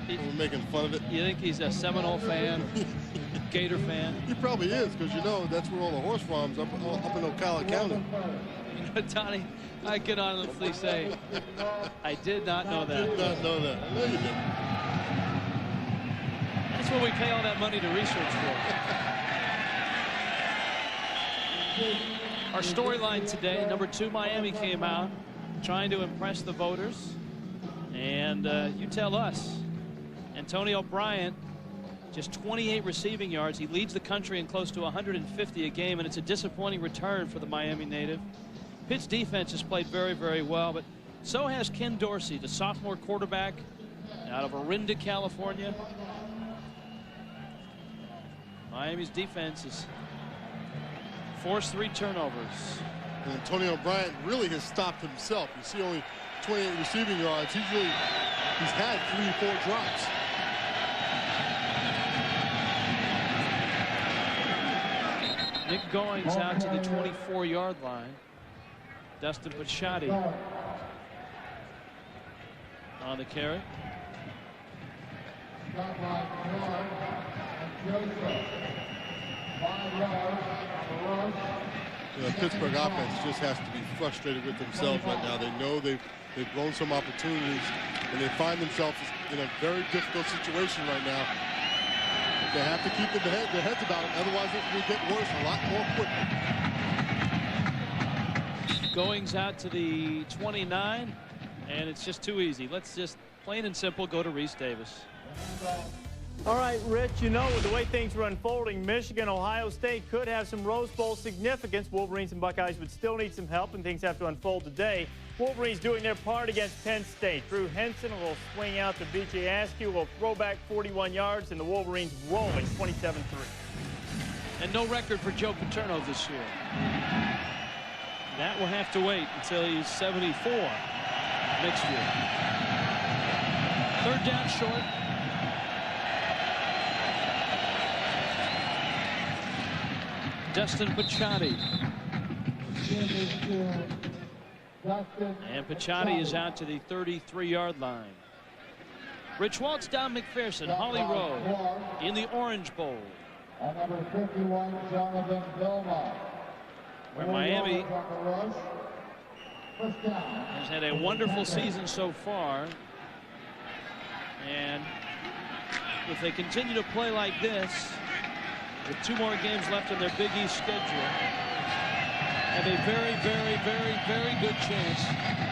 [SPEAKER 2] we're making fun of it?
[SPEAKER 1] You think he's a Seminole fan? Gator fan?
[SPEAKER 2] He probably is, because you know that's where all the horse farms up in Ocala County.
[SPEAKER 1] You know, Donnie, I can honestly say I did not know that.
[SPEAKER 2] I did not know that. I know you didn't.
[SPEAKER 1] That's what we pay all that money to research for. Our storyline today, number 2 Miami came out trying to impress the voters. And you tell us. Antonio Bryant, just 28 receiving yards. He leads the country in close to 150 a game, and it's a disappointing return for the Miami native. Pitt's defense has played very, very well, but so has Ken Dorsey, the sophomore quarterback out of Orinda, California. Miami's defense has forced 3 turnovers.
[SPEAKER 2] And Antonio Bryant really has stopped himself. You see only 28 receiving yards. He's had 3 or 4 drops.
[SPEAKER 1] Nick Goings out to the 24-yard line. Dustin Pachotti on the carry.
[SPEAKER 2] The Pittsburgh offense just has to be frustrated with themselves right now. They know they've blown some opportunities, and they find themselves in a very difficult situation right now. They have to keep their heads about it, otherwise it will get worse a lot more quickly.
[SPEAKER 1] Goings out to the 29, and it's just too easy. Let's just plain and simple go to Reese Davis.
[SPEAKER 5] All right, Rich, you know, with the way things were unfolding, Michigan, Ohio State could have some Rose Bowl significance. Wolverines and Buckeyes would still need some help, and things have to unfold today. Wolverines doing their part against Penn State. Drew Henson, a little swing out to B.J. Askew, a little throwback 41 yards, and the Wolverines rolling 27-3.
[SPEAKER 1] And no record for Joe Paterno this year. That will have to wait until he's 74 next year. 3rd down short. Dustin Pachotti. And Pachotti is out to the 33-yard line. Rich Waltz, Don McPherson, Holly Rowe in the Orange Bowl.
[SPEAKER 25] And number 51, Jonathan Vilma.
[SPEAKER 1] Where Miami has had a wonderful season so far. And if they continue to play like this, with 2 more games left in their Big East schedule, have a very, very, very, very good chance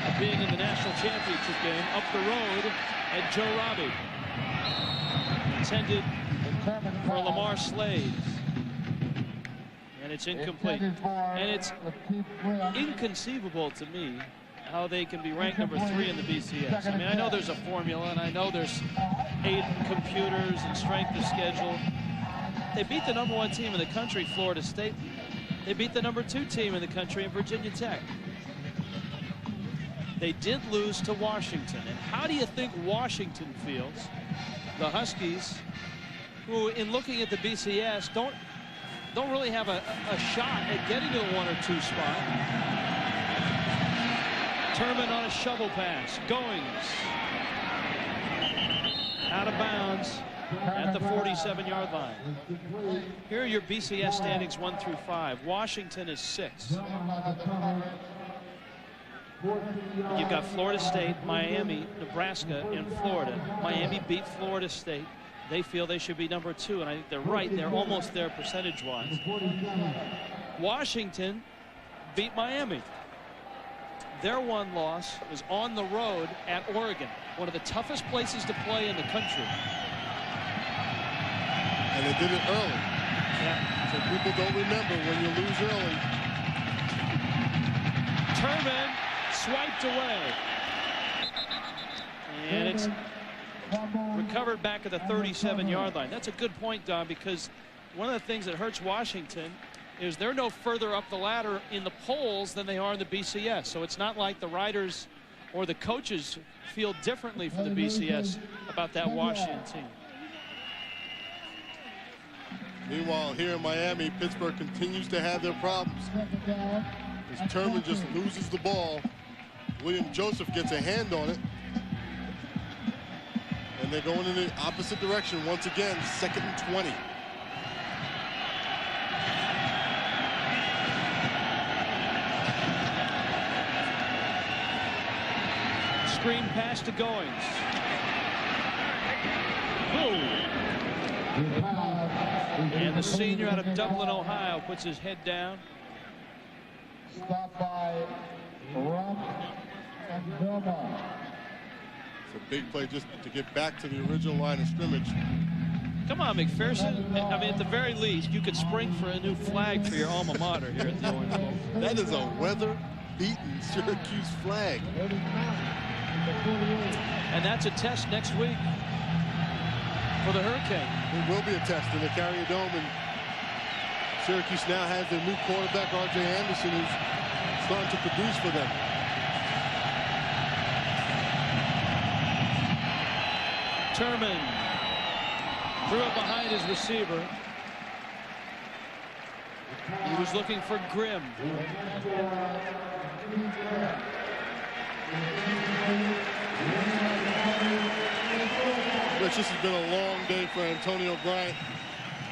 [SPEAKER 1] of being in the national championship game up the road at Joe Robbie. Intended for Lamar Slade. And it's incomplete. And it's inconceivable to me how they can be ranked number 3 in the BCS. I mean, I know there's a formula, and I know there's 8 computers and strength of schedule. They beat the number 1 team in the country, Florida State. They beat the number 2 team in the country in Virginia Tech. They did lose to Washington. And how do you think Washington feels? The Huskies, who in looking at the BCS don't really have a shot at getting to the 1 or 2 spot. Turman on a shovel pass. Goings out of bounds at the 47-yard line. Here are your BCS standings 1 through 5. Washington is 6. You've got Florida State, Miami, Nebraska, and Florida. Miami beat Florida State. They feel they should be number 2, and I think they're right. They're almost there percentage-wise. Washington beat Miami. Their 1 loss was on the road at Oregon, one of the toughest places to play in the country.
[SPEAKER 2] And they did it early.
[SPEAKER 1] Yeah.
[SPEAKER 2] So people don't remember when you lose early.
[SPEAKER 1] Turman swiped away. And it's recovered back at the 37-yard line. That's a good point, Don, because one of the things that hurts Washington is they're no further up the ladder in the polls than they are in the BCS. So it's not like the writers or the coaches feel differently for the BCS about that Washington team.
[SPEAKER 2] Meanwhile, here in Miami, Pittsburgh continues to have their problems. As Turman just loses the ball, William Joseph gets a hand on it. And they're going in the opposite direction once again, 2nd and 20.
[SPEAKER 1] Screen pass to Goings. And the senior out of Dublin, Ohio, puts his head down.
[SPEAKER 25] Stop by Rump and Vilma.
[SPEAKER 2] It's a big play just to get back to the original line of scrimmage.
[SPEAKER 1] Come on, McPherson. I mean, at the very least, you could spring for a new flag for your alma mater here at the Orange Bowl.
[SPEAKER 2] That is a weather-beaten Syracuse flag.
[SPEAKER 1] And that's a test next week for the Hurricane.
[SPEAKER 2] It will be a test in the Carrier Dome, and Syracuse now has their new quarterback, R.J. Anderson, who's starting to produce for them.
[SPEAKER 1] Turman threw it behind his receiver. He was looking for Grimm.
[SPEAKER 2] Rich, this has been a long day for Antonio Bryant.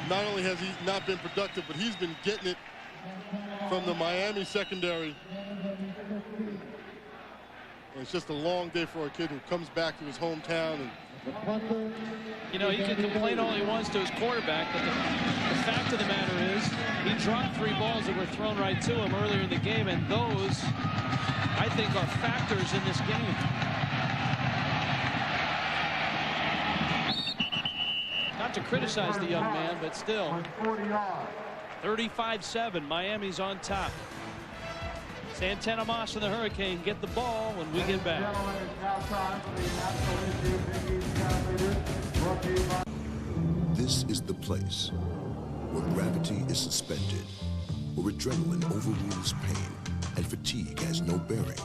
[SPEAKER 2] Not only has he not been productive, but he's been getting it from the Miami secondary. And it's just a long day for a kid who comes back to his hometown. And
[SPEAKER 1] you know, he can complain all he wants to his quarterback, but the fact of the matter is he dropped 3 balls that were thrown right to him earlier in the game, and those, I think, are factors in this game. Not to criticize the young man, but still. 35-7, Miami's on top. Santana Moss and the Hurricane get the ball when we get back.
[SPEAKER 3] This is the place where gravity is suspended, where adrenaline overrules pain and fatigue has no bearing,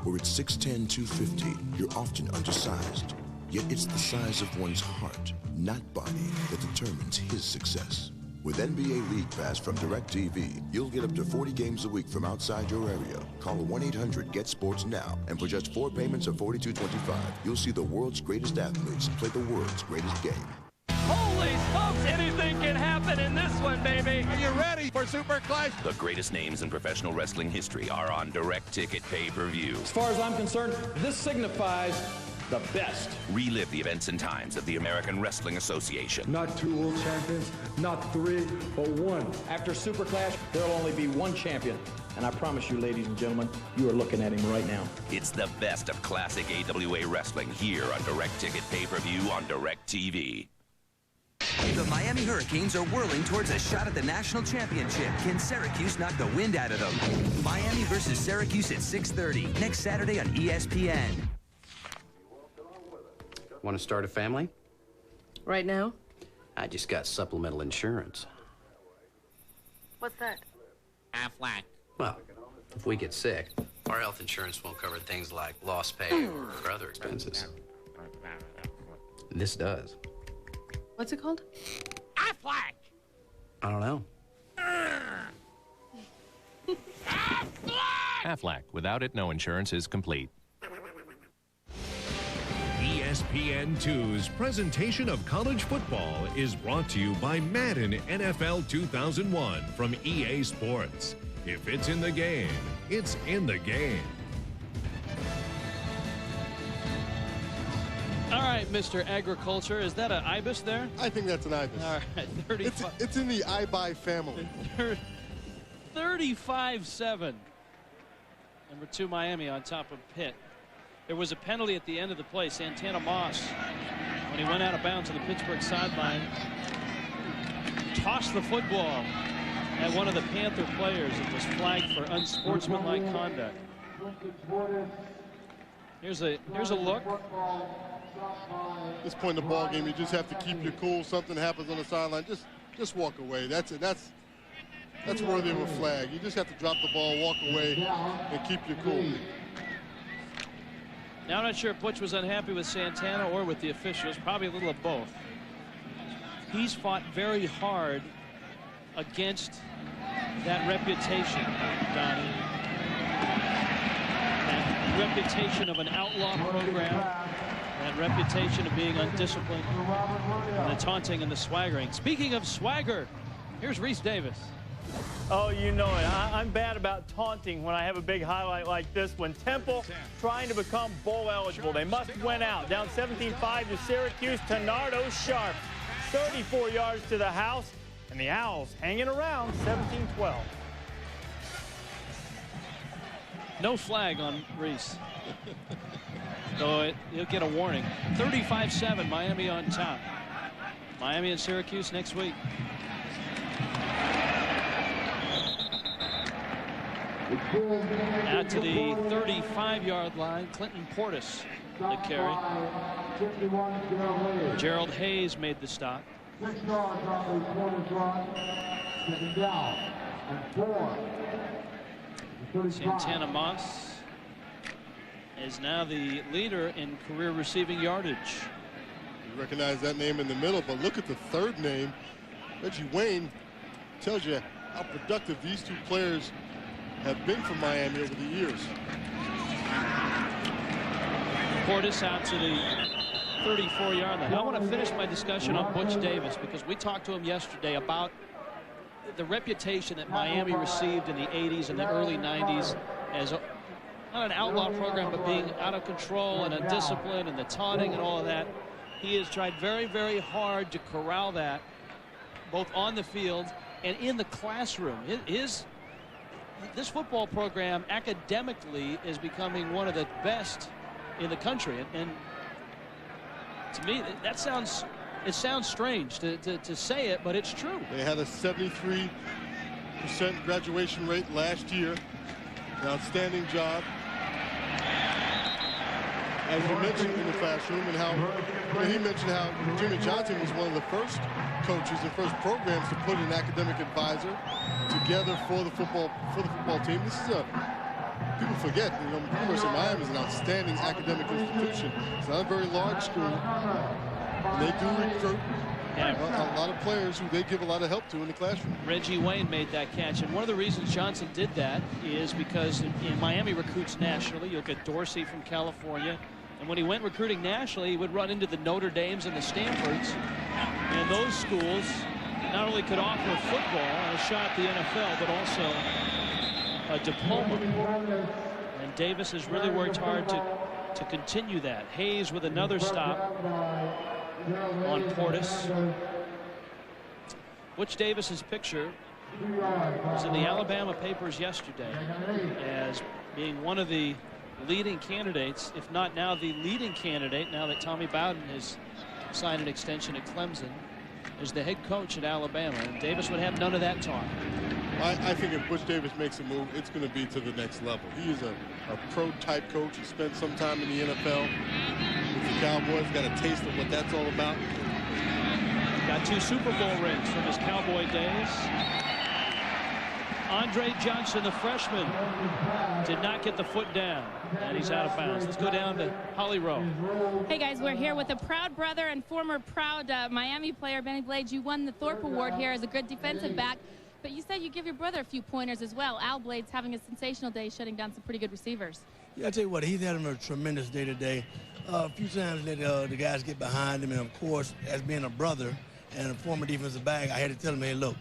[SPEAKER 3] where at 6'10", 250, you're often undersized, yet it's the size of one's heart, not body, that determines his success. With NBA League Pass from DirecTV, you'll get up to 40 games a week from outside your area. Call 1-800-GET-SPORTS now, and for just 4 payments of $42.25, you'll see the world's greatest athletes play the world's greatest game.
[SPEAKER 14] Holy smokes, anything can happen in this one, baby.
[SPEAKER 15] Are you ready for Super Clash?
[SPEAKER 17] The greatest names in professional wrestling history are on Direct Ticket pay-per-view.
[SPEAKER 18] As far as I'm concerned, this signifies
[SPEAKER 6] the best.
[SPEAKER 10] Relive the events and times of the American Wrestling Association.
[SPEAKER 17] Not 2 world champions, not 3, but 1.
[SPEAKER 6] After Super Clash, there'll only be 1 champion. And I promise you, ladies and gentlemen, you are looking at him right now.
[SPEAKER 10] It's the best of classic AWA wrestling here on Direct Ticket Pay-Per-View on Direct TV.
[SPEAKER 4] The Miami Hurricanes are whirling towards a shot at the national championship. Can Syracuse knock the wind out of them? Miami versus Syracuse at 6:30 next Saturday on ESPN.
[SPEAKER 18] Want to start a family?
[SPEAKER 24] Right now?
[SPEAKER 18] I just got supplemental insurance.
[SPEAKER 24] What's that?
[SPEAKER 18] Aflac. Well, if we get sick, our health insurance won't cover things like lost pay or other expenses. This does.
[SPEAKER 24] What's it called?
[SPEAKER 18] Aflac! I don't know.
[SPEAKER 12] Aflac. Without it, no insurance is complete.
[SPEAKER 11] ESPN2's presentation of college football is brought to you by Madden NFL 2001 from EA Sports. If it's in the game, it's in the game.
[SPEAKER 1] All right, Mr. Agriculture, is that an ibis there?
[SPEAKER 2] I think that's an ibis.
[SPEAKER 1] All right, 35.
[SPEAKER 2] It's in the iBuy family.
[SPEAKER 1] 35-7. Number 2 Miami on top of Pitt. There was a penalty at the end of the play. Santana Moss, when he went out of bounds on the Pittsburgh sideline, tossed the football at one of the Panther players. It was flagged for unsportsmanlike conduct. Here's a look.
[SPEAKER 2] At this point in the ball game, you just have to keep your cool. Something happens on the sideline, just walk away. That's it. That's worthy of a flag. You just have to drop the ball, walk away, and keep your cool.
[SPEAKER 1] Now I'm not sure if Butch was unhappy with Santana or with the officials. Probably a little of both. He's fought very hard against that reputation, Donnie. That reputation of an outlaw program. That reputation of being undisciplined. And the taunting and the swaggering. Speaking of swagger, here's Reese Davis.
[SPEAKER 5] Oh, you know it. I'm bad about taunting when I have a big highlight like this one. Temple trying to become bowl eligible. They must win out. Down 17-5 to Syracuse. Tenardo Sharp, 34 yards to the house. And the Owls hanging around, 17-12.
[SPEAKER 1] No flag on Reese. So he'll get a warning. 35-7, Miami on top. Miami and Syracuse next week. Out to the 35-yard line, Clinton Portis the carry. Gerald Hayes made the stop.
[SPEAKER 25] 6 yards on the Portis run. Second down and 4.
[SPEAKER 1] Santana Moss is now the leader in career receiving yardage.
[SPEAKER 2] You recognize that name in the middle, but look at the third name. Reggie Wayne tells you how productive these 2 players have been for Miami over the years.
[SPEAKER 1] Portis out to the 34-yard line. I want to finish my discussion on Butch Davis because we talked to him yesterday about the reputation that Miami received in the 80s and the early 90s as not an outlaw program, but being out of control and undisciplined and the taunting and all of that. He has tried very, very hard to corral that both on the field and in the classroom. This football program academically is becoming one of the best in the country. And to me, it sounds strange to say it, but it's true.
[SPEAKER 2] They had a 73% graduation rate last year. An outstanding job. As you mentioned in the classroom, and how he mentioned how Jimmy Johnson was one of the first coaches and first programs to put an academic advisor together for the football team. This is people forget, University of Miami is an outstanding academic institution. It's not a very large school, and they do recruit a lot of players who they give a lot of help to in the classroom.
[SPEAKER 1] Reggie Wayne made that catch, and one of the reasons Johnson did that is because Miami recruits nationally. You'll get Dorsey from California. And when he went recruiting nationally, he would run into the Notre Dames and the Stanfords. And those schools not only could offer football and a shot at the NFL, but also a diploma. And Davis has really worked hard to to continue that. Hayes with another stop on Portis. Butch Davis's picture was in the Alabama papers yesterday as being one of the leading candidates, if not now the leading candidate, now that Tommy Bowden has signed an extension at Clemson, as the head coach at Alabama. And Davis would have none of that talk.
[SPEAKER 2] I think if Butch Davis makes a move, it's going to be to the next level. He is a pro-type coach. He spent some time in the NFL with the Cowboys, got a taste of what that's all about.
[SPEAKER 1] Got 2 Super Bowl rings from his Cowboy days. Andre Johnson, the freshman, did not get the foot down, and he's out of bounds. Let's go down to Holly Rowe.
[SPEAKER 8] Hey, guys, we're here with a proud brother and former proud Miami player, Benny Blades. You won the Thorpe Award here as a good defensive back, but you said you give your brother a few pointers as well. Al Blades having a sensational day, shutting down some pretty good receivers.
[SPEAKER 13] Yeah, I tell you what, he's having a tremendous day today. A few times that the guys get behind him, and, of course, as being a brother and a former defensive back, I had to tell him, hey, look,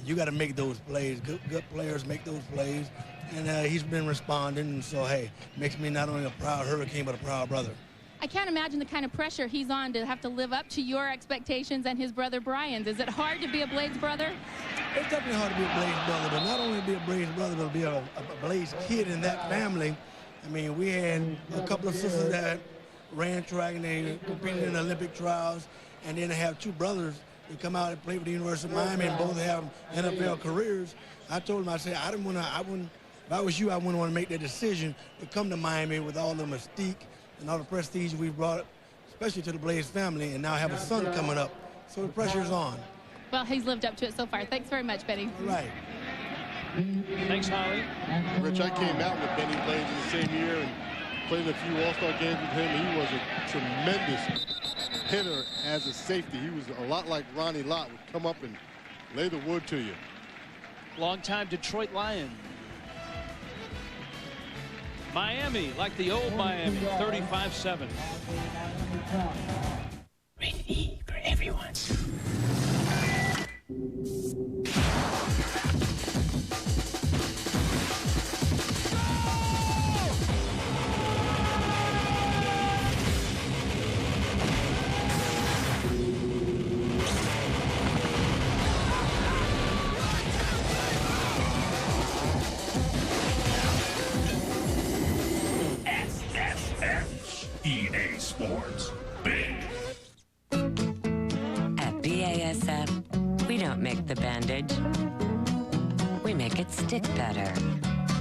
[SPEAKER 13] you got to make those plays. Good players make those plays, and he's been responding. And so, hey, makes me not only a proud Hurricane, but a proud brother.
[SPEAKER 8] I can't imagine the kind of pressure he's on to have to live up to your expectations and his brother Brian's. Is it hard to be a Blades brother?
[SPEAKER 13] It's definitely hard to be a Blades brother, but not only be a Blades brother, but be a Blades kid in that family. I mean, we had a couple of sisters that ran track and they competed in the Olympic trials, and then I have 2 brothers that come out and play for the University of Miami and both have NFL careers. I told them, I said, if I was you, I wouldn't want to make that decision to come to Miami with all the mystique and all the prestige we brought, especially to the Blades family, and now have a son coming up. So the pressure's on.
[SPEAKER 8] Well, he's lived up to it so far. Thanks very much, Benny.
[SPEAKER 13] All right.
[SPEAKER 1] Thanks, Holly.
[SPEAKER 2] Rich, I came out with Benny Blades in the same year and played a few All-Star games with him. He was a tremendous hitter as a safety. He was a lot like Ronnie Lott, would come up and lay the wood to you.
[SPEAKER 1] Longtime Detroit Lion. Miami, like the old Miami, 35-7.
[SPEAKER 21] Rated E for everyone.
[SPEAKER 11] EA Sports. Big.
[SPEAKER 16] At BASF, we don't make the bandage. We make it stick better.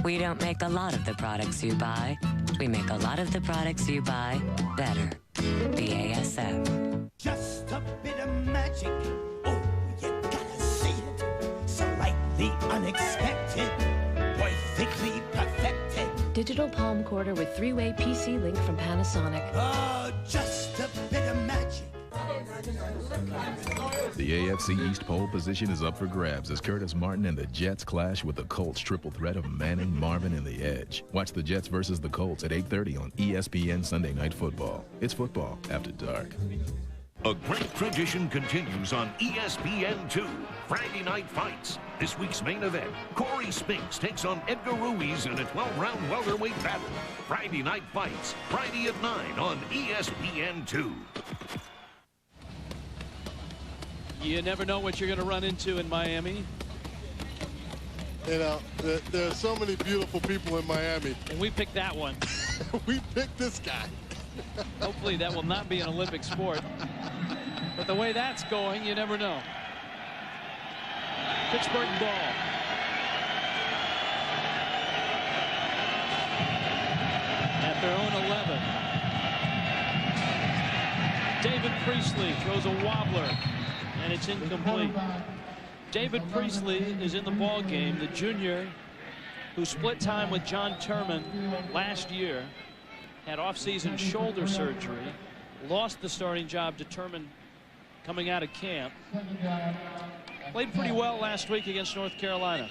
[SPEAKER 16] We don't make a lot of the products you buy. We make a lot of the products you buy better. BASF.
[SPEAKER 19] Just a bit of magic. Oh, you gotta see it. Slightly unexpected. Perfectly perfected.
[SPEAKER 20] Digital palm quarter with 3-way PC link from Panasonic.
[SPEAKER 19] Oh, just a bit of magic.
[SPEAKER 26] The AFC East pole position is up for grabs as Curtis Martin and the Jets clash with the Colts' triple threat of Manning, Marvin, and the Edge. Watch the Jets versus the Colts at 8:30 on ESPN Sunday Night Football. It's football after dark.
[SPEAKER 11] A great tradition continues on ESPN2. Friday Night Fights. This week's main event, Corey Spinks takes on Edgar Ruiz in a 12-round welterweight battle. Friday Night Fights, Friday at 9 on ESPN2.
[SPEAKER 1] You never know what you're going to run into in Miami.
[SPEAKER 2] You know, there are so many beautiful people in Miami.
[SPEAKER 1] And we picked that one.
[SPEAKER 2] We picked this guy.
[SPEAKER 1] Hopefully that will not be an Olympic sport. But the way that's going, you never know. Pittsburgh ball. At their own 11. David Priestley throws a wobbler, and it's incomplete. David Priestley is in the ball game, the junior who split time with John Turman last year, had off-season shoulder surgery, lost the starting job to Turman coming out of camp. Played pretty well last week against North Carolina.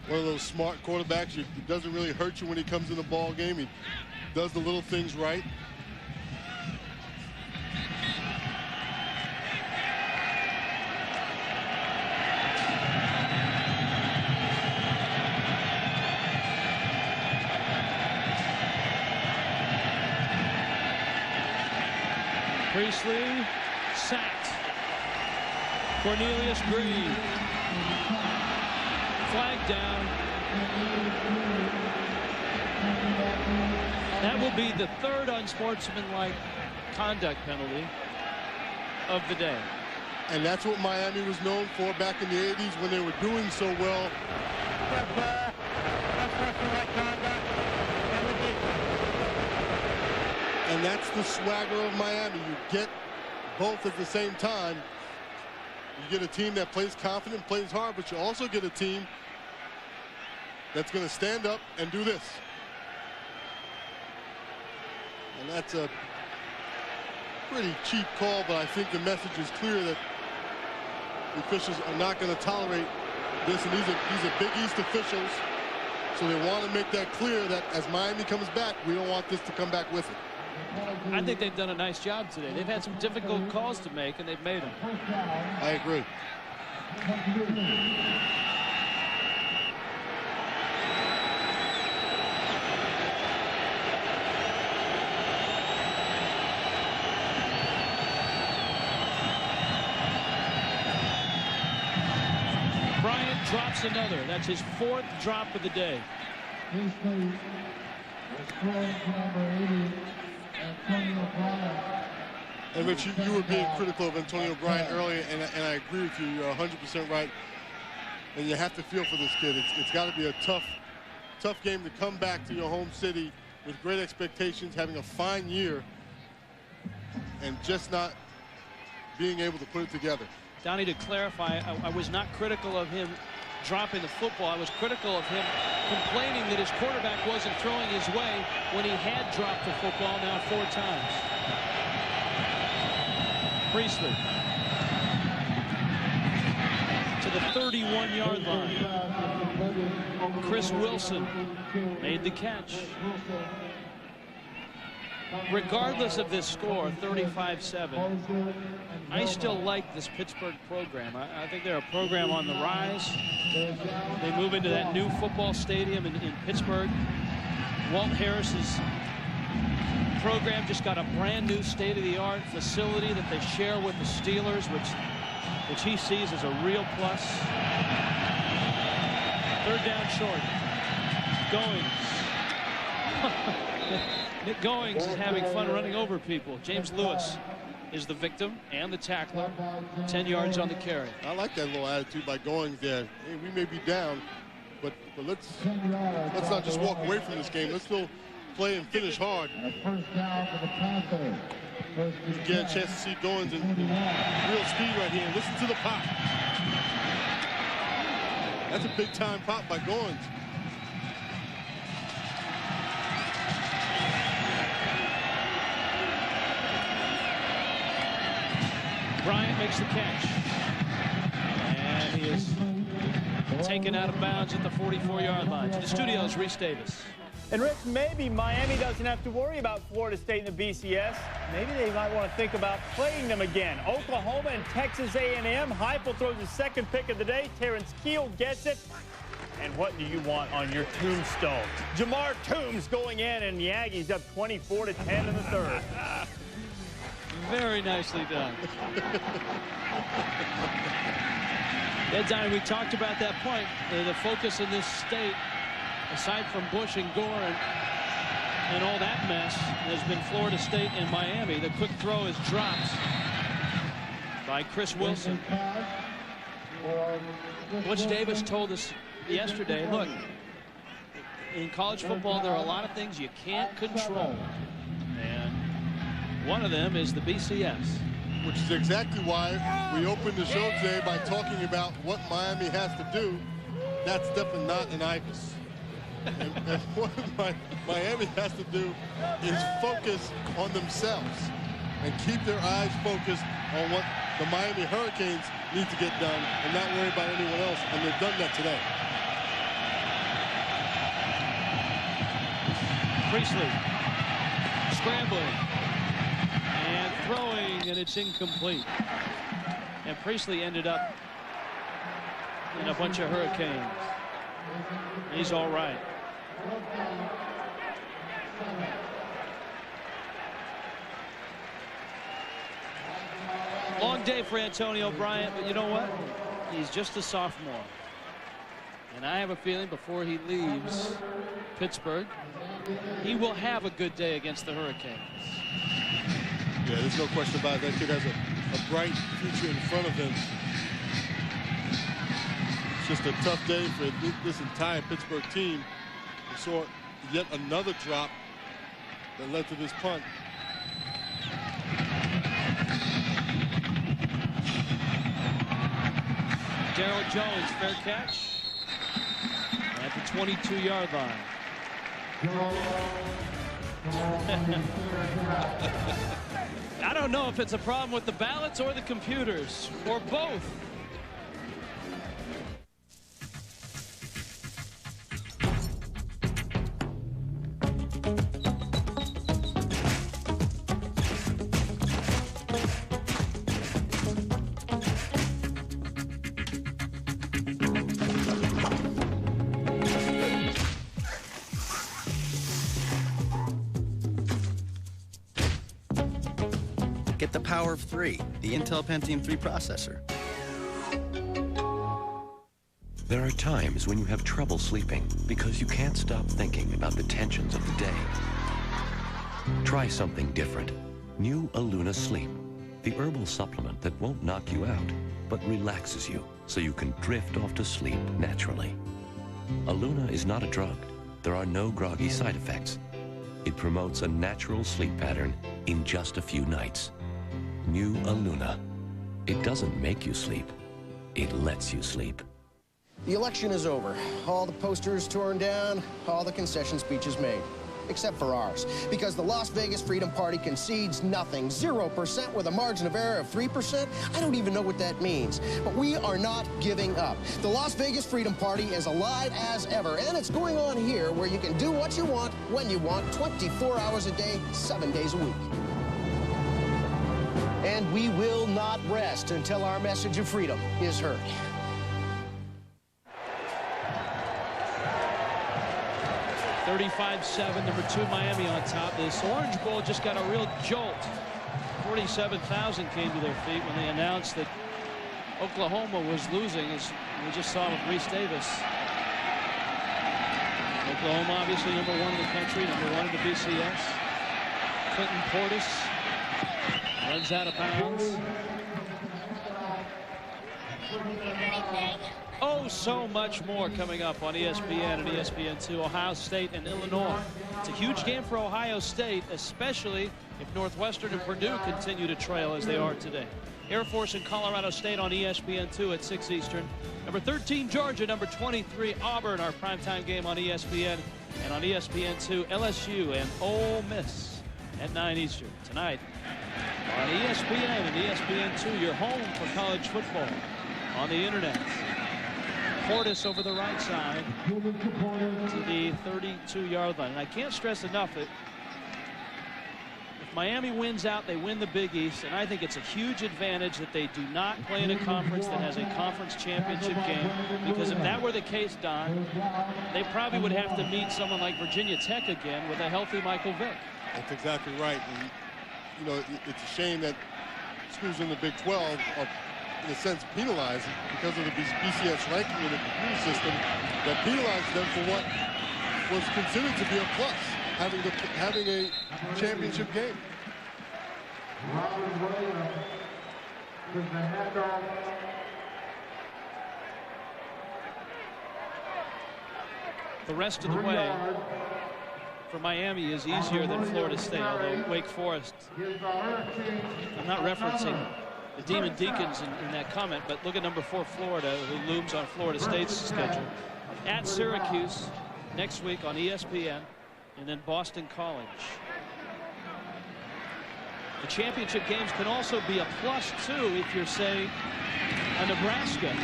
[SPEAKER 2] One of those smart quarterbacks. It doesn't really hurt you when he comes in the ball game. He does the little things right.
[SPEAKER 1] Priestley sacked. Cornelius Green. Flag down. That will be the third unsportsmanlike conduct penalty of the day.
[SPEAKER 2] And that's what Miami was known for back in the 80s when they were doing so well. And that's the swagger of Miami. You get both at the same time. You get a team that plays confident, plays hard, but you also get a team that's going to stand up and do this. And that's a pretty cheap call, but I think the message is clear that the officials are not going to tolerate this, and these are Big East officials, so they want to make that clear that as Miami comes back, we don't want this to come back with it.
[SPEAKER 1] I think they've done a nice job today. They've had some difficult calls to make, and they've made them.
[SPEAKER 2] I agree.
[SPEAKER 1] Bryant drops another. That's his 4th drop of the day.
[SPEAKER 2] And Rich, you were being critical of Antonio Bryant earlier, and I agree with you. You're 100% right. And you have to feel for this kid. It's got to be a tough game to come back to your home city with great expectations, having a fine year, and just not being able to put it together.
[SPEAKER 1] Donnie, to clarify, I was not critical of him dropping the football. I was critical of him complaining that his quarterback wasn't throwing his way when he had dropped the football now 4 times. Priestley to the 31-yard line. Chris Wilson made the catch. Regardless of this score, 35-7, I still like this Pittsburgh program. I think they're a program on the rise. They move into that new football stadium in Pittsburgh. Walt Harris's program just got a brand new state-of-the-art facility that they share with the Steelers, which he sees as a real plus. 3rd down short. Goings. Nick Goings is having fun running over people. James Lewis is the victim and the tackler. 10 yards on the carry.
[SPEAKER 2] I like that little attitude by Goings there. Hey, we may be down, but let's not just walk away from this game. Let's still play and finish hard.
[SPEAKER 25] First down for the Panthers.
[SPEAKER 2] You get a chance to see Goings in real speed right here. Listen to the pop. That's a big-time pop by Goings.
[SPEAKER 1] Bryant makes the catch. And he is taken out of bounds at the 44-yard line. To the studios, Reese Davis.
[SPEAKER 5] And Rich, maybe Miami doesn't have to worry about Florida State in the BCS. Maybe they might want to think about playing them again. Oklahoma and Texas A&M. Heupel throws his 2nd pick of the day. Terrence Keel gets it. And what do you want on your tombstone? Jamar Toombs going in, and the Aggies up 24-10 in the 3rd.
[SPEAKER 1] Very nicely done. Yeah, Donnie, we talked about that point. The focus in this state, aside from Bush and Gore and all that mess, has been Florida State and Miami. The quick throw is dropped by Chris Wilson. Butch Davis told us yesterday, look, in college football, there are a lot of things you can't control. And one of them is the BCS.
[SPEAKER 2] Which is exactly why we opened the show today by talking about what Miami has to do. That's definitely not an Ibis. And what Miami has to do is focus on themselves and keep their eyes focused on what the Miami Hurricanes need to get done and not worry about anyone else. And they've done that today.
[SPEAKER 1] Priestley scrambling and throwing, and it's incomplete. And Priestley ended up in a bunch of Hurricanes. He's all right. Long day for Antonio Bryant, but you know what? He's just a sophomore. And I have a feeling before he leaves Pittsburgh, he will have a good day against the Hurricanes.
[SPEAKER 2] Yeah, there's no question about it. That kid has a bright future in front of him. It's just a tough day for this entire Pittsburgh team. We saw yet another drop that led to this punt.
[SPEAKER 1] Darryl Jones, fair catch at the 22-yard line. I don't know if it's a problem with the ballots or the computers, or both.
[SPEAKER 3] Get the power of 3, the Intel Pentium 3 processor.
[SPEAKER 10] There are times when you have trouble sleeping because you can't stop thinking about the tensions of the day. Try something different. New Aluna Sleep, the herbal supplement that won't knock you out, but relaxes you so you can drift off to sleep naturally. Aluna is not a drug. There are no groggy side effects. It promotes a natural sleep pattern in just a few nights. New Aluna. It doesn't make you sleep. It lets you sleep.
[SPEAKER 7] The election is over. All the posters torn down, all the concession speeches made. Except for ours. Because the Las Vegas Freedom Party concedes nothing. 0% with a margin of error of 3%. I don't even know what that means. But we are not giving up. The Las Vegas Freedom Party is alive as ever. And it's going on here where you can do what you want, when you want, 24 hours a day, 7 days a week. And we will not rest until our message of freedom is heard.
[SPEAKER 1] $35-7, number 2 Miami on top. This Orange Bowl just got a real jolt. 47,000 came to their feet when they announced that Oklahoma was losing, as we just saw with Reese Davis. Oklahoma obviously number 1 in the country, number 1 in the BCS. Clinton Portis runs out of bounds. Oh, so much more coming up on ESPN and ESPN2. Ohio State and Illinois. It's a huge game for Ohio State, especially if Northwestern and Purdue continue to trail as they are today. Air Force and Colorado State on ESPN2 at 6 Eastern. Number 13, Georgia. Number 23, Auburn, our primetime game on ESPN. And on ESPN2, LSU and Ole Miss at 9 Eastern. Tonight on ESPN and ESPN2, your home for college football on the internet. Portis over the right side to the 32-yard line. And I can't stress enough that if Miami wins out, they win the Big East. And I think it's a huge advantage that they do not play in a conference that has a conference championship game. Because if that were the case, Don, they probably would have to meet someone like Virginia Tech again with a healthy Michael Vick.
[SPEAKER 2] That's exactly right. And, you know, it's a shame that schools in the Big 12 are, in a sense, penalized because of the BCS ranking in the computer system that penalized them for what was considered to be a plus, having a championship game.
[SPEAKER 1] The rest of the way for Miami is easier than Florida State, although Wake Forest, I'm not referencing the Demon Deacons in that comment, but look at number 4 Florida, who looms on Florida State's schedule. At Syracuse next week on ESPN, and then Boston College. The championship games can also be a plus too if you're, say, a Nebraska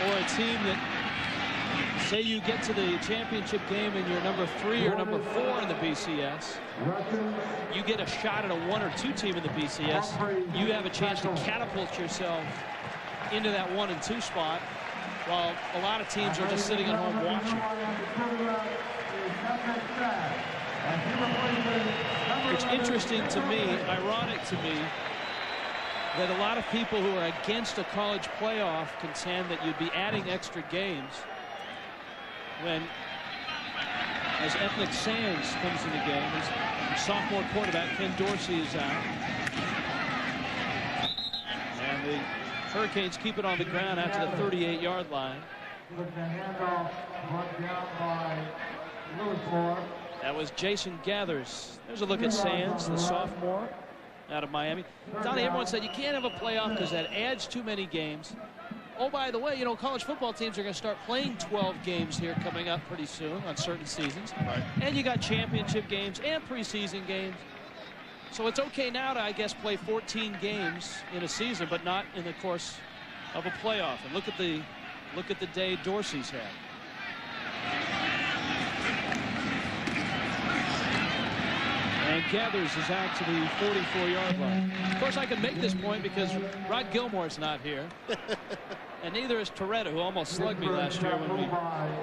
[SPEAKER 1] or a team that, say you get to the championship game and you're number 3 or number 4 in the BCS, you get a shot at a 1 or 2 team in the BCS. You have a chance to catapult yourself into that 1 and 2 spot, while a lot of teams are just sitting at home watching. It's interesting to me, ironic to me, that a lot of people who are against a college playoff contend that you'd be adding extra games when, as Ethnic Sands comes in the game, his sophomore quarterback Ken Dorsey is out. And the Hurricanes keep it on the ground after the 38-yard line. That was Jason Gathers. There's a look at Sands, the sophomore out of Miami. Donnie, everyone said you can't have a playoff because that adds too many games. Oh, by the way, you know, college football teams are going to start playing 12 games here coming up pretty soon on certain seasons.
[SPEAKER 2] Right.
[SPEAKER 1] And you got championship games and preseason games. So it's okay now to, I guess, play 14 games in a season, but not in the course of a playoff. And look at the day Dorsey's had. And Gathers is out to the 44-yard line. Of course, I can make this point because Rod Gilmore's not here. And neither is Toretta, who almost slugged me last year when we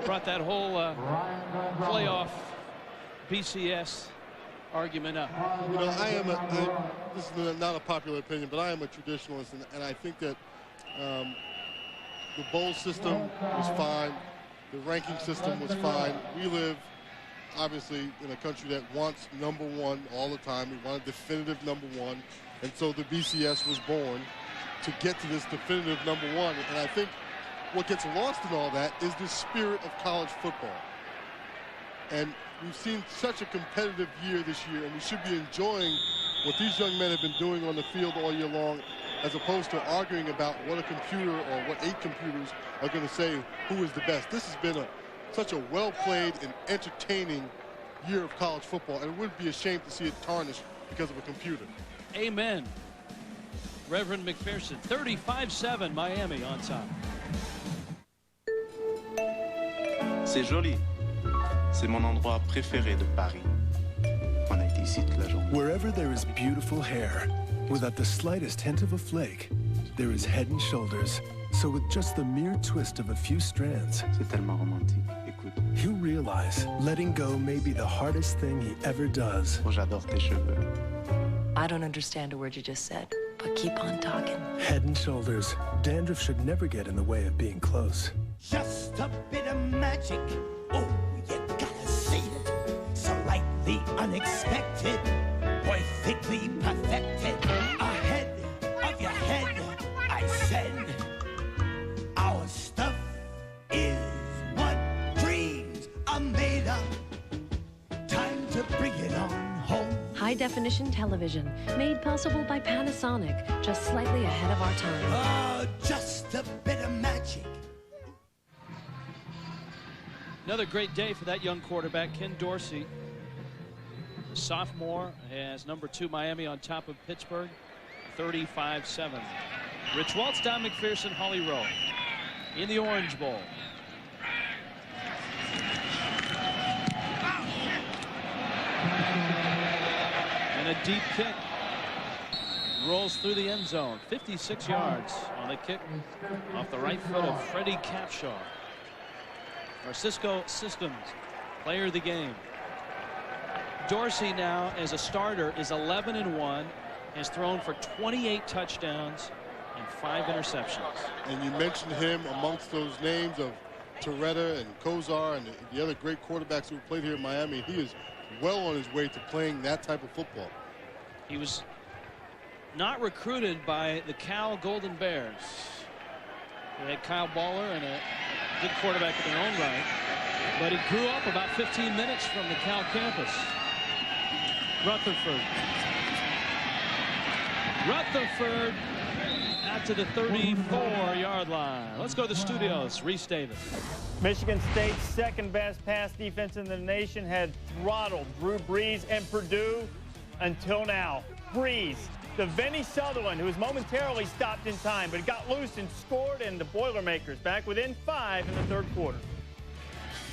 [SPEAKER 1] brought that whole playoff BCS argument up.
[SPEAKER 2] You know, this is not a popular opinion, but I am a traditionalist, and I think that the bowl system was fine. The ranking system was fine. We live, obviously, in a country that wants number one all the time. We want a definitive number one. And so the BCS was born to get to this definitive number one. And I think what gets lost in all that is the spirit of college football. And we've seen such a competitive year this year, and we should be enjoying what these young men have been doing on the field all year long, as opposed to arguing about what a computer or what 8 computers are going to say who is the best. This has been such a well-played and entertaining year of college football, and it wouldn't be a shame to see it tarnished because of a computer.
[SPEAKER 1] Amen. Reverend McPherson, 35-7, Miami on top.
[SPEAKER 9] C'est joli. C'est mon endroit préféré de Paris. On a été ici toute la journée.
[SPEAKER 14] Wherever there is beautiful hair, without the slightest hint of a flake, there is Head & Shoulders. So with just the mere twist of a few strands,
[SPEAKER 9] c'est tellement romantique. Écoute,
[SPEAKER 14] he'll realize letting go may be the hardest thing he ever does.
[SPEAKER 9] Oh, j'adore tes cheveux.
[SPEAKER 20] I don't understand a word you just said, but keep on talking.
[SPEAKER 14] Head & Shoulders. Dandruff should never get in the way of being close.
[SPEAKER 19] Just a bit of magic. Oh, you gotta see it. Slightly unexpected. Perfectly perfected. Ahead of your head, I said. Our stuff is what dreams are made of. Time to bring it on home.
[SPEAKER 20] High-definition television, made possible by Panasonic, just slightly ahead of our time.
[SPEAKER 19] Oh, just a bit of magic.
[SPEAKER 1] Another great day for that young quarterback, Ken Dorsey. The sophomore has number 2 Miami on top of Pittsburgh, 35-7. Rich Waltz, Don McPherson, Holly Rowe in the Orange Bowl. And a deep kick rolls through the end zone, 56 yards on the kick off the right foot of Freddie Capshaw. Our Cisco Systems player of the game. Dorsey now as a starter is 11-1, has thrown for 28 touchdowns and 5 interceptions.
[SPEAKER 2] And you mentioned him amongst those names of Toretta and Kozar and the other great quarterbacks who played here in Miami. He is well on his way to playing that type of football.
[SPEAKER 1] He was not recruited by the Cal Golden Bears. They had Kyle Baller and a good quarterback in their own right, but he grew up about 15 minutes from the Cal campus. Rutherford out to the 34-yard line. Let's go to the studios. Reese Davis.
[SPEAKER 5] Michigan State's second best pass defense in the nation had throttled Drew Brees and Purdue until now. Brees, the Vinny Sutherland, who was momentarily stopped in time, but got loose and scored, and the Boilermakers back within 5 in the third quarter.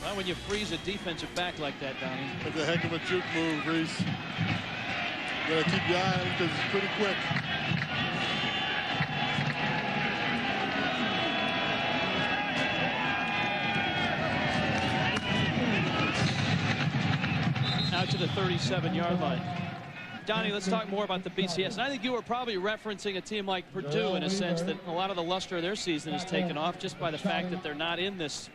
[SPEAKER 1] Well, when you freeze a defensive back like that, Donnie.
[SPEAKER 2] That's a heck of a juke move, Reese. You gotta keep your eye on him because it's pretty quick.
[SPEAKER 1] Out to the 37-yard line. Donnie, let's talk more about the BCS. And I think you were probably referencing a team like Purdue in a sense that a lot of the luster of their season is taken off just by the fact that they're not in this,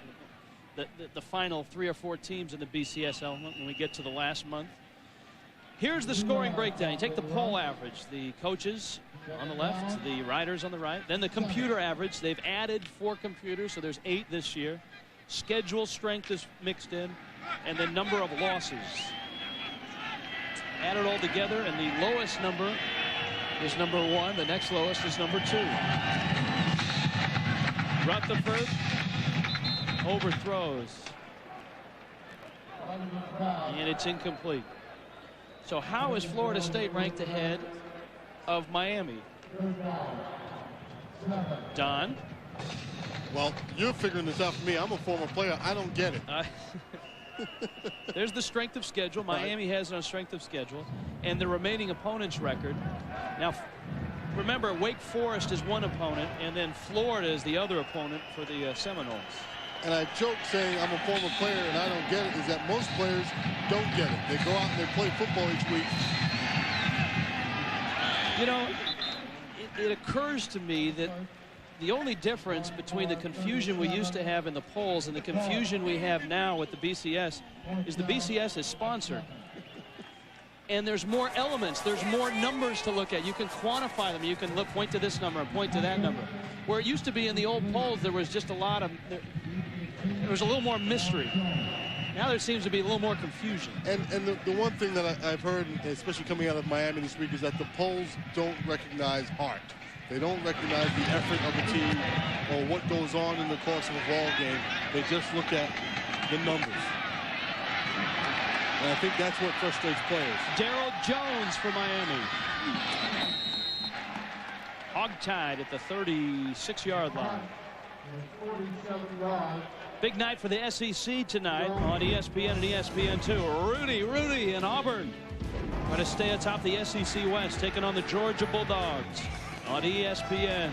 [SPEAKER 1] the final 3 or 4 teams in the BCS element when we get to the last month. Here's the scoring breakdown. You take the poll average, the coaches on the left, the riders on the right, then the computer average. They've added 4 computers, so there's 8 this year. Schedule strength is mixed in, and then number of losses. Add it all together, and the lowest number is number 1. The next lowest is number 2. Rutherford overthrows. And it's incomplete. So how is Florida State ranked ahead of Miami? Don?
[SPEAKER 2] Well, you're figuring this out for me. I'm a former player. I don't get it.
[SPEAKER 1] There's the strength of schedule. Miami has it on strength of schedule. And the remaining opponent's record. Now, remember, Wake Forest is one opponent, and then Florida is the other opponent for the Seminoles.
[SPEAKER 2] And I joke saying I'm a former player and I don't get it, is that most players don't get it. They go out and they play football each week.
[SPEAKER 1] You know, it occurs to me that the only difference between the confusion we used to have in the polls and the confusion we have now with the BCS is the BCS is sponsored. And there's more elements. There's more numbers to look at. You can quantify them. You can point to this number and point to that number. Where it used to be in the old polls, there was just a lot of, there was a little more mystery. Now there seems to be a little more confusion.
[SPEAKER 2] And the one thing that I've heard, especially coming out of Miami this week, is that the polls don't recognize heart. They don't recognize the effort of the team or what goes on in the course of a ball game. They just look at the numbers. And I think that's what frustrates players.
[SPEAKER 1] Darryl Jones for Miami. Hogtied at the 36-yard line. Big night for the SEC tonight on ESPN and ESPN2. Rudy in Auburn. Trying to stay atop the SEC West, taking on the Georgia Bulldogs on ESPN.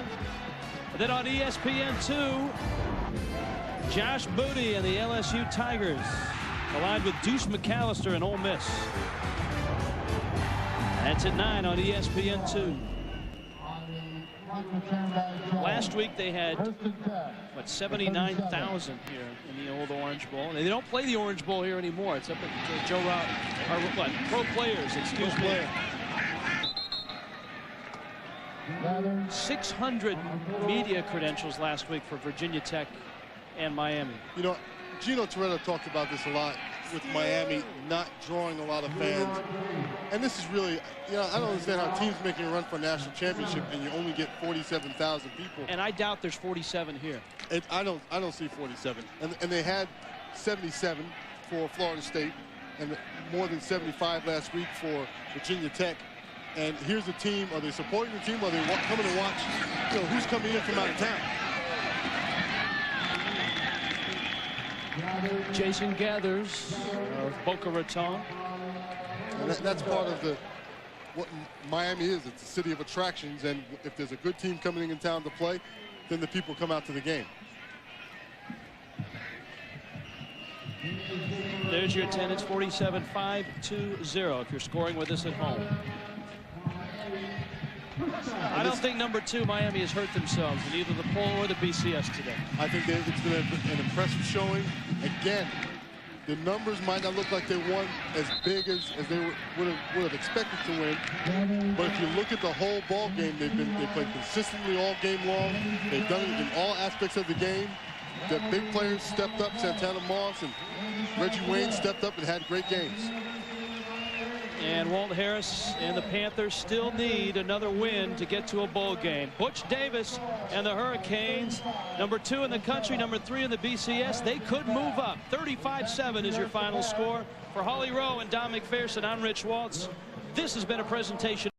[SPEAKER 1] And then on ESPN2, Josh Booty and the LSU Tigers collide with Deuce McAllister and Ole Miss. That's at 9 on ESPN2. Last week they had, what, 79,000 here in the old Orange Bowl. They don't play the Orange Bowl here anymore. It's up at Joe Rout, or what, Pro Players, excuse me. 600 media credentials last week for Virginia Tech and Miami.
[SPEAKER 2] You know, Gino Toretta talked about this a lot with Miami not drawing a lot of fans. And this is really, you know, I don't understand how teams making a run for a national championship and you only get 47,000 people.
[SPEAKER 1] And I doubt there's 47 here.
[SPEAKER 2] I don't see 47. And they had 77 for Florida State and more than 75 last week for Virginia Tech. And here's the team. Are they supporting the team? Or are they coming to watch, you know, who's coming in from out of town?
[SPEAKER 1] Jason Gathers of Boca Raton.
[SPEAKER 2] And that's part of what Miami is. It's a city of attractions, and if there's a good team coming in town to play, then the people come out to the game.
[SPEAKER 1] There's your attendance, 47,520 if you're scoring with us at home. I don't think number 2 Miami has hurt themselves in either the poll or the BCS today.
[SPEAKER 2] I think it's been an impressive showing. Again, the numbers might not look like they won as big as they would have expected to win. But if you look at the whole ball game, they played consistently all game long. They've done it in all aspects of the game. The big players stepped up. Santana Moss and Reggie Wayne stepped up and had great games.
[SPEAKER 1] And Walt Harris and the Panthers still need another win to get to a bowl game. Butch Davis and the Hurricanes, number 2 in the country, number 3 in the BCS. They could move up. 35-7 is your final score. For Holly Rowe and Don McPherson, I'm Rich Waltz. This has been a presentation.